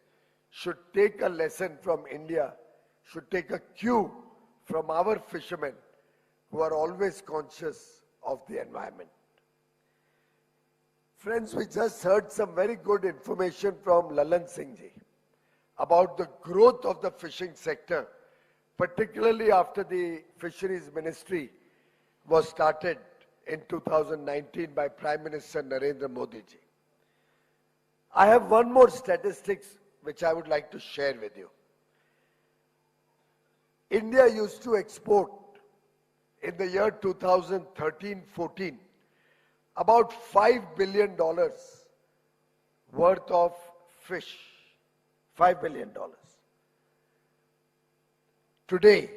should take a lesson from India, should take a cue from our fishermen who are always conscious of the environment. Friends, we just heard some very good information from Lalan Singh ji about the growth of the fishing sector, particularly after the Fisheries Ministry was started in 2019 by Prime Minister Narendra Modi ji. I have one more statistics which I would like to share with you. India used to export in the year 2013-14 about $5 billion worth of fish. $5 billion. Today,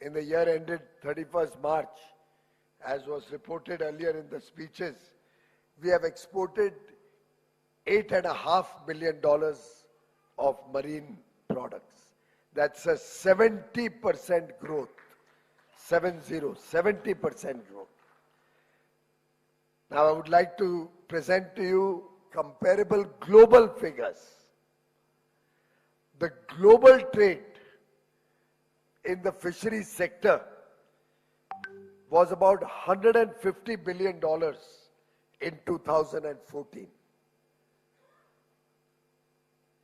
in the year ended 31st March, as was reported earlier in the speeches, we have exported $8.5 billion of marine products. That's a 70% growth. 70% growth. Now I would like to present to you comparable global figures. The global trade in the fisheries sector was about $150 billion in 2014.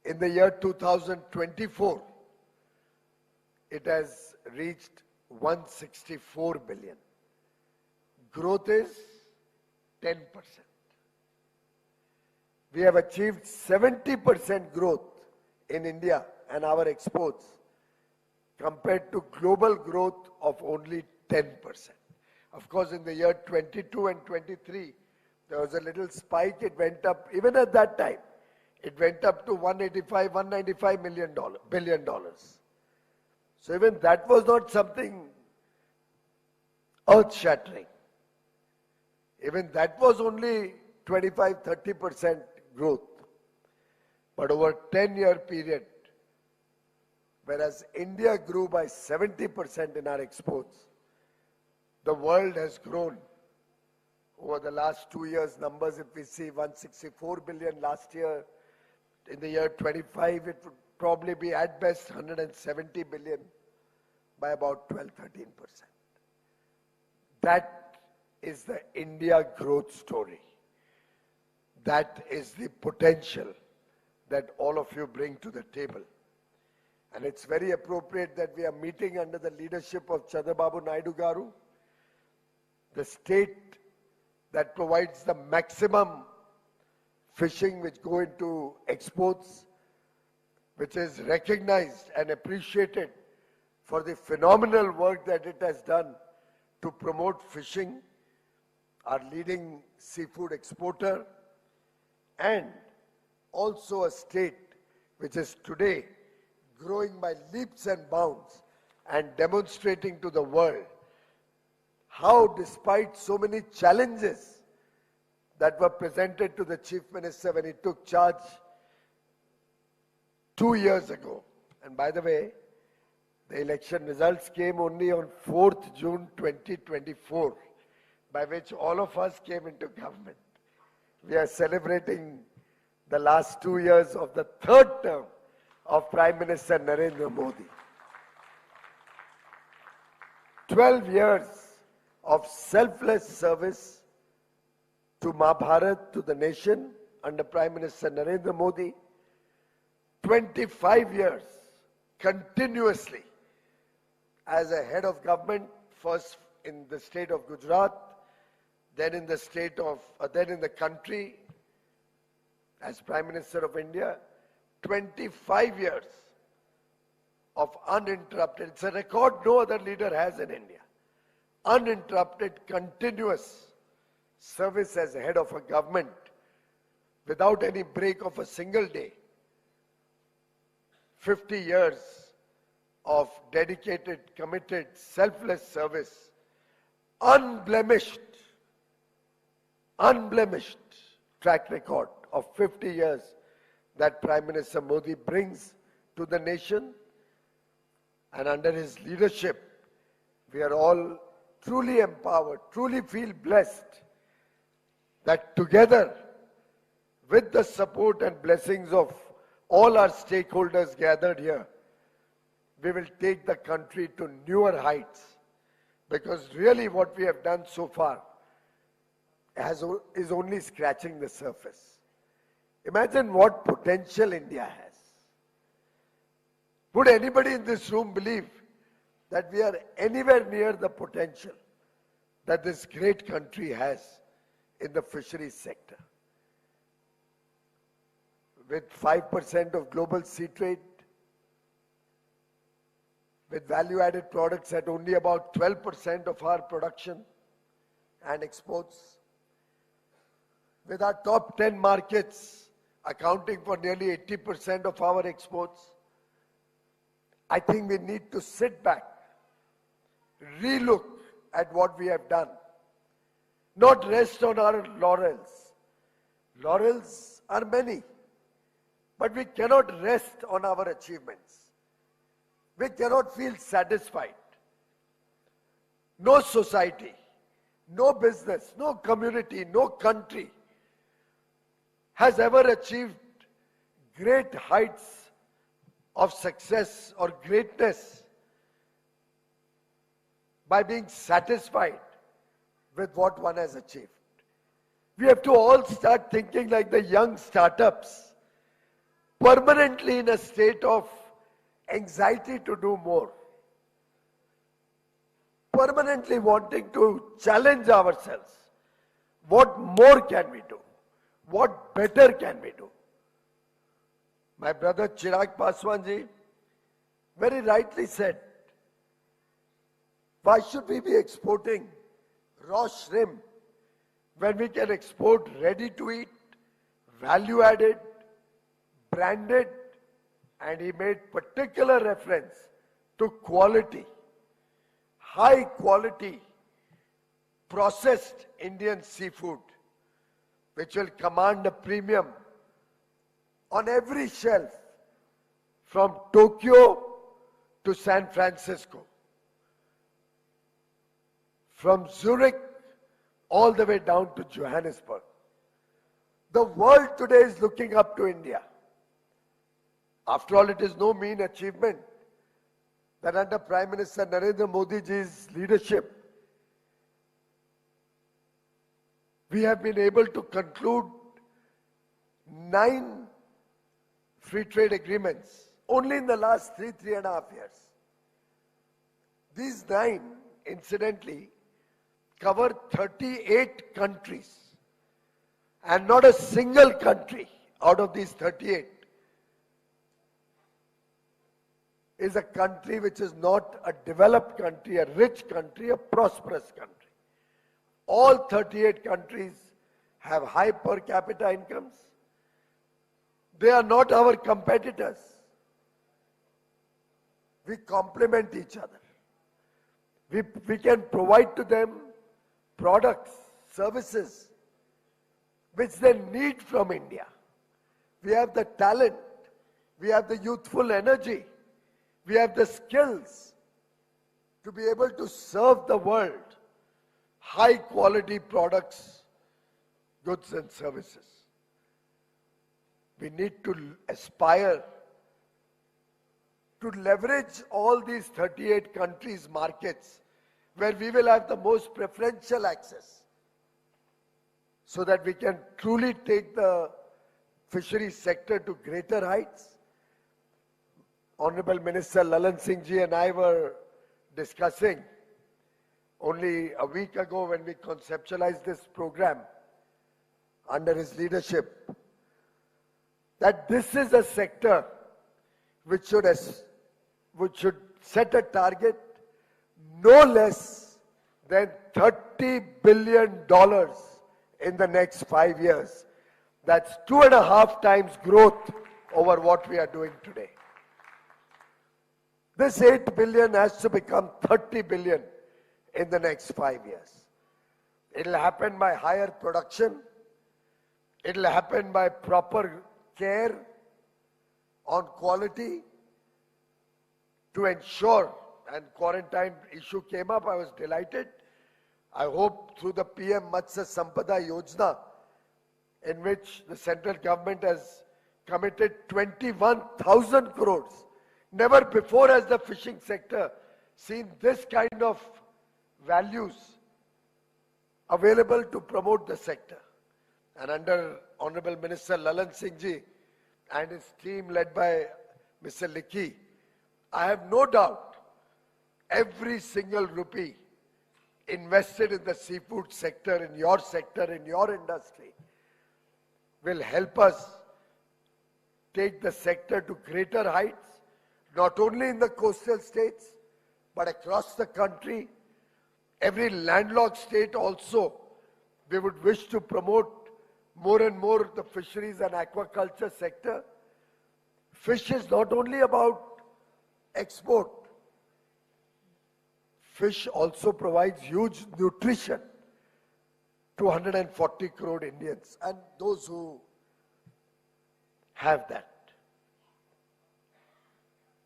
In the year 2024, it has reached 164 billion. Growth is 10%. We have achieved 70% growth in India and our exports compared to global growth of only 10%. Of course, in the year 22 and 23, there was a little spike. It went up, even at that time, it went up to $195 billion. So even that was not something earth-shattering. Even that was only 25-30% growth. But over a 10-year period, whereas India grew by 70% in our exports, the world has grown. Over the last 2 years, numbers, if we see 164 billion last year, in the year 25, it would probably be at best 170 billion by about 12-13%. That is the India growth story. That is the potential that all of you bring to the table. And it's very appropriate that we are meeting under the leadership of Chandrababu Naidu Garu, the state that provides the maximum fishing which go into exports, which is recognized and appreciated for the phenomenal work that it has done to promote fishing, our leading seafood exporter, and also a state which is today growing by leaps and bounds and demonstrating to the world how, despite so many challenges that were presented to the Chief Minister when he took charge 2 years ago. And by the way, the election results came only on 4th June 2024, by which all of us came into government. we are celebrating the last 2 years of the third term of Prime Minister Narendra Modi. 12 years of selfless service to Bharat, to the nation under Prime Minister Narendra Modi. 25 years continuously as a head of government, first in the state of Gujarat, then in the state of, then in the country as Prime Minister of India. 25 years of uninterrupted, it's a record no other leader has in India. Uninterrupted, continuous service as head of a government without any break of a single day. 50 years of dedicated, committed, selfless service, unblemished track record of 50 years that Prime Minister Modi brings to the nation. And under his leadership, we are all truly empowered, truly feel blessed that together, with the support and blessings of all our stakeholders gathered here, we will take the country to newer heights. Because really what we have done so far is only scratching the surface. Imagine what potential India has. Would anybody in this room believe that we are anywhere near the potential that this great country has in the fisheries sector? With 5% of global sea trade, with value-added products at only about 12% of our production and exports, with our top 10 markets accounting for nearly 80% of our exports, I think we need to sit back, relook at what we have done, not rest on our laurels. Laurels are many, but we cannot rest on our achievements. We cannot feel satisfied. No society, no business, no community, no country has ever achieved great heights of success or greatness by being satisfied with what one has achieved. We have to all start thinking like the young startups, permanently in a state of anxiety to do more, permanently wanting to challenge ourselves. What more can we do? What better can we do? My brother Chirag Paswan ji very rightly said, why should we be exporting raw shrimp when we can export ready to eat, value added, branded, and he made particular reference to quality, high quality processed Indian seafood, which will command a premium on every shelf from Tokyo to San Francisco, from Zurich all the way down to Johannesburg. The world today is looking up to India. After all, it is no mean achievement that under Prime Minister Narendra Modi ji's leadership, we have been able to conclude 9 free trade agreements only in the last 3.5 years. These 9, incidentally, cover 38 countries, and not a single country out of these 38 is a country which is not a developed country, a rich country, a prosperous country. All 38 countries have high per capita incomes. They are not our competitors. We complement each other. We can provide to them products, services, which they need from India. We have the talent, we have the youthful energy, we have the skills to be able to serve the world high quality products goods and services. We need to aspire to leverage all these 38 countries' markets where we will have the most preferential access so that we can truly take the fisheries sector to greater heights. Honorable Minister Lalan Singh ji and I were discussing only a week ago when we conceptualized this program under his leadership, that this is a sector which should set a target no less than $30 billion in the next 5 years. That's 2.5 times growth over what we are doing today. This 8 billion has to become 30 billion in the next 5 years. It'll happen by higher production. It'll happen by proper care on quality to ensure, and quarantine issue came up, I was delighted. I hope through the PM Matsya Sampada Yojana, in which the central government has committed 21,000 crores. Never before has the fishing sector seen this kind of values available to promote the sector. And under Honorable Minister Lalan Singh ji and his team led by Mr. Likhi, I have no doubt every single rupee invested in the seafood sector, in your industry, will help us take the sector to greater heights, not only in the coastal states, but across the country. Every landlocked state also, we would wish to promote more and more the fisheries and aquaculture sector. Fish is not only about export. Fish also provides huge nutrition to 140 crore Indians and those who have that.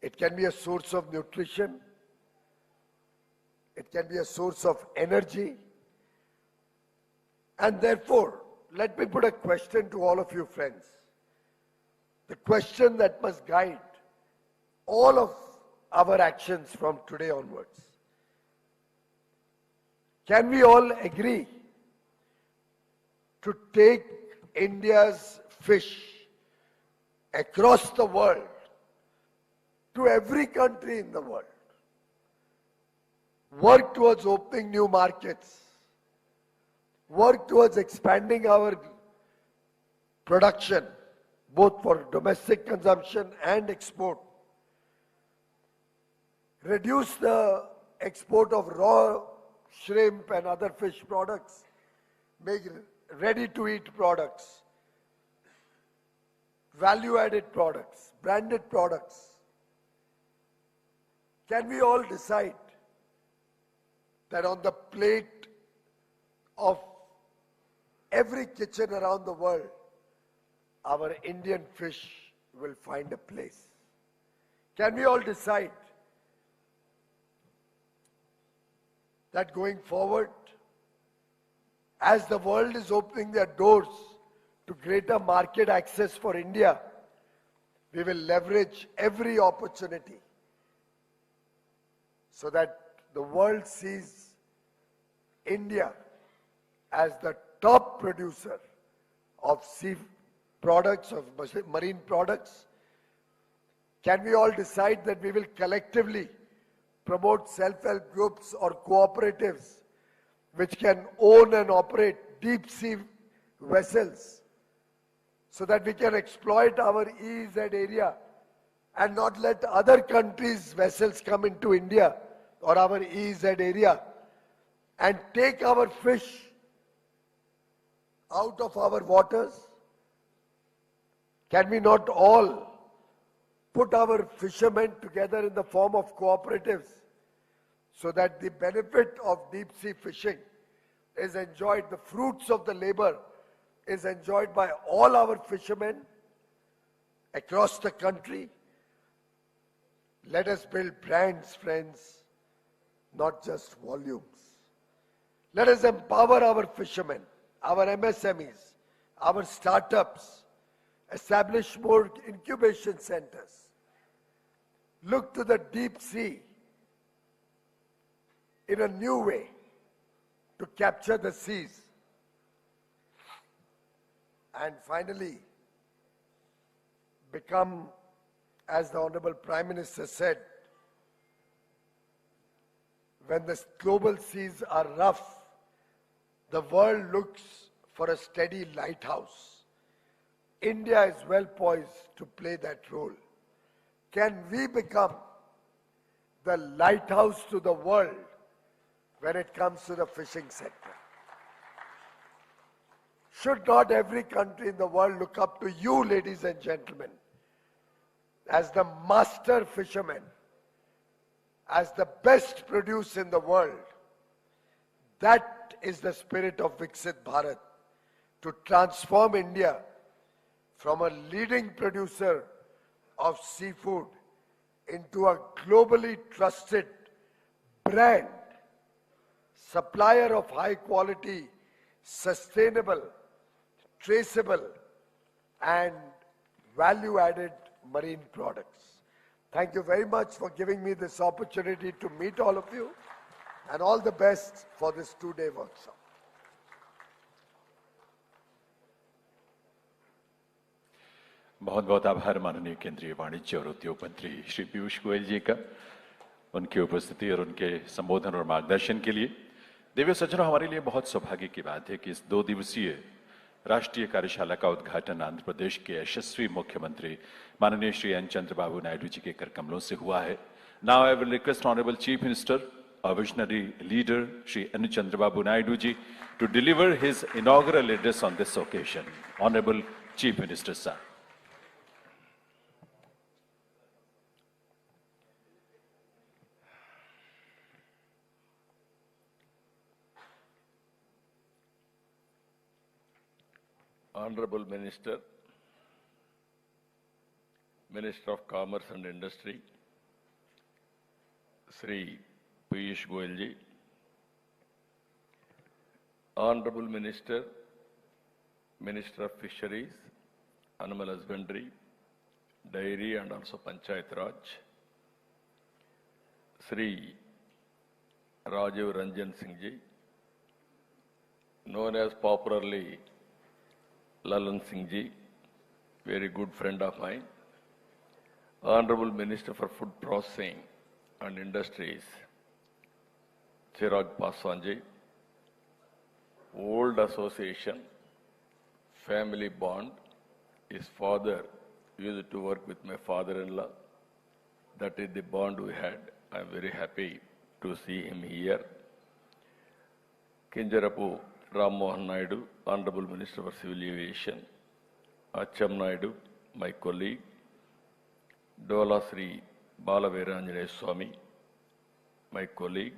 It can be a source of nutrition. It can be a source of energy. And therefore, let me put a question to all of you friends. The question that must guide all of our actions from today onwards. Can we all agree to take India's fish across the world to every country in the world? Work towards opening new markets. Work towards expanding our production, both for domestic consumption and export. Reduce the export of raw shrimp and other fish products. Make ready-to-eat products, value-added products, branded products. Can we all decide that on the plate of every kitchen around the world, our Indian fish will find a place? Can we all decide that going forward, as the world is opening their doors to greater market access for India, we will leverage every opportunity so that the world sees India as the top producer of sea products, of marine products? Can we all decide that we will collectively promote self-help groups or cooperatives which can own and operate deep sea vessels so that we can exploit our EEZ area and not let other countries' vessels come into India or our EEZ area and take our fish out of our waters? Can we not all put our fishermen together in the form of cooperatives so that the benefit of deep sea fishing is enjoyed, the fruits of the labor is enjoyed by all our fishermen across the country? Let us build brands, friends, not just volumes. Let us empower our fishermen. our MSMEs, our startups, establish more incubation centers, look to the deep sea in a new way to capture the seas. And finally, become, as the Honorable Prime Minister said, when the global seas are rough, the world looks for a steady lighthouse. India is well poised to play that role. Can we become the lighthouse to the world when it comes to the fishing sector? Should not every country in the world look up to you, ladies and gentlemen, as the master fishermen, as the best produce in the world? That is the spirit of Viksit Bharat, to transform India from a leading producer of seafood into a globally trusted brand, supplier of high quality, sustainable, traceable and value-added marine products. Thank you very much for giving me this opportunity to meet all of you, and all the best for this two-day workshop. बहुत बहुत आभार माननीय केंद्रीय वाणिज्य और उद्योग मंत्री श्री पीयूष गोयल जी का, उनकी उपस्थिति और उनके संबोधन और मार्गदर्शन के लिए। देवी सज्जनों, हमारे लिए बहुत सौभाग्य की बात है कि इस 2 दिवसीय राष्ट्रीय कार्यशाला का उद्घाटन आंध्र प्रदेश के यशस्वी मुख्यमंत्री माननीय श्री एन चंद्रबाबू नायडू जी के कर कमलों से हुआ है। Now I will request honourable chief minister, our visionary leader Shri N. Chandrababu Naidu ji, to deliver his inaugural address on this occasion. Honorable Chief Minister sir. Honorable Minister, Minister of Commerce and Industry, Sri Piyush Goyal ji, Honorable Minister, Minister of Fisheries, Animal Husbandry, Dairy and also Panchayat Raj, Sri Rajiv Ranjan Singh ji, known as popularly Lalan Singh ji, very good friend of mine, Honorable Minister for Food Processing and Industries, Chirag Paswan ji, old association, family bond. His father used to work with my father-in-law. That is the bond we had. I am very happy to see him here. Kinjarapu Ram Mohan Naidu, Honorable Minister for Civil Aviation, Acham Naidu, my colleague, Dola Sri Balaveeranjanaya Swami, my colleague,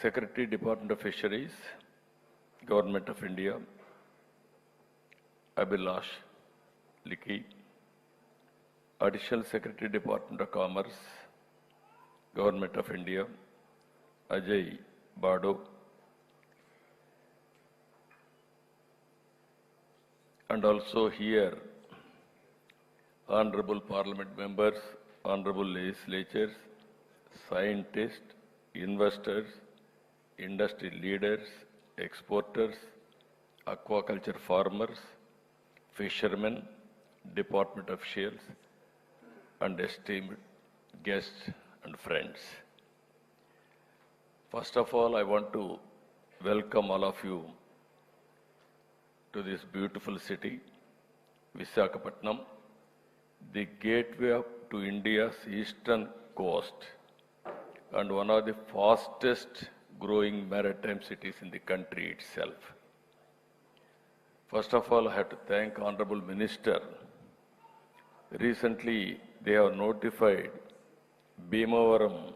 Secretary, Department of Fisheries, Government of India, Abhilash Likhi, Additional Secretary, Department of Commerce, Government of India, Ajay Bado, and also here, Honorable Parliament members, Honorable legislators, scientists, investors, industry leaders, exporters, aquaculture farmers, fishermen, Department officials, and esteemed guests and friends. First of all, I want to welcome all of you to this beautiful city, Visakhapatnam, the gateway to India's eastern coast and one of the fastest growing maritime cities in the country itself. First of all, I have to thank Honorable Minister. Recently, they have notified Bhimavaram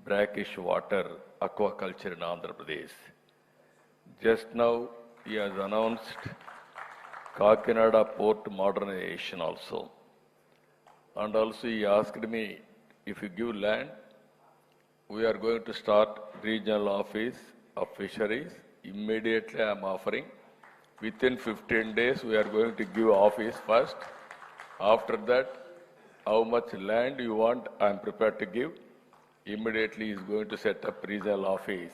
brackish water aquaculture in Andhra Pradesh. Just now, he has announced Kakinada port modernization also. And also he asked me, if you give land, we are going to start regional office of fisheries immediately I am offering. Within 15 days, we are going to give office first. After that, how much land you want, I am prepared to give. Immediately, he is going to set up regional office.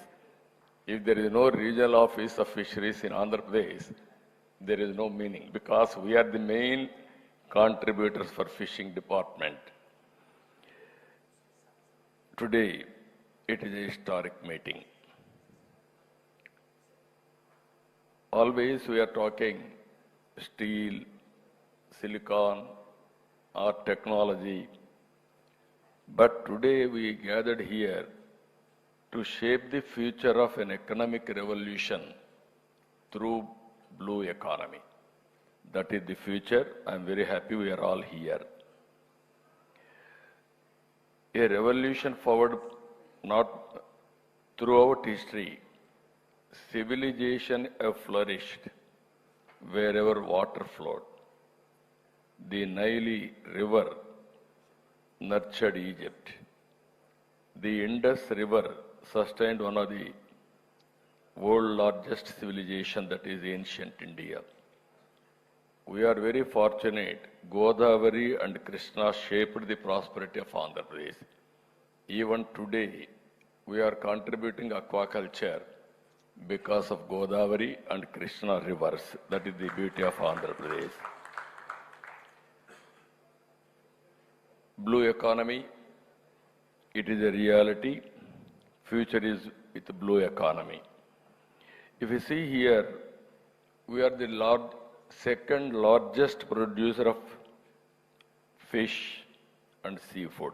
If there is no regional office of fisheries in Andhra Pradesh, there is no meaning because we are the main contributors for fishing department. Today, it is a historic meeting. Always we are talking steel, silicon, or technology. But today we gathered here to shape the future of an economic revolution through blue economy. That is the future. I am very happy we are all here. A revolution forward, not throughout history. Civilization have flourished wherever water flowed. The Nile River nurtured Egypt. The Indus River sustained one of the world's largest civilization, that is ancient India. We are very fortunate. Godavari and Krishna shaped the prosperity of Andhra Pradesh. Even today, we are contributing aquaculture because of Godavari and Krishna rivers. That is the beauty of Andhra Pradesh. Blue economy, it is a reality. Future is with the blue economy. If you see here, we are the second largest producer of fish and seafood.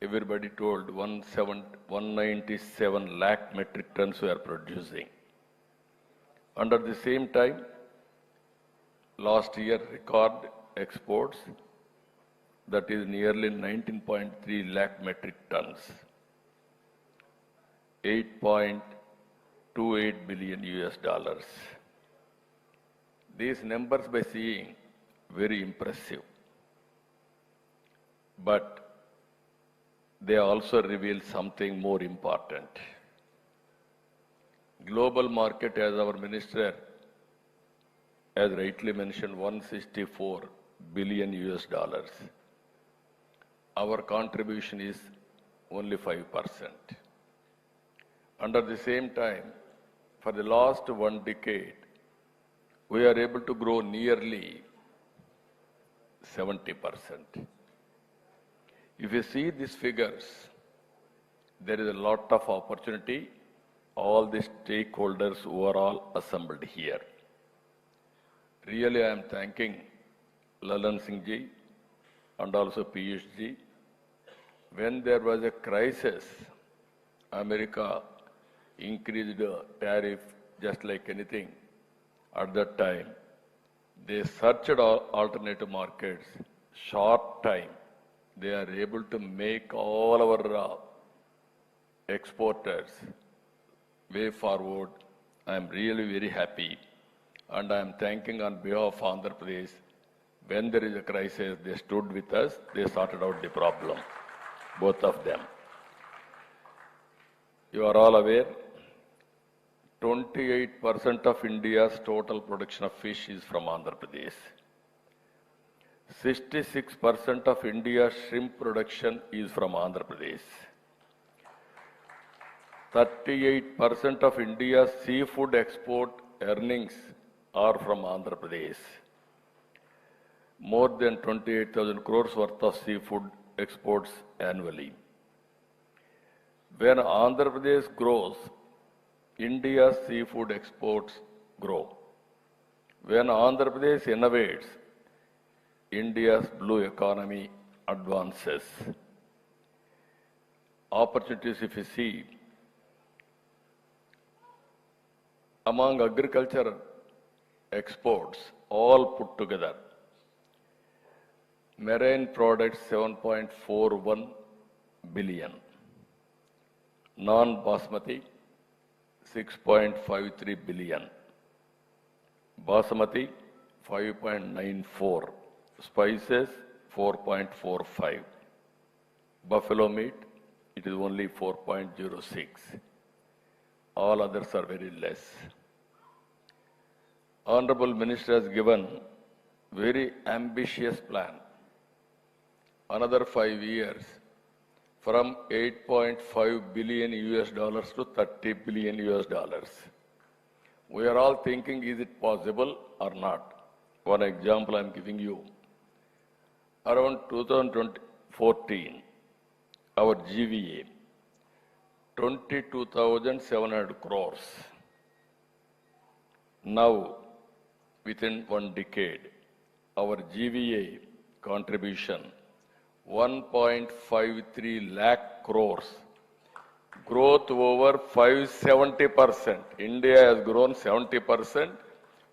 Everybody told 197 lakh metric tons we are producing. And at the same time, last year record exports, that is nearly 19.3 lakh metric tons, 8.28 billion US dollars. These numbers by seeing very impressive, but they also reveal something more important. Global market, as our minister has rightly mentioned, 164 billion US dollars. Our contribution is only 5%. Under the same time, for the last 1 decade, we are able to grow nearly 70%. If you see these figures, there is a lot of opportunity. All the stakeholders who are all assembled here. Really, I am thanking Lalan Singh ji and also Piyush ji. When there was a crisis, America increased the tariff just like anything. At that time, they searched alternative markets. Short time, they are able to make all our exporters way forward. I am really very happy, and I am thanking on behalf of Andhra Pradesh. When there is a crisis, they stood with us. They sorted out the problem, both of them. You are all aware, 28% of India's total production of fish is from Andhra Pradesh. 66% of India's shrimp production is from Andhra Pradesh. 38% of India's seafood export earnings are from Andhra Pradesh. More than 28,000 crores worth of seafood exports annually. When Andhra Pradesh grows, India's seafood exports grow. When Andhra Pradesh innovates, India's blue economy advances. Opportunities, if you see, among agriculture exports, all put together, marine products 7.41 billion, non-basmati 6.53 billion, basmati 5.94, spices 4.45, buffalo meat it is only 4.06. all others are very less. Honorable Minister has given very ambitious plan. Another 5 years, from 8.5 billion US dollars to 30 billion US dollars. We are all thinking, is it possible or not? One example I'm giving you. Around 2014, our GVA, 22,700 crores. Now, within 1 decade, our GVA contribution, 1.53 lakh crores. Growth over 570%. India has grown 70%.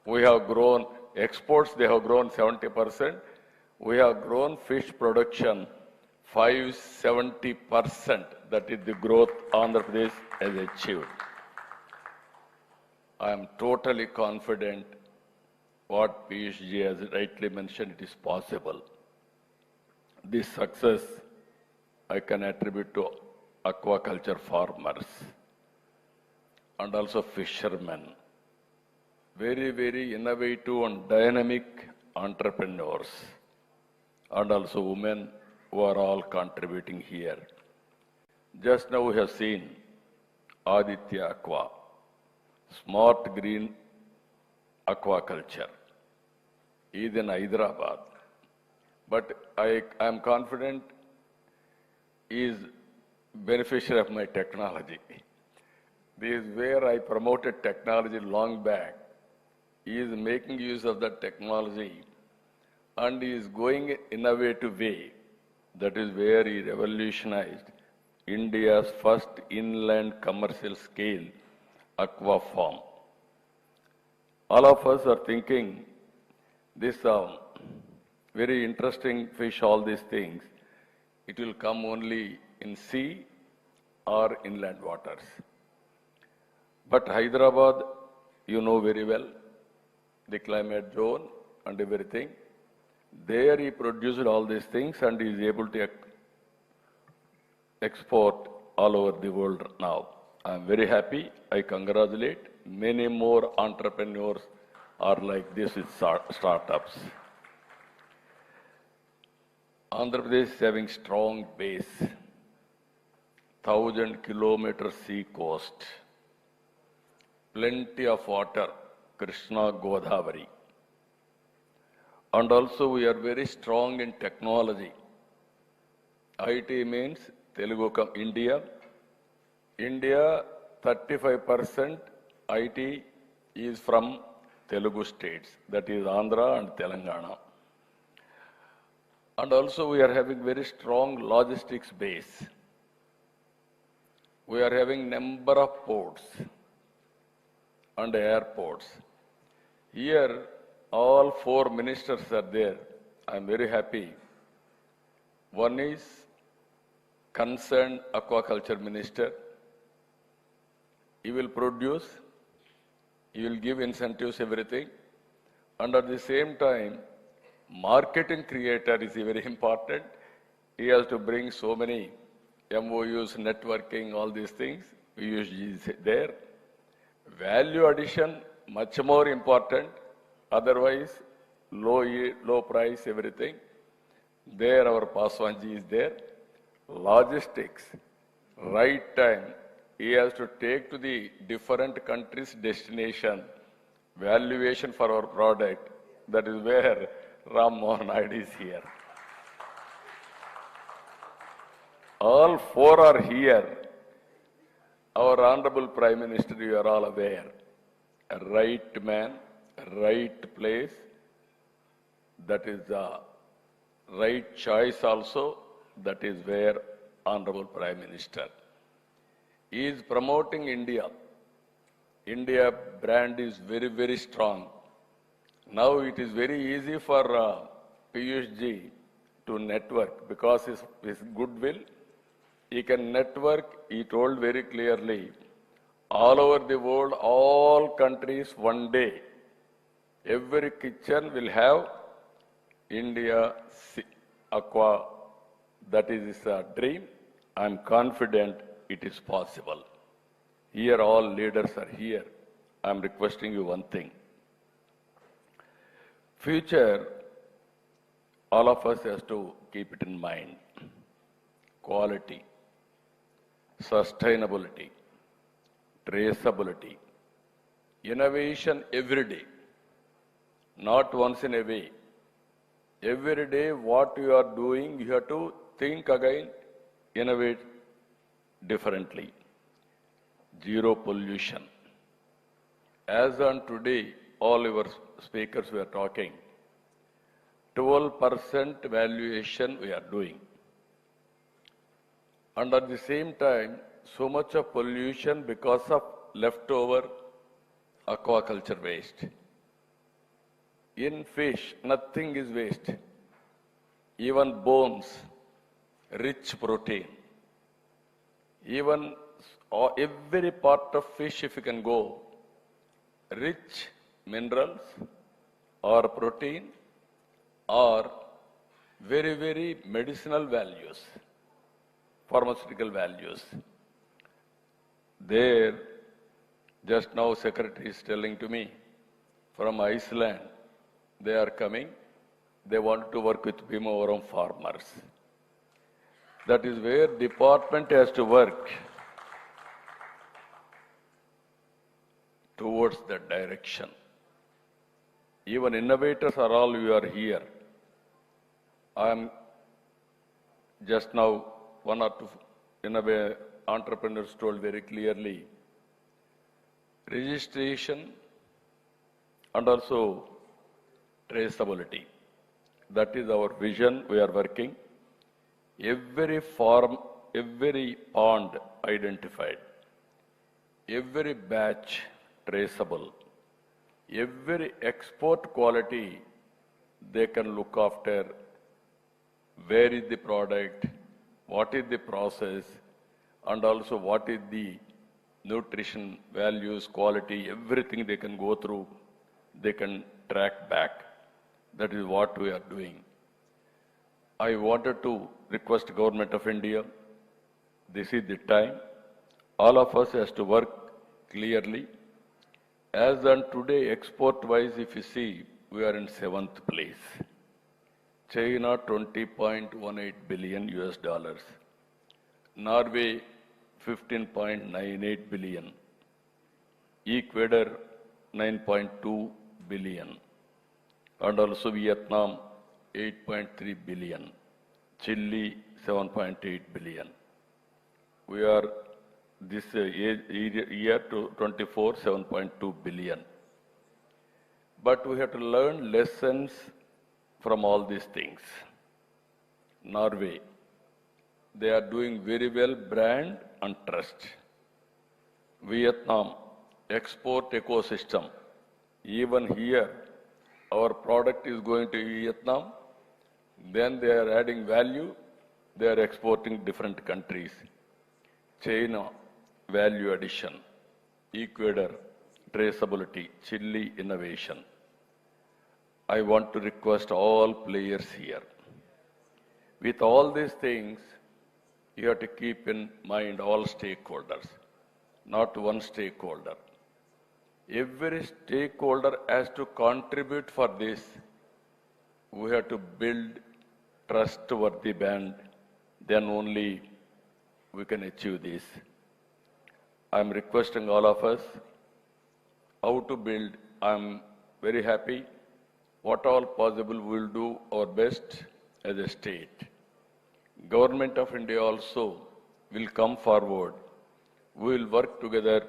We have grown exports, they have grown 70%. We have grown fish production 570%. That is the growth Andhra Pradesh has achieved. I am totally confident what Piyush ji has rightly mentioned, it is possible. This success I can attribute to aquaculture farmers and also fishermen. Very, very innovative and dynamic entrepreneurs and also women who are all contributing here. Just now we have seen Aditya Aqua, smart green aquaculture, is in Hyderabad. But I am confident is beneficiary of my technology. This is where I promoted technology long back. He is making use of that technology and he is going in innovative way. That is where he revolutionized India's first inland commercial scale aqua farm. All of us are thinking this very interesting fish, all these things, it will come only in sea or inland waters. But Hyderabad, you know very well, the climate zone and everything. There he produced all these things and he is able to export all over the world now. I am very happy. I congratulate. Many more entrepreneurs are like this with startups. Andhra Pradesh is having strong base, 1,000-kilometer sea coast, plenty of water, Krishna, Godavari. And also we are very strong in technology. IT means Telugu India. India, 35% IT is from Telugu states, that is Andhra and Telangana. And also we are having very strong logistics base. We are having number of ports and airports. Here, all 4 ministers are there. I am very happy. One is concerned aquaculture minister. He will produce, he will give incentives, everything. And at the same time, marketing creator is very important. He has to bring so many MOUs, networking, all these things. Piyush is there. Value addition, much more important. Otherwise, low price, everything. There our Paswanji is there. Logistics, right time. He has to take to the different countries' destination. Valuation for our product. That is where Ram Mohan Naidu is here. All 4 are here. Our Honorable Prime Minister, you are all aware. A right man, a right place. That is the right choice also. That is where Honorable Prime Minister. He is promoting India. India brand is very, very strong. Now it is very easy for Piyush ji to network because his goodwill. He can network, he told very clearly, all over the world, all countries one day, every kitchen will have India aqua. That is his dream. I am confident it is possible. Here all leaders are here. I'm requesting you one thing. Future, all of us has to keep it in mind. Quality, sustainability, traceability, innovation every day, not once in a way. Every day what you are doing, you have to think again, innovate differently. Zero pollution. As on today, all your speakers were talking, 12% valuation we are doing. And at the same time, so much of pollution because of leftover aquaculture waste. In fish, nothing is waste. Even bones, rich protein. Even every part of fish, if you can go, rich minerals or protein or very, very medicinal values, pharmaceutical values. There, just now Secretary is telling to me, from Iceland, they are coming, they want to work with Bhimavaram farmers. That is where department has to work towards that direction. Even innovators are all you are here. I am just now one or two entrepreneurs told very clearly, registration and also traceability. That is our vision. We are working. Every farm, every pond identified, every batch traceable, every export quality they can look after. Where is the product? What is the process? And also what is the nutrition values, quality, everything they can go through, they can track back. That is what we are doing. I wanted to request Government of India, this is the time. All of us has to work clearly. As on today, export-wise, if you see, we are in 7th place. China, 20.18 billion US dollars. Norway, 15.98 billion. Ecuador, 9.2 billion. And also Vietnam, 8.3 billion. Chile, 7.8 billion. We are this year to 24, 7.2 billion. But we have to learn lessons from all these things. Norway, they are doing very well, brand and trust. Vietnam, export ecosystem. Even here, our product is going to Vietnam, then they are adding value, they are exporting different countries. China, value addition. Ecuador, traceability. Chile, innovation. I want to request all players here. With all these things, you have to keep in mind all stakeholders, not one stakeholder. Every stakeholder has to contribute for this. We have to build trustworthy band, then only we can achieve this. I am requesting all of us how to build. I am very happy. What all possible we will do our best as a state. Government of India also will come forward. We will work together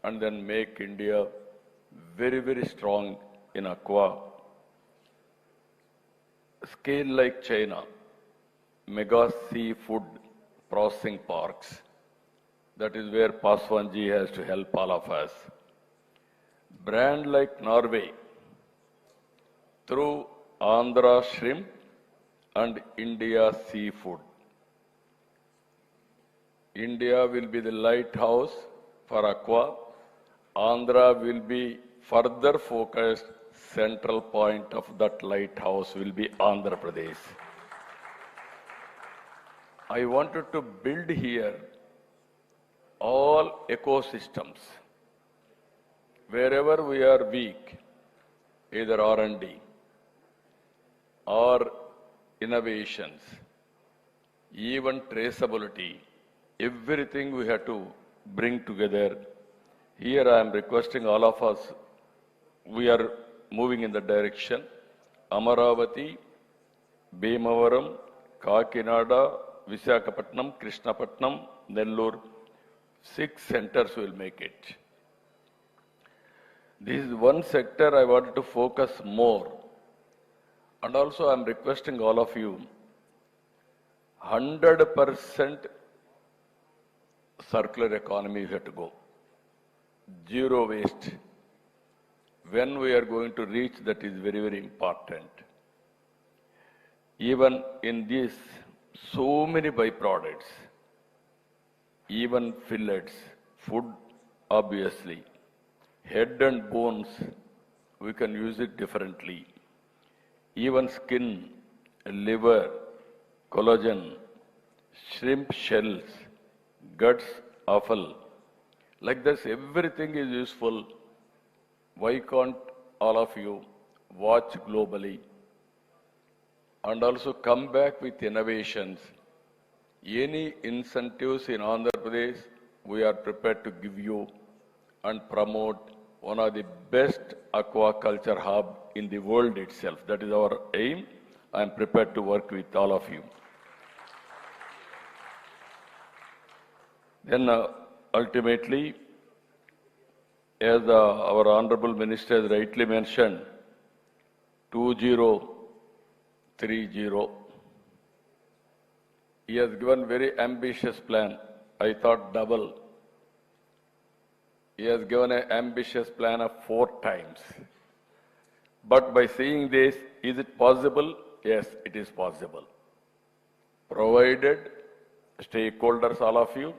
and then make India very, very strong in aqua. Scale like China, mega seafood processing parks. That is where Paswanji has to help all of us. Brand like Norway, through Andhra shrimp and India seafood. India will be the lighthouse for aqua. Andhra will be further focused. Central point of that lighthouse will be Andhra Pradesh. I wanted to build here all ecosystems. Wherever we are weak, either R&D or innovations, even traceability, everything we have to bring together. Here I am requesting all of us, we are moving in the direction. Amaravathi, Bhimavaram, Kakinada, Visakhapatnam, Krishnapatnam, Nellore, 6 centers will make it. This is one sector I wanted to focus more. And also I am requesting all of you, 100% circular economy we have to go. Zero waste. When we are going to reach, that is very, very important. Even in these, so many byproducts, even fillets, food, obviously, head and bones, we can use it differently. Even skin, liver, collagen, shrimp shells, guts, offal, like this, everything is useful. Why can't all of you watch globally and also come back with innovations? Any incentives in Andhra Pradesh, we are prepared to give you and promote one of the best aquaculture hub in the world itself. That is our aim. I am prepared to work with all of you. Then ultimately, as our Honorable Minister has rightly mentioned, 2030. He has given very ambitious plan. I thought double. He has given an ambitious plan of 4 times. But by seeing this, is it possible? Yes, it is possible. Provided stakeholders, all of you,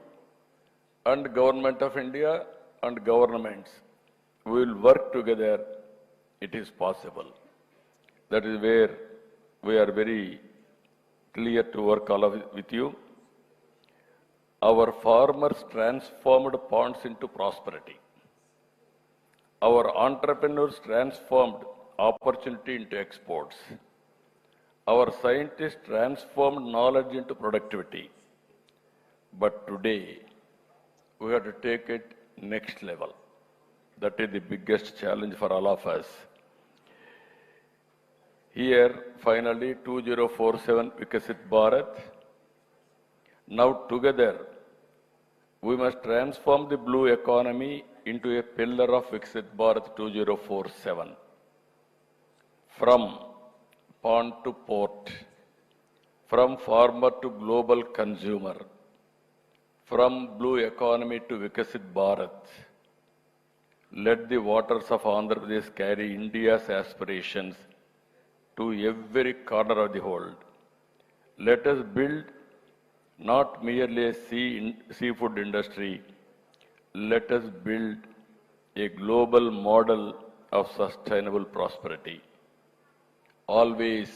and Government of India and governments will work together, it is possible. That is where we are very clear to work all of it with you. Our farmers transformed ponds into prosperity. Our entrepreneurs transformed opportunity into exports. Our scientists transformed knowledge into productivity. But today, we have to take it next level. That is the biggest challenge for all of us. Here, finally, 2047 Vikasit Bharat. Now together, we must transform the blue economy into a pillar of Vikasit Bharat 2047. From pond to port, from farmer to global consumer, from blue economy to Vikasit Bharat. Let the waters of Andhra Pradesh carry India's aspirations to every corner of the world. Let us build not merely a seafood industry, let us build a global model of sustainable prosperity. Always,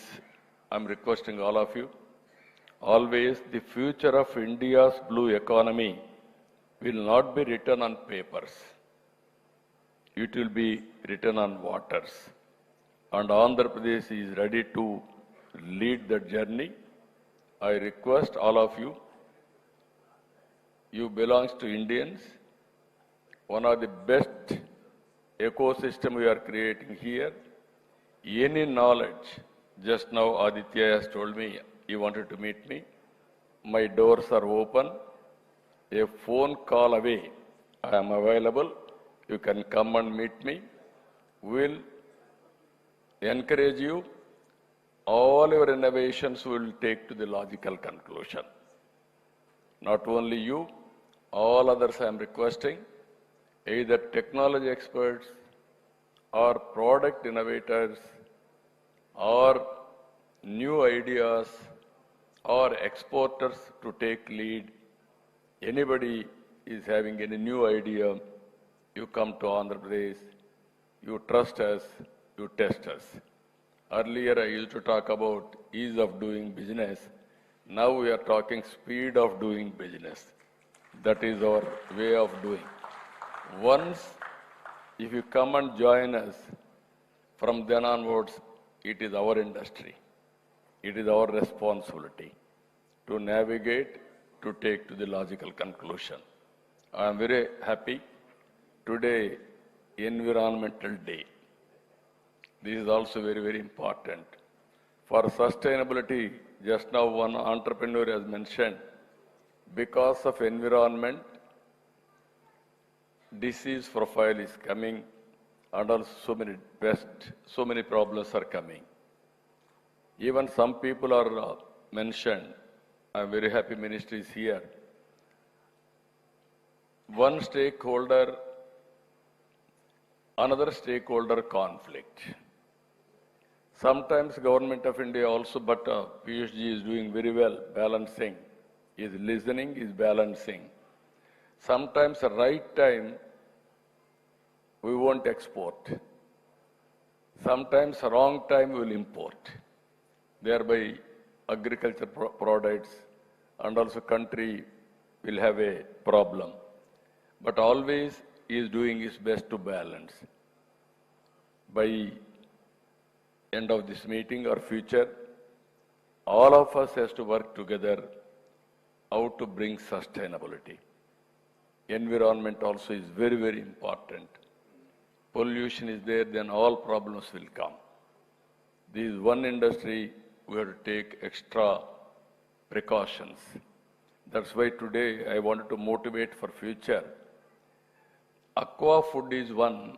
I'm requesting all of you, always the future of India's blue economy will not be written on papers. It will be written on waters. And Andhra Pradesh is ready to lead that journey. I request all of you, you belong to Indians. One of the best ecosystem we are creating here. Any knowledge, just now Aditya has told me he wanted to meet me. My doors are open. A phone call away, I am available. You can come and meet me. We'll encourage you. All your innovations will take to the logical conclusion. Not only you, all others I am requesting, either technology experts or product innovators or new ideas or exporters to take lead. Anybody is having any new idea, you come to Andhra Pradesh, you trust us, you test us. Earlier I used to talk about ease of doing business. Now we are talking speed of doing business. That is our way of doing. Once, if you come and join us, from then onwards, it is our industry. It is our responsibility to navigate, to take to the logical conclusion. I am very happy. Today, Environmental Day. This is also very, very important. For sustainability, just now one entrepreneur has mentioned, because of environment, disease profile is coming, and also so many problems are coming. Even some people are mentioned. I'm very happy Ministry is here. One stakeholder, another stakeholder conflict. Sometimes Government of India also, but PhD is doing very well, balancing, is listening, is balancing. Sometimes the right time, we won't export. Sometimes wrong time we will import. Thereby agriculture products and also country will have a problem. But always he is doing his best to balance. By end of this meeting or future, all of us has to work together how to bring sustainability. Environment also is very, very important. Pollution is there, then all problems will come. This is one industry we have to take extra precautions. That's why today I wanted to motivate for future. Aqua food is one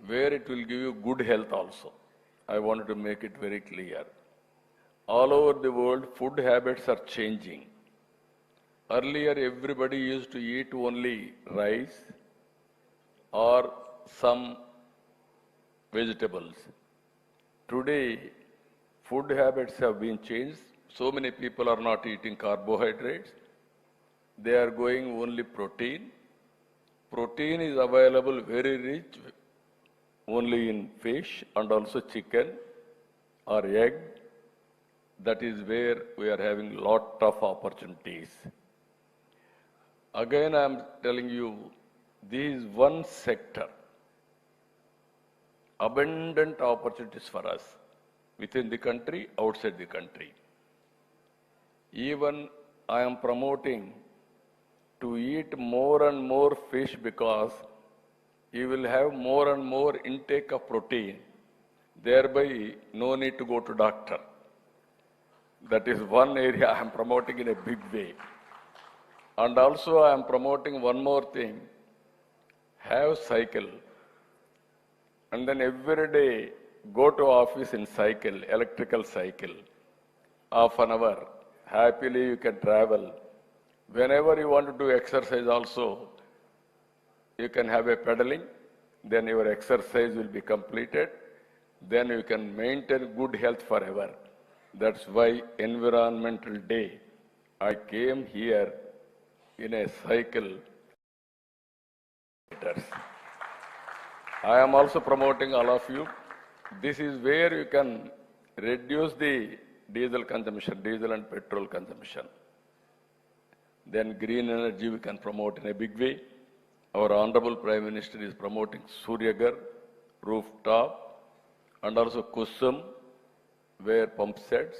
where it will give you good health also. I wanted to make it very clear. All over the world, food habits are changing. Earlier, everybody used to eat only rice or some vegetables. Today, food habits have been changed. So many people are not eating carbohydrates. They are going only protein. Protein is available very rich only in fish and also chicken or egg. That is where we are having lot of opportunities. Again, I am telling you, this is one sector. Abundant opportunities for us within the country, outside the country. Even I am promoting to eat more and more fish because you will have more and more intake of protein. Thereby, no need to go to doctor. That is one area I am promoting in a big way. And also I am promoting one more thing. Have cycle. And then every day go to office in cycle, electrical cycle. Half an hour. Happily you can travel. Whenever you want to do exercise also, you can have a pedaling. Then your exercise will be completed. Then you can maintain good health forever. That's why Environmental Day, I came here in a cycle. I am also promoting all of you. This is where you can reduce the diesel consumption, diesel and petrol consumption. Then green energy we can promote in a big way. Our Honorable Prime Minister is promoting Suryagar, rooftop, and also Kusum, where pump sets.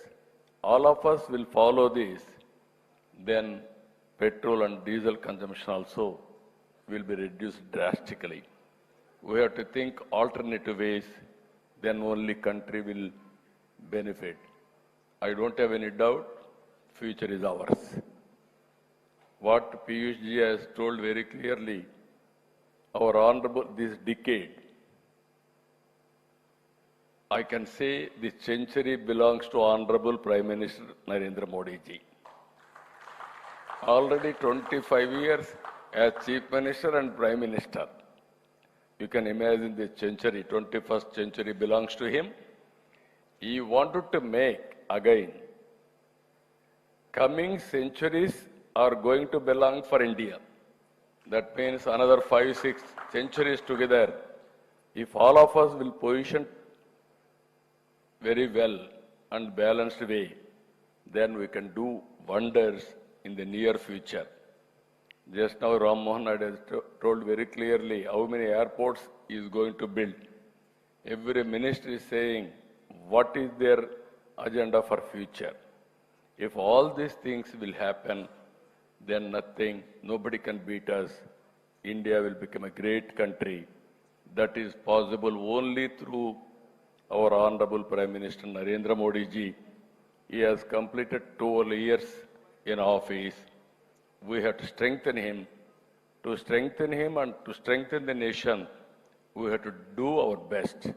All of us will follow this. Then petrol and diesel consumption also will be reduced drastically. We have to think alternative ways, then only country will benefit. I don't have any doubt, future is ours. What Piyush ji has told very clearly, our honorable, this decade, I can say this century belongs to Honorable Prime Minister Narendra Modi ji. Already 25 years as Chief Minister and Prime Minister. You can imagine this century, 21st century belongs to him. He wanted to make again, coming centuries are going to belong for India. That means another 5-6 centuries together. If all of us will position very well and balanced way, then we can do wonders in the near future. Just now Ram Mohan Naidu has told very clearly how many airports he is going to build. Every minister is saying what is their agenda for future. If all these things will happen, then nobody can beat us. India will become a great country. That is possible only through our Honorable Prime Minister Narendra Modi ji. He has completed 12 years in office. We have to strengthen him. To strengthen him and to strengthen the nation, we have to do our best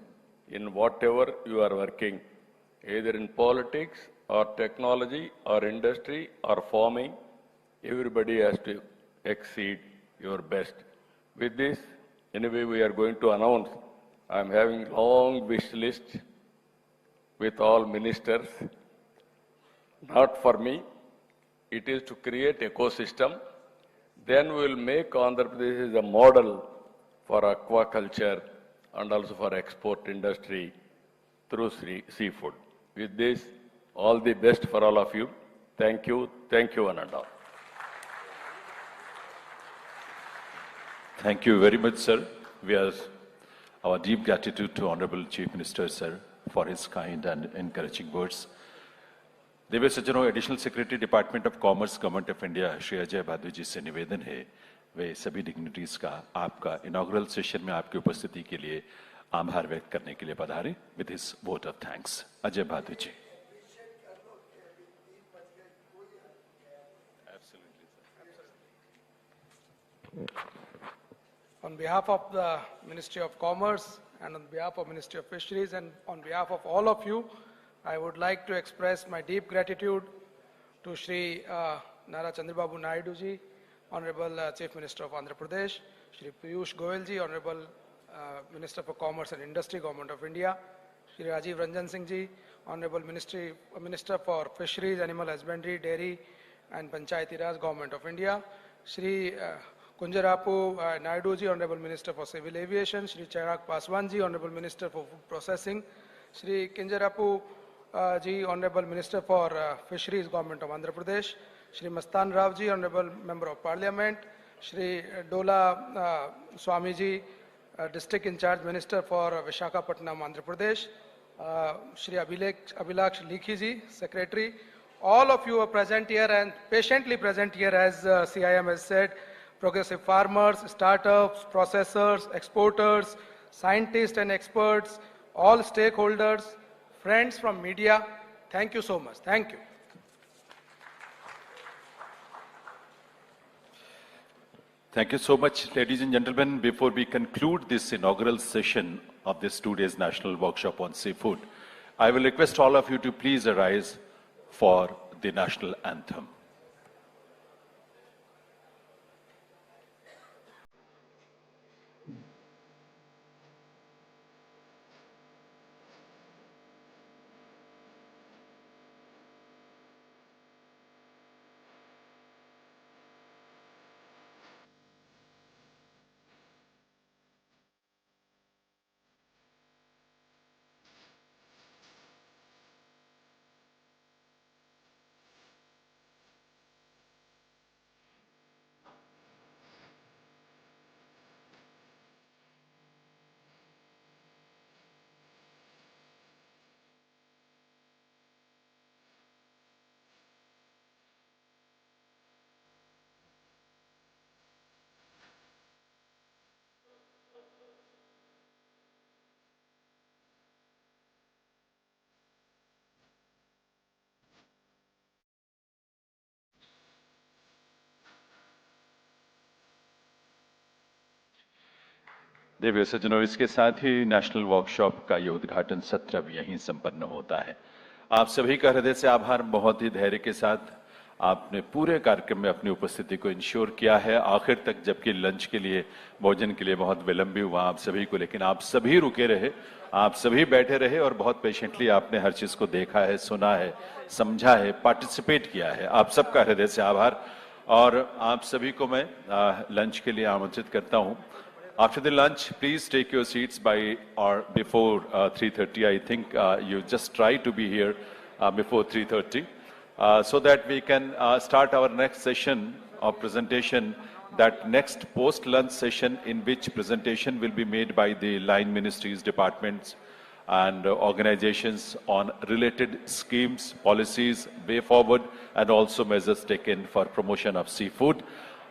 in whatever you are working, either in politics or technology or industry or farming. Everybody has to exceed your best. With this, anyway, we are going to announce, I am having long wish list with all ministers. Not for me, it is to create ecosystem. Then we will make Andhra Pradesh as a model for aquaculture and also for export industry through seafood. With this, all the best for all of you. Thank you, one and all. Thank you very much, sir. We have our deep gratitude to Honorable Chief Minister, sir, for his kind and encouraging words. देवे सज्जनों, additional secretary department of commerce government of India Shri Ajay Bhadu ji से निवेदन है वे सभी dignitaries का आपका inaugural session में आपकी उपस्थिति के लिए आभार व्यक्त करने के लिए पधारे with his vote of thanks. Ajay Bhadu ji. On behalf of the Ministry of Commerce and on behalf of Ministry of Fisheries and on behalf of all of you, I would like to express my deep gratitude to Shri Nara Chandrababu Naidu ji, Honorable Chief Minister of Andhra Pradesh, Shri Piyush Goyal ji, Honorable Minister for Commerce and Industry, Government of India, Shri Rajiv Ranjan Singh ji, Honorable Minister for Fisheries, Animal Husbandry, Dairy and Panchayati Raj, Government of India, Shri Kunjarapu Naidu ji, Honorable Minister for Civil Aviation, Shri Chirag Paswan ji, Honorable Minister for Food Processing, Shri Kinjarapu ji, Honorable Minister for Fisheries, Government of Andhra Pradesh, Shri Mastan Rao ji, Honorable Member of Parliament, Shri Dola Swami ji, District in Charge Minister for Visakhapatnam, Andhra Pradesh, Shri Abhilaksh Likhi ji, Secretary. All of you are present here and patiently present here, as CIM has said. Progressive farmers, startups, processors, exporters, scientists and experts, all stakeholders, friends from media, thank you so much. Thank you. Thank you so much, ladies and gentlemen. Before we conclude this inaugural session of this 2 days national workshop on seafood, I will request all of you to please arise for the national anthem. देवी सज्जनों, इसके साथ ही national workshop का ये उद्घाटन सत्र अब यहीं संपन्न होता है. आप सभी का हृदय से आभार. बहुत ही धैर्य के साथ आपने पूरे कार्यक्रम में अपनी उपस्थिति को इंश्योर किया है आखिर तक, जबकि लंच के लिए, भोजन के लिए बहुत विलंब भी हुआ आप सभी को, लेकिन आप सभी रुके रहे, आप सभी बैठे रहे और बहुत पेशेंटली आपने हर चीज को देखा है, सुना है, समझा है, पार्टिसिपेट किया है. आप सबका हृदय से आभार. और आप सभी को मैं लंच के लिए आमंत्रित करता हूं. After the lunch, please take your seats by or before 3:30. I think you just try to be here before 3:30 so that we can start our next session of presentation that next post-lunch session in which presentation will be made by the line ministries, departments and organizations on related schemes, policies, way forward and also measures taken for promotion of seafood.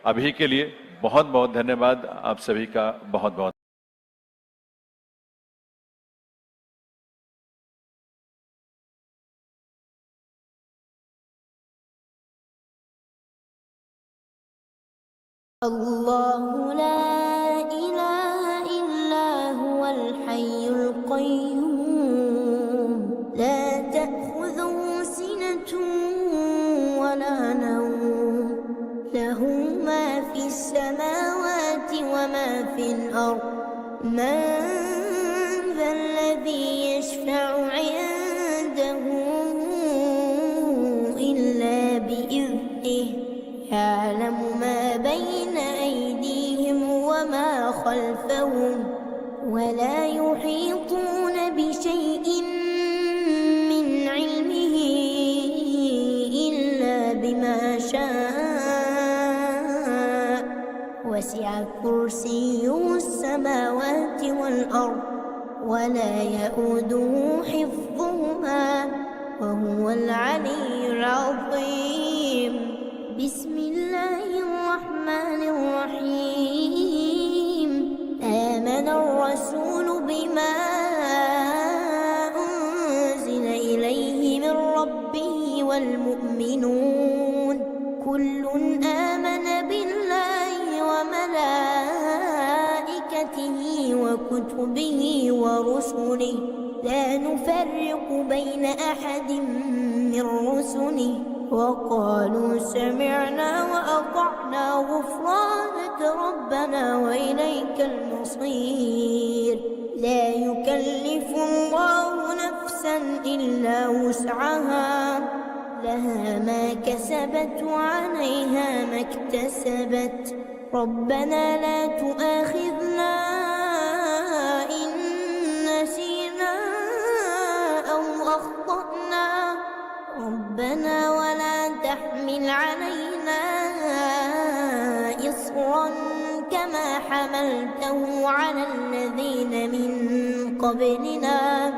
अभी के लिए बहुत बहुत धन्यवाद आप सभी का बहुत बहुत الله لا إله إلا هو الحي القيوم لا تأخذه سنة ولا نوم له ما في السماوات وما في الأرض من ذا الذي يشفع عنده إلا بإذنه يعلم ما بين أيديهم وما خلفهم ولا يحيطون بشيء من علمه إلا بما شاء وسع كرسيه السماوات والأرض ولا يؤوده حفظهما وهو العلي العظيم بسم الله الرحمن الرحيم آمن الرسول بما أنزل إليه من ربه والمؤمنون كل آمن بالله وملائكته وكتبه ورسله لا نفرق بين أحد من رسله وقالوا سمعنا وأطعنا غفرانك ربنا وإليك المصير لا يكلف الله نفسا إلا وسعها لها ما كسبت وعليها ما اكتسبت ربنا لا تؤاخذنا إن نسينا أو أخطأنا ربنا ولا تحمل علينا إصرا كما حملته على الذين من قبلنا